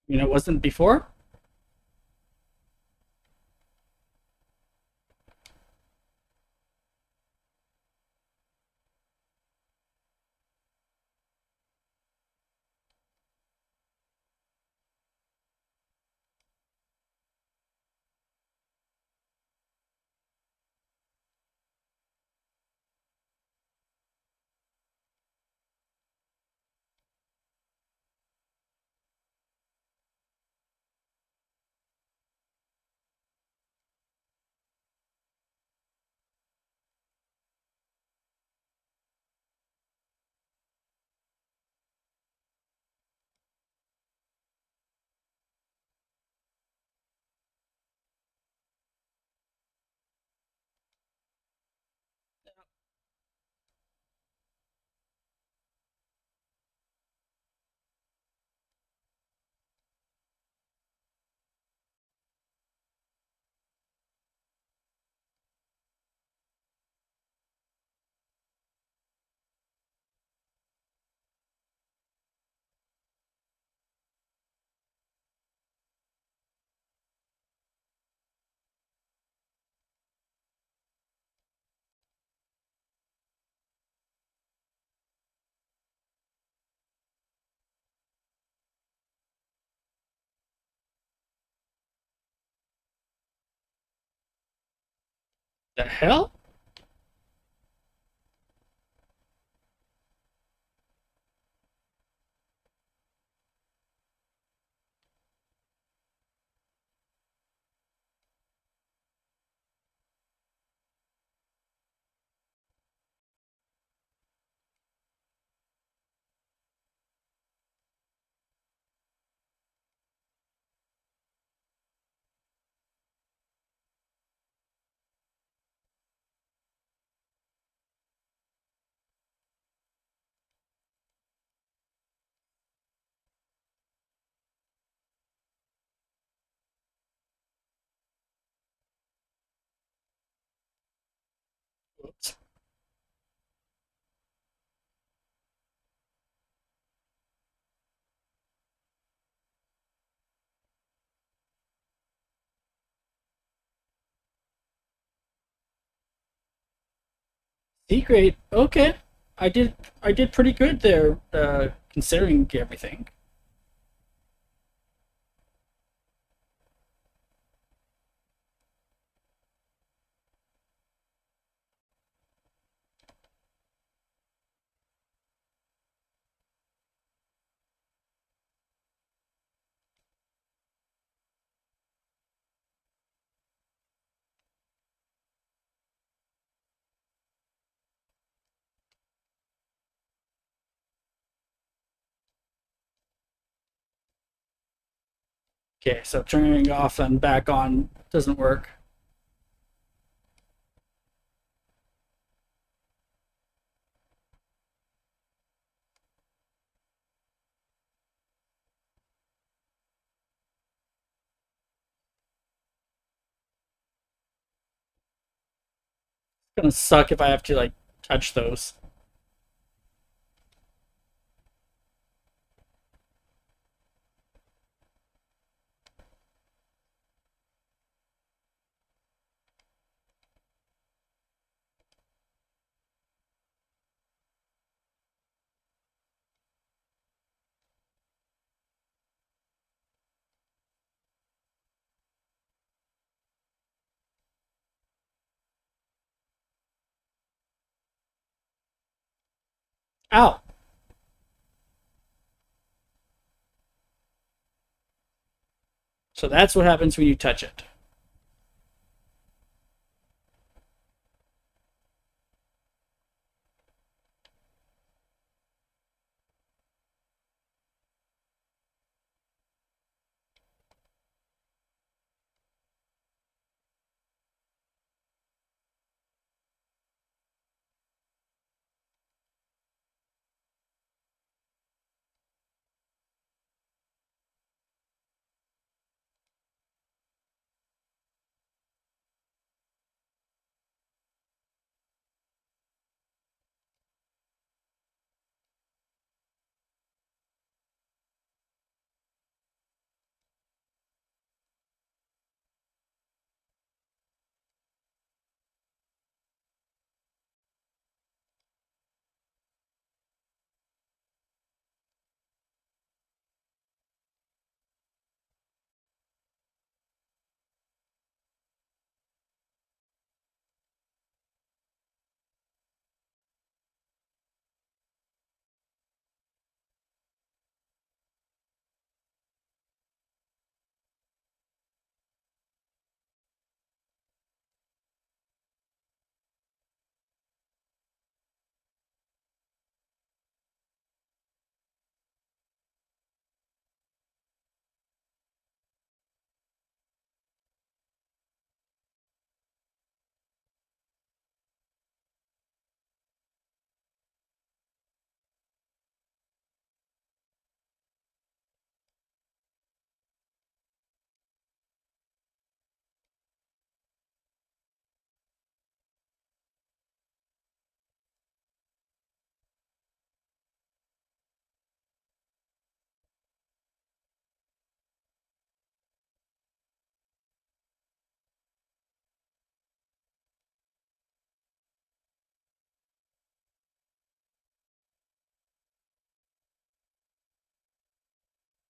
You know, it wasn't before? The hell? D grade. Okay. I did pretty good there, considering everything. Okay, so turning off and back on doesn't work. It's gonna suck if I have to like touch those. Ow! So that's what happens when you touch it.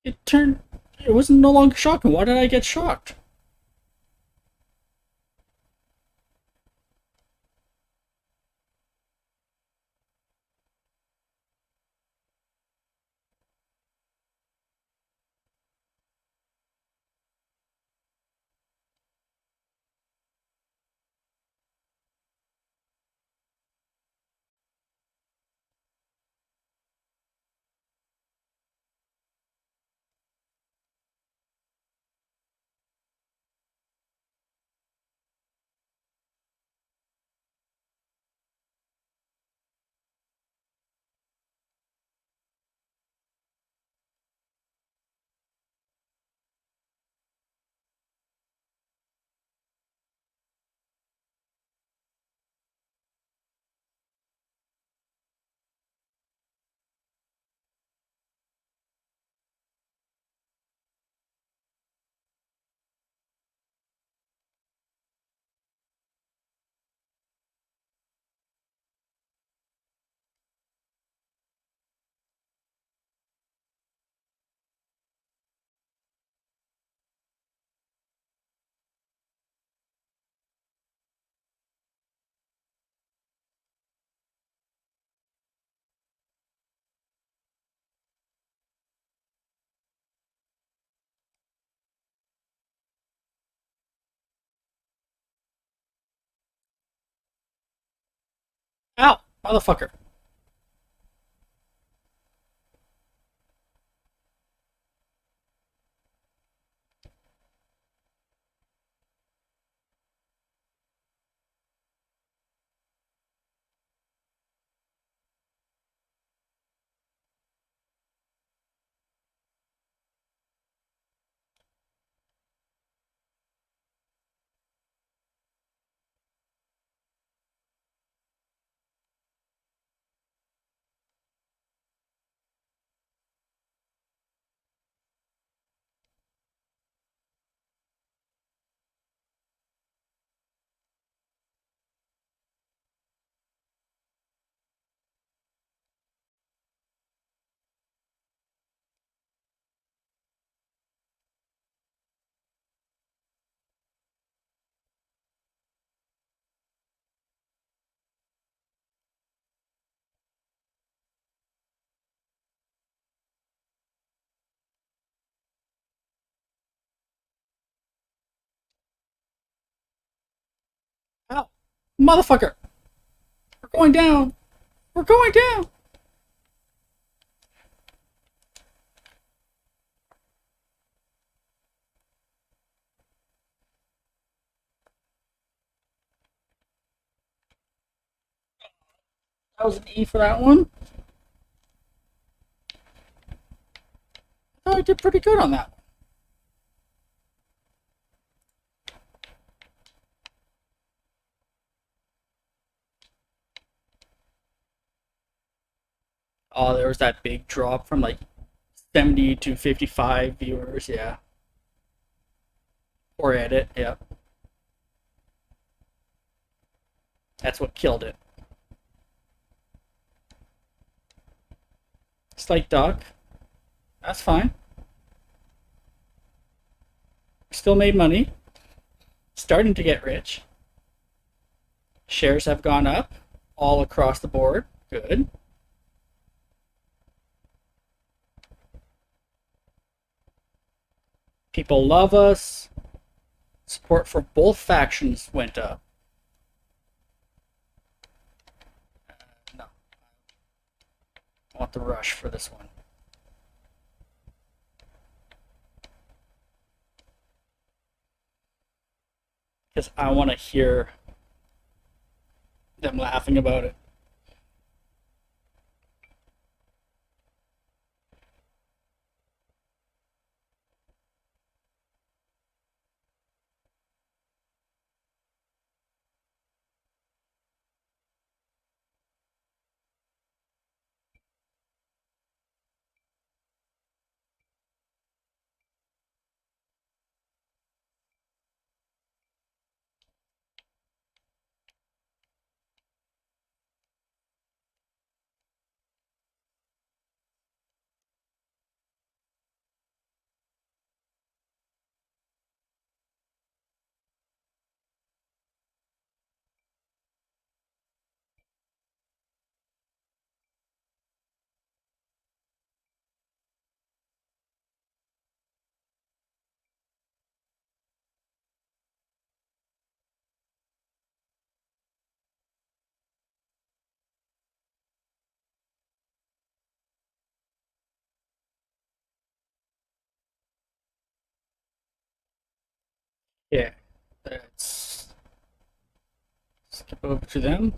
It wasn't no longer shocking. Why did I get shocked? Motherfucker. Ow. Motherfucker! We're going down! We're going down! That was an E for that one. I thought I did pretty good on that one. Oh, there was that big drop from like 70 to 55 viewers, yeah. Or edit, yep. That's what killed it. Slight duck. That's fine. Still made money. Starting to get rich. Shares have gone up all across the board. Good. People love us. Support for both factions went up. No. I want the rush for this one. Because I want to hear them laughing about it. Yeah, let's skip over to them.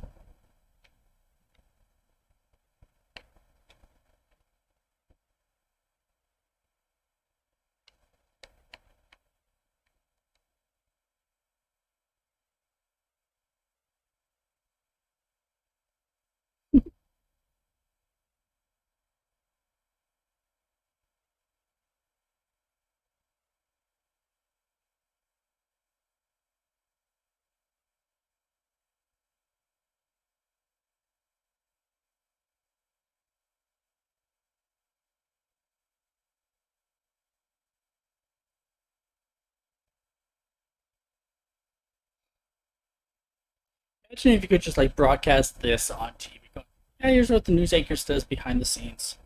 Imagine if you could just like broadcast this on TV. Yeah, here's what the news anchor does behind the scenes.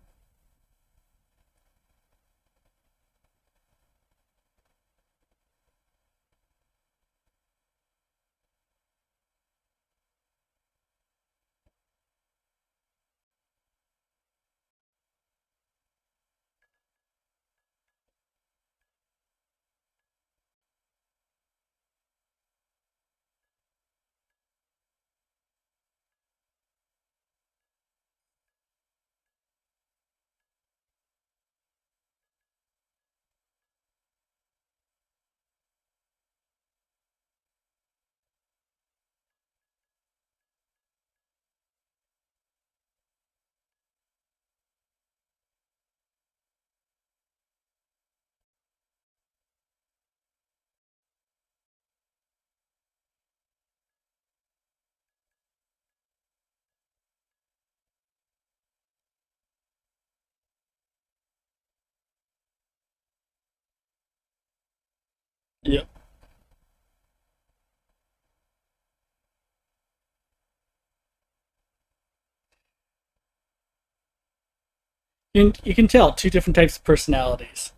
You can tell two different types of personalities.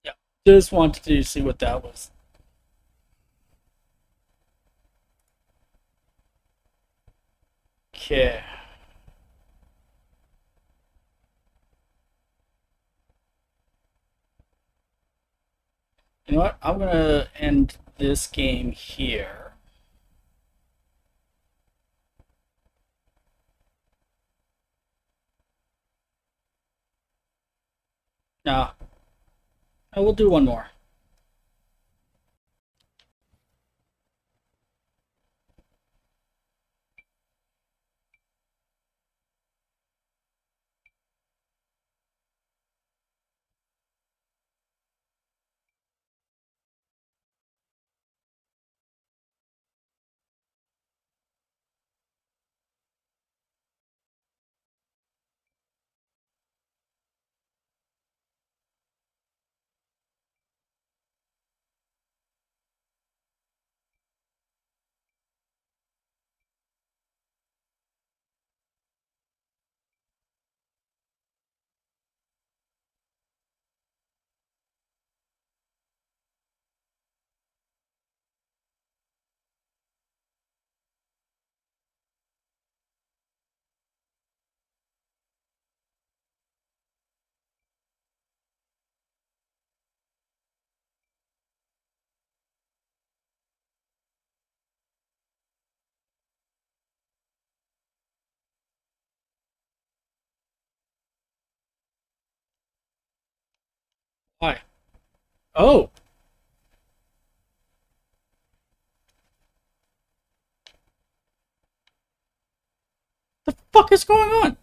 Yeah, just wanted to see what that was. Okay. You know what? I'm gonna end this game here. No. I will do one more. Why? Oh! The fuck is going on?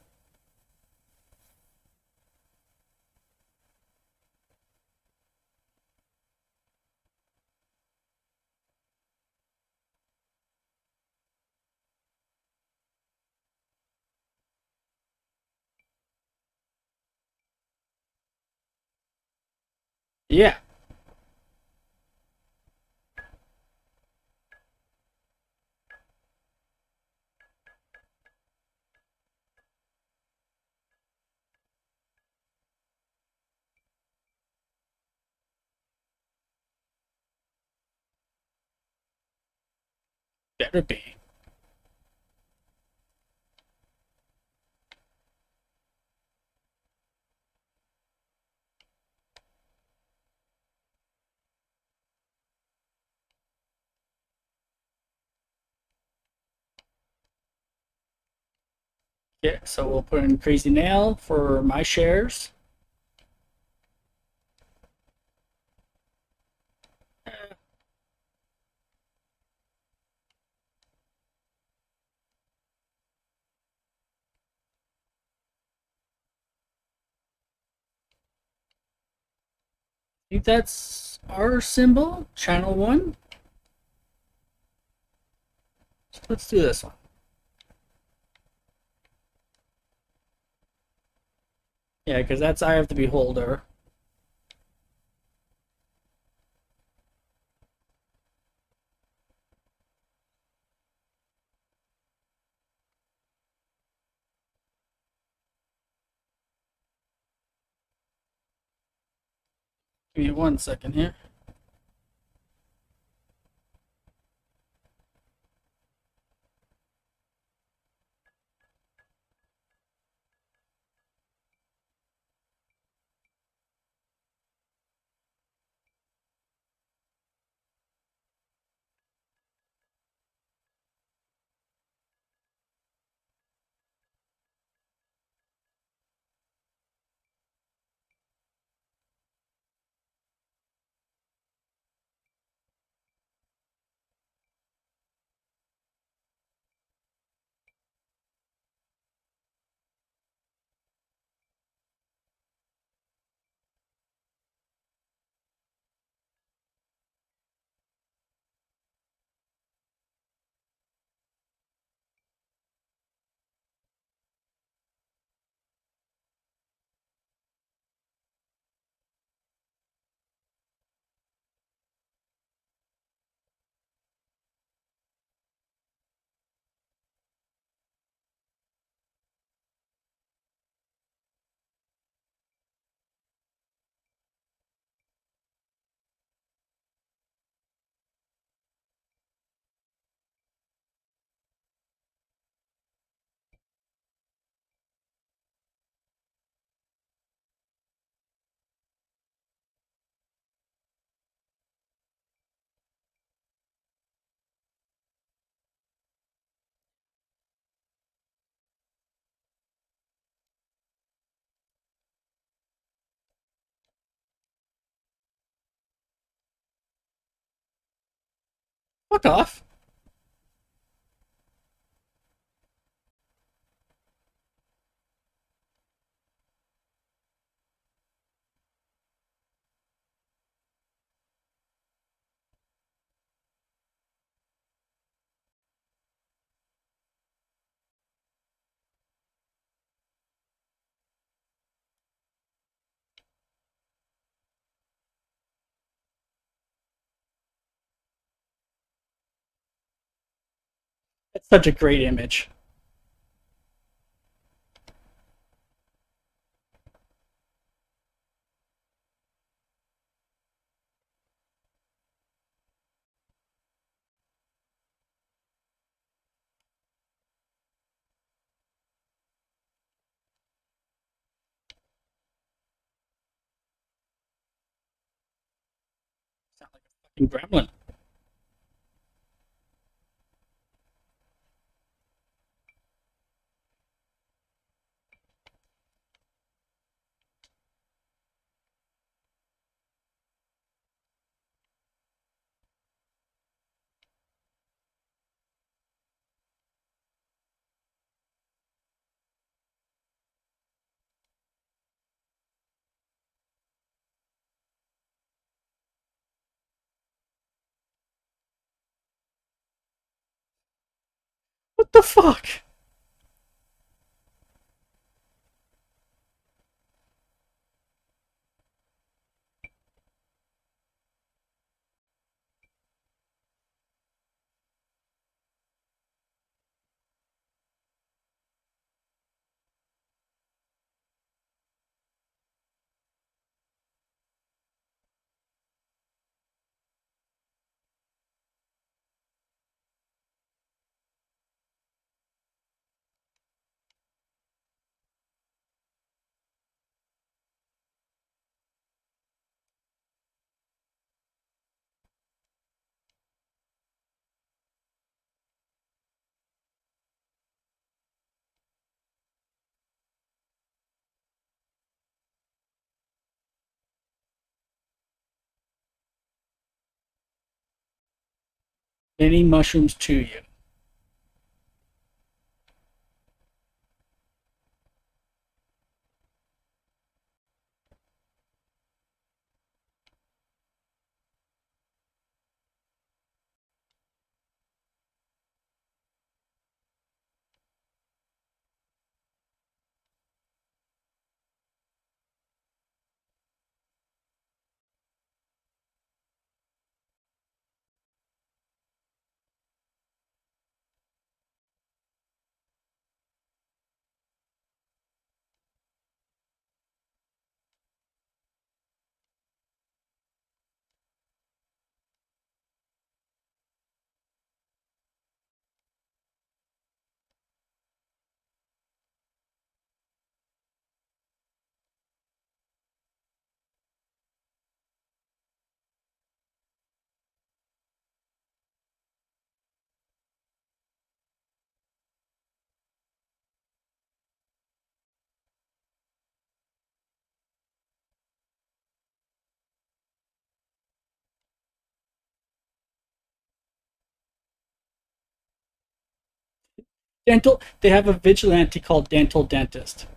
Yeah. Better be. Yeah, so we'll put in Crazy Nail for my shares. I think that's our symbol, channel 1. So let's do this one. Yeah, because that's Eye of the Beholder. Give me 1 second here. Fuck off. It's such a great image. Sound like a fucking gremlin. What the fuck? Many mushrooms to you. Dental. They have a vigilante called Dental Dentist.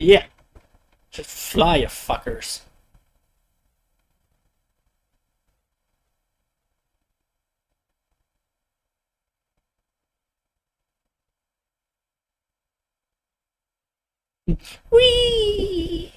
Yeah. Just fly, you fuckers. Whee!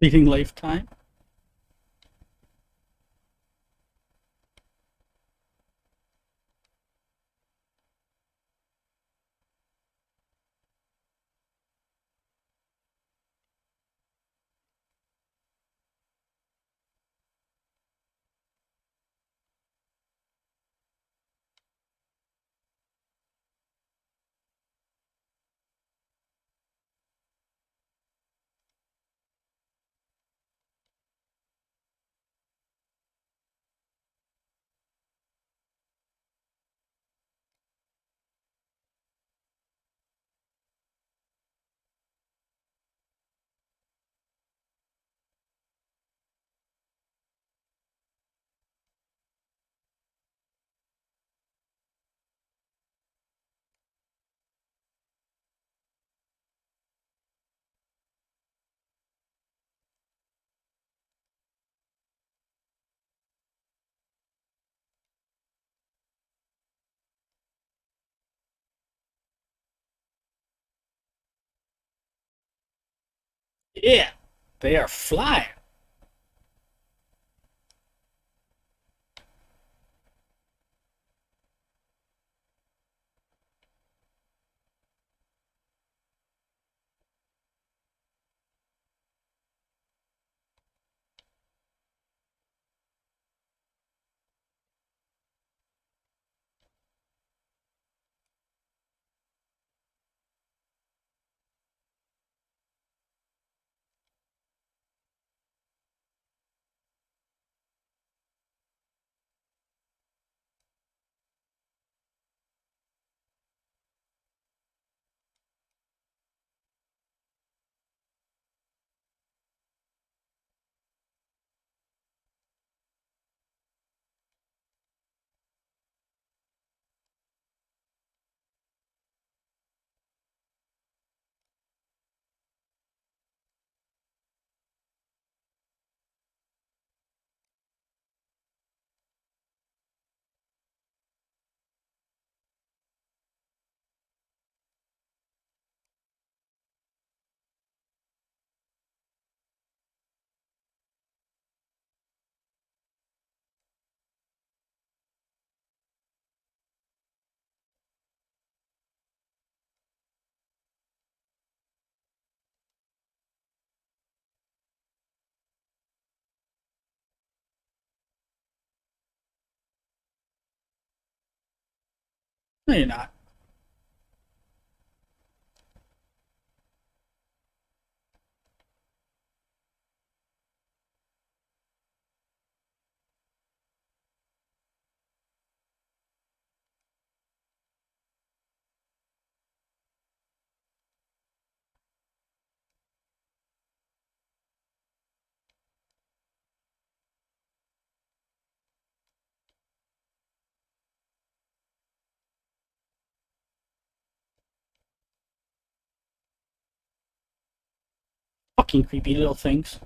Leaving lifetime. Yeah, they are flying. No, you're not. Fucking creepy little things.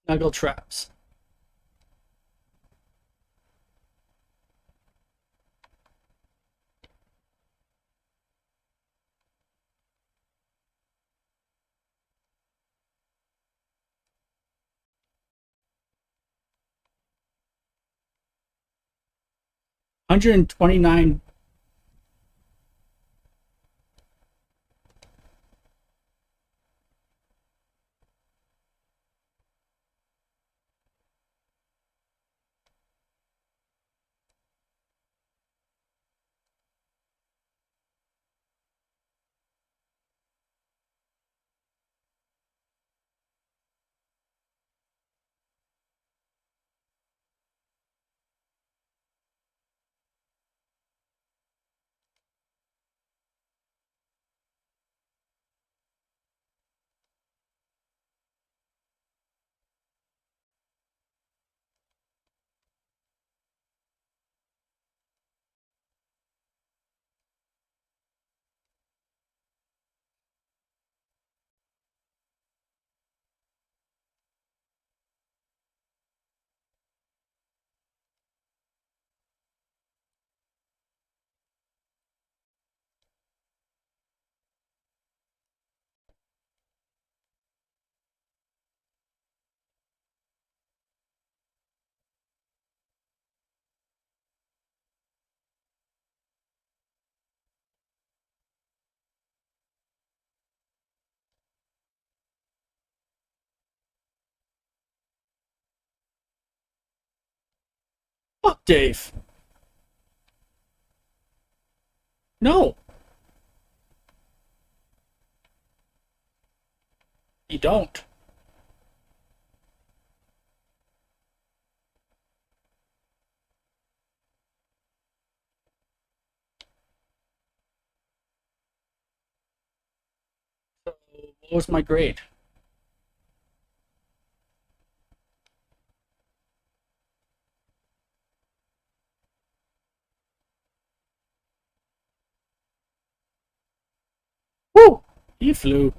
Snuggle traps. $129. Fuck Dave. No. You don't. So, what was my grade? Woo! He flew.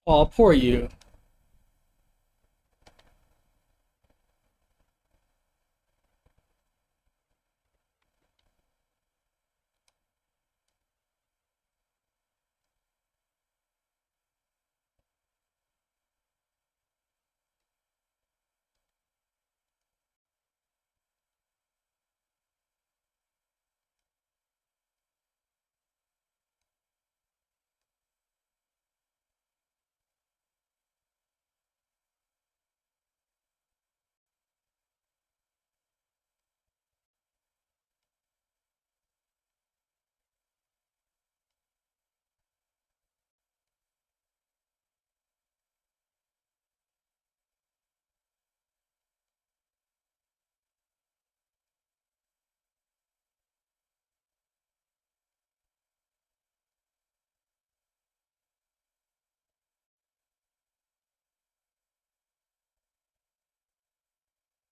Oh, poor you.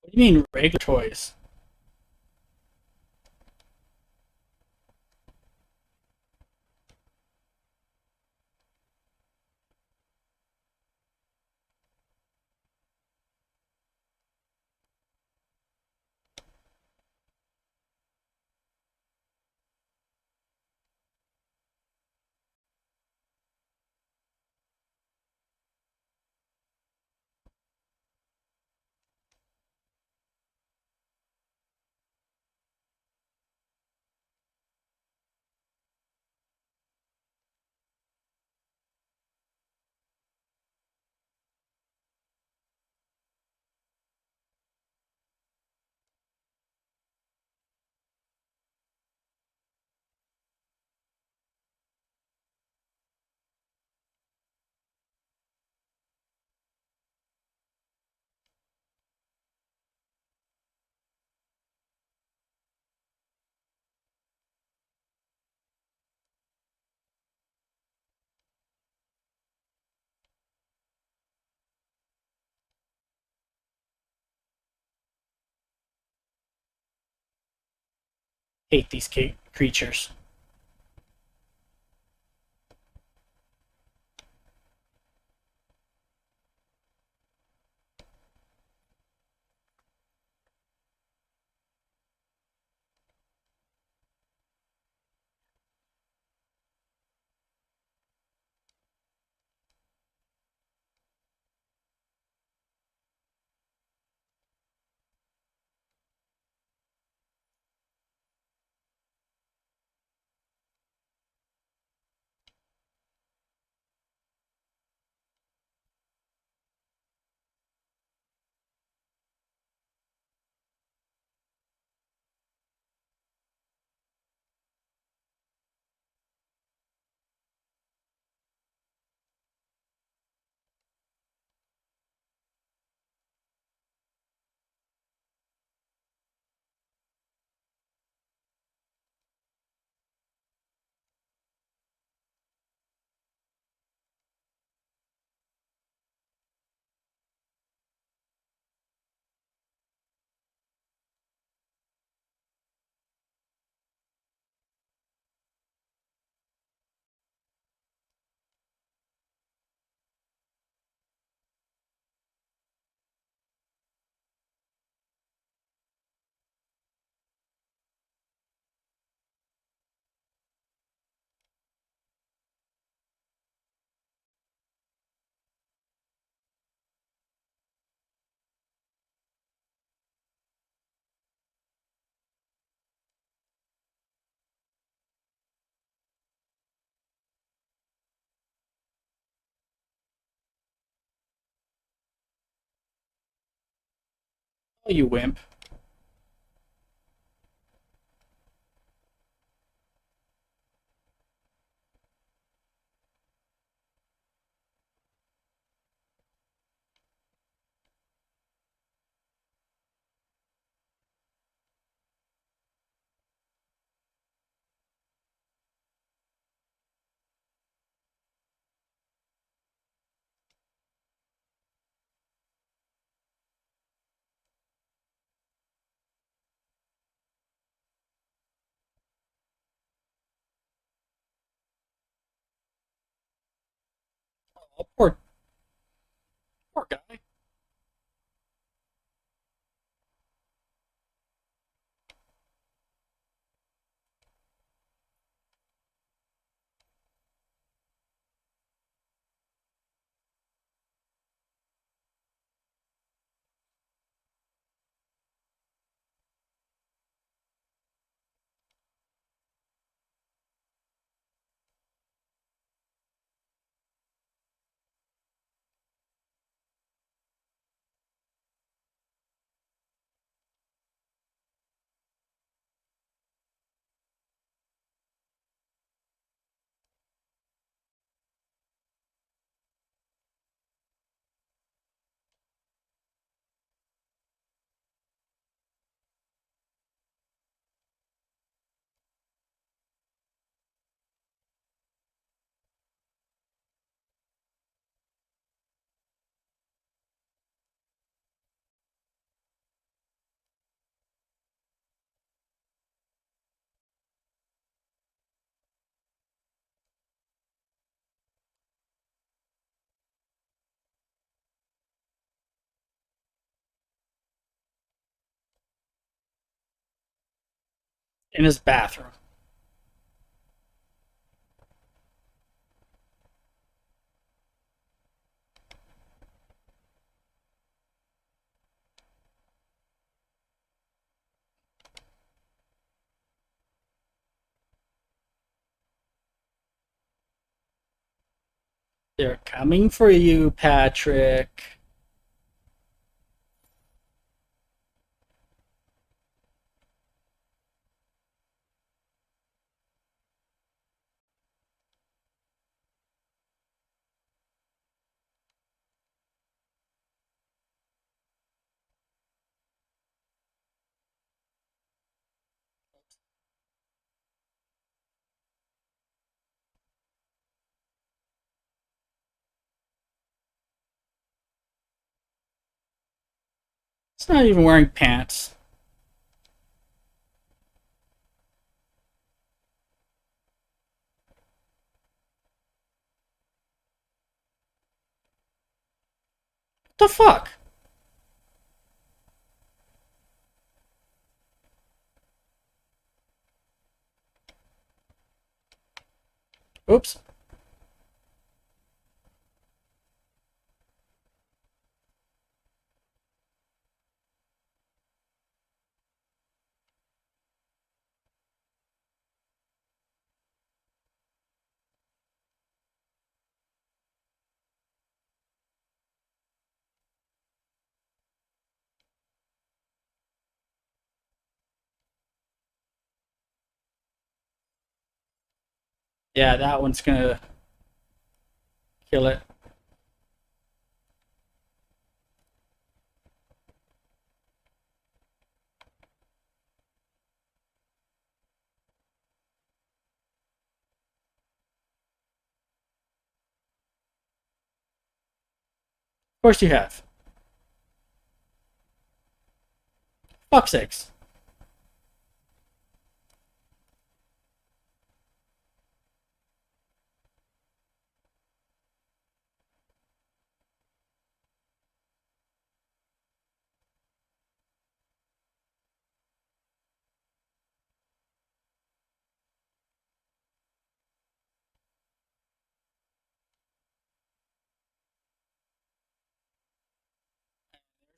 What do you mean regular toys? hate these creatures. Oh, you wimp. Oh, poor guy. In his bathroom. They're coming for you, Patrick. It's not even wearing pants. The fuck? Oops. Yeah, that one's gonna kill it. Of course you have. Fuck sakes.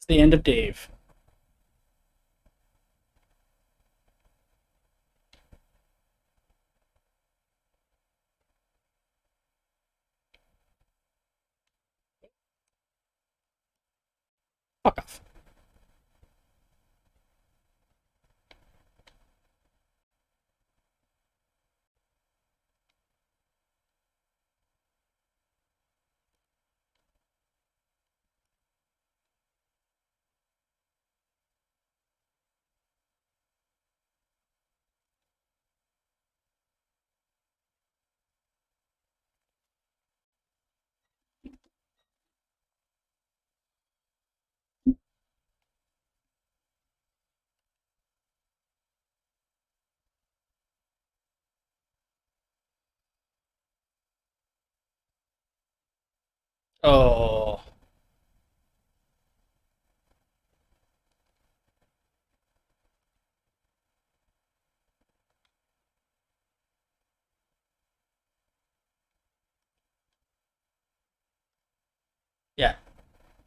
It's the end of Dave. Fuck off. Oh. Yeah.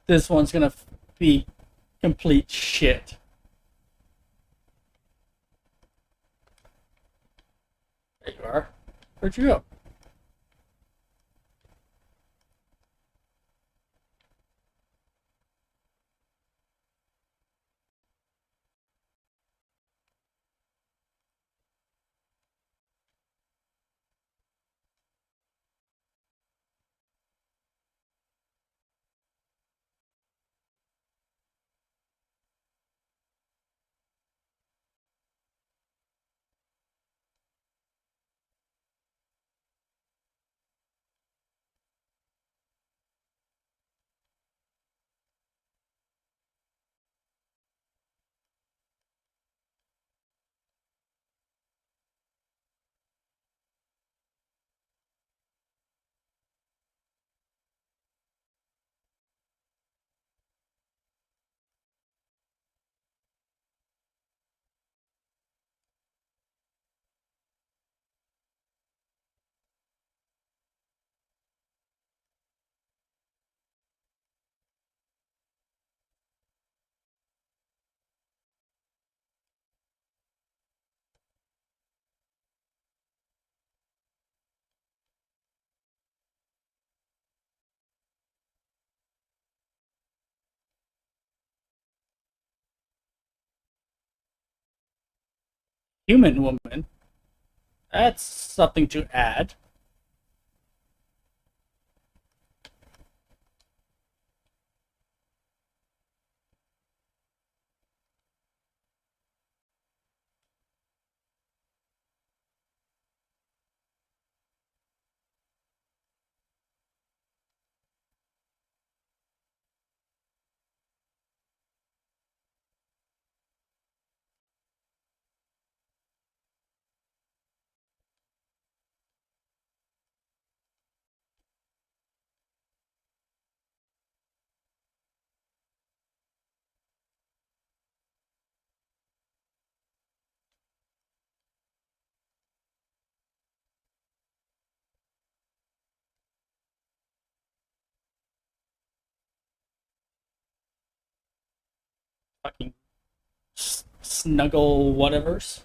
This one's gonna be complete shit. There you are. Where'd you go? Human woman. That's something to add. fucking snuggle whatevers.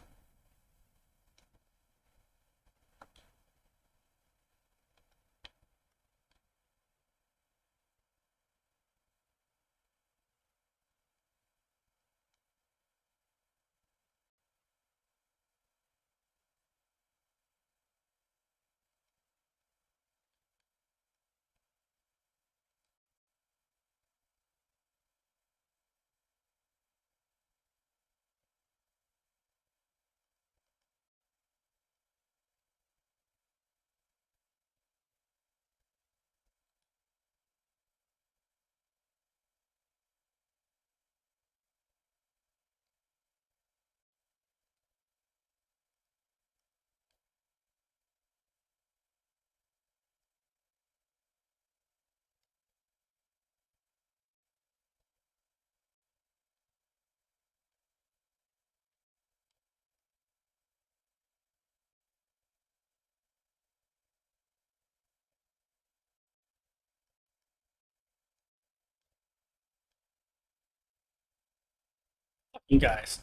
You guys.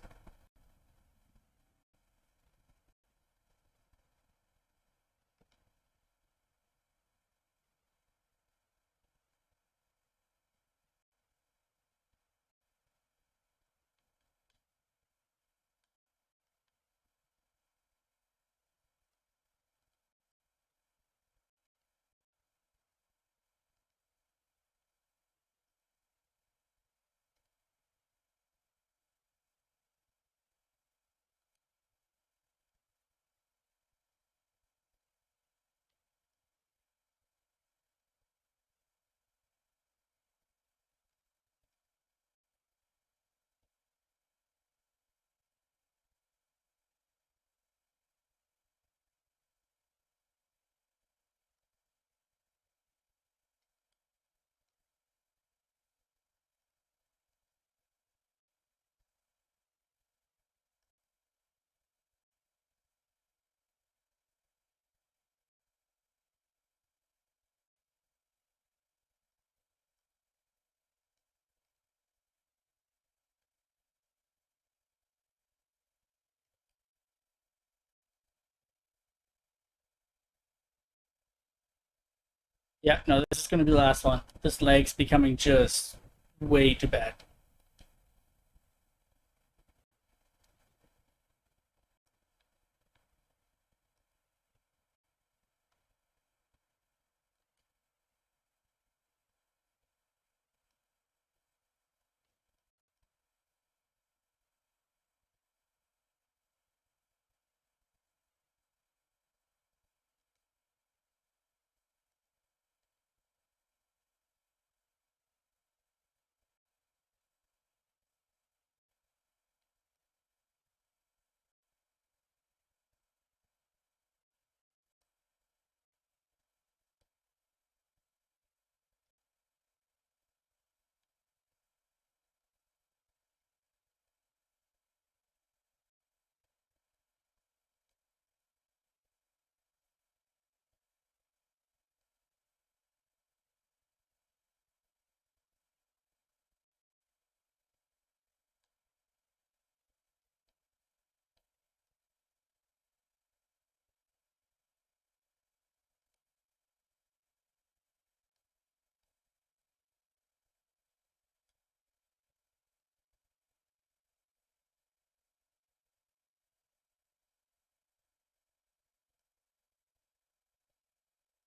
Yeah, no, this is going to be the last one. This leg's becoming just way too bad.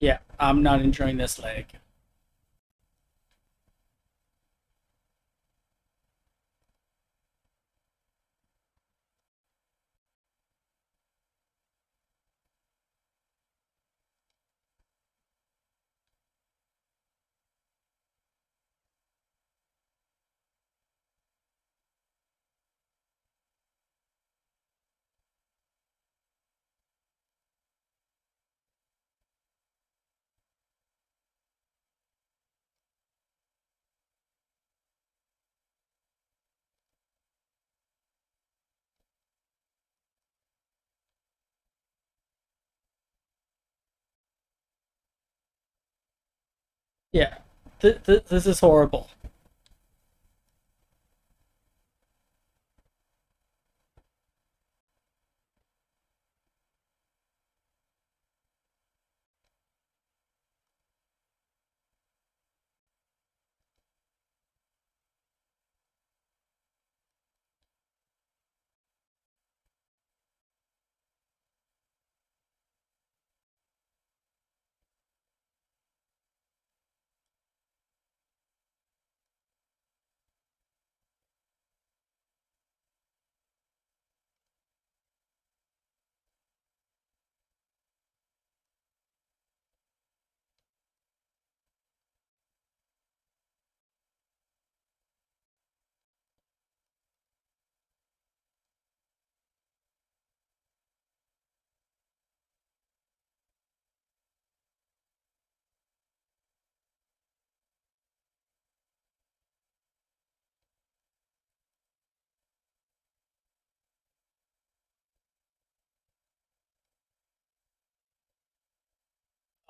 Yeah, I'm not enjoying this leg. Yeah, this is horrible.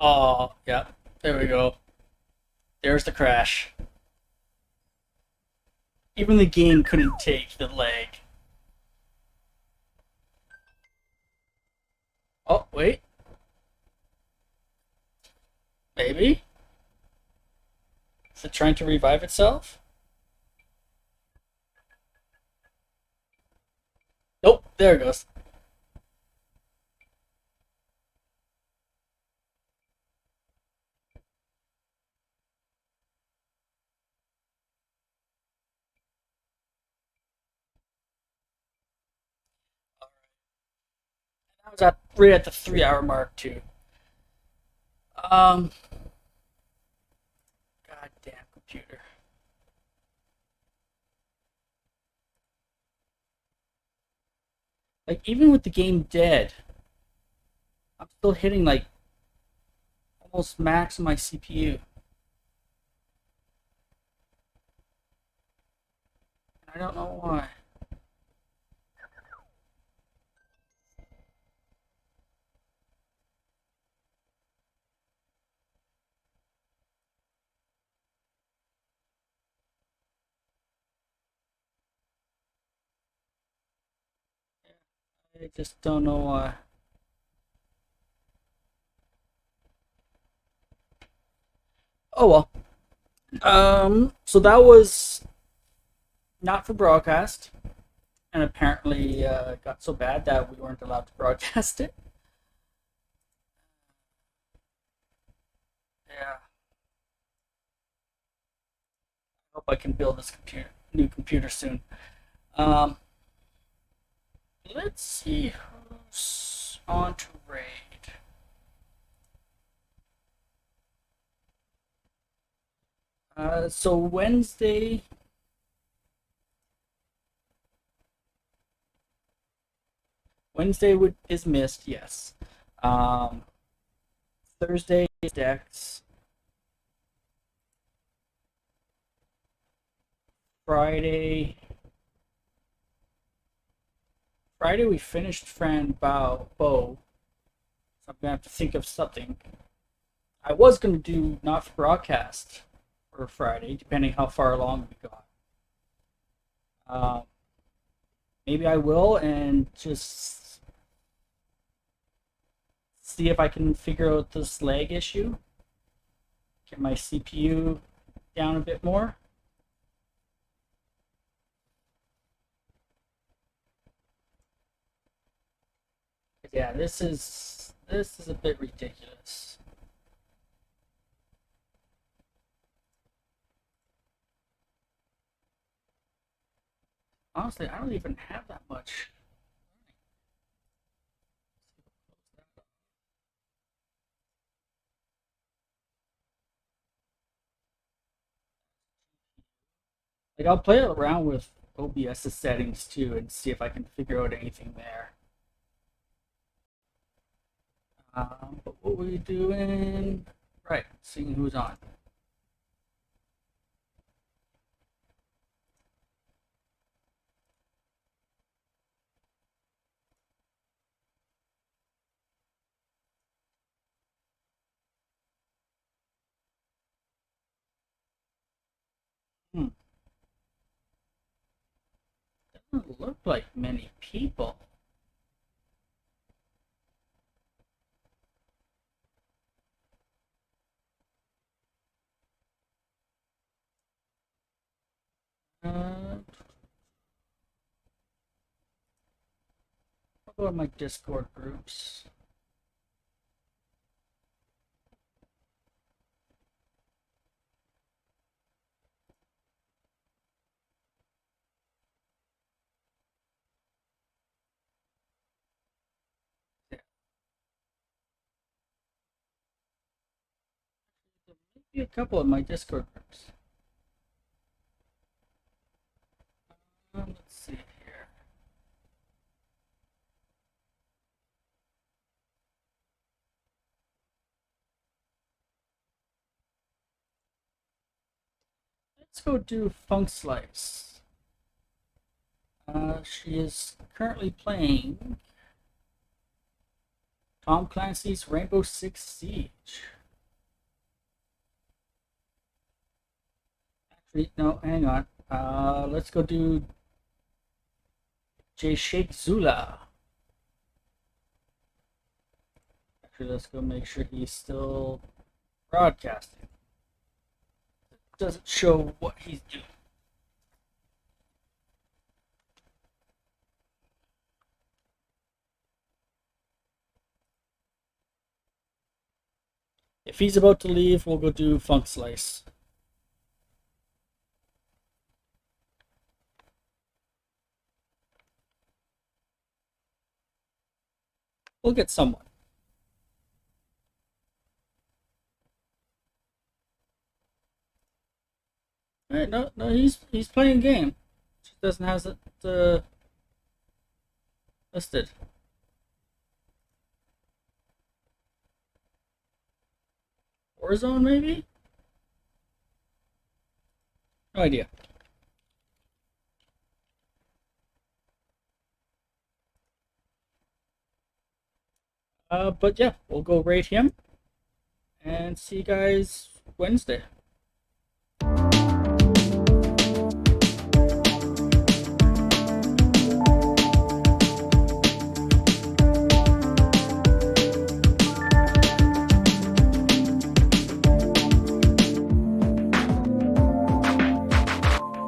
Oh, yeah. There we go. There's the crash. Even the game couldn't take the lag. Oh, wait. Maybe? Is it trying to revive itself? Nope, there it goes. I was right at the 3-hour mark too. Goddamn computer. Like, even with the game dead, I'm still hitting like almost max on my CPU. I don't know why. I just don't know why. Oh well. So that was not for broadcast, and apparently got so bad that we weren't allowed to broadcast it. Yeah. I hope I can build this new computer soon. Let's see who's on to raid. So Wednesday is missed, yes. Thursday is Dex. Friday we finished Fran Bow, so I'm gonna have to think of something. I was gonna do not for broadcast for Friday, depending how far along we got. Maybe I will, and just see if I can figure out this lag issue. Get my CPU down a bit more. Yeah, this is a bit ridiculous. Honestly, I don't even have that much. Like, I'll play around with OBS's settings too and see if I can figure out anything there. But what were we doing? Right, seeing who's on. Doesn't look like many people. I'll go to my Discord groups. Maybe a couple of my Discord groups. Let's see here. Let's go do Funk Slice. She is currently playing Tom Clancy's Rainbow Six Siege. Actually, no, hang on. Let's go do J. Sheikh Zula. Actually, let's go make sure he's still broadcasting. It doesn't show what he's doing. If he's about to leave, we'll go do Funk Slice. We'll get someone. Alright, no, he's playing a game. Just doesn't have it listed. Warzone, maybe? No idea. But yeah, we'll go rate him and see you guys Wednesday.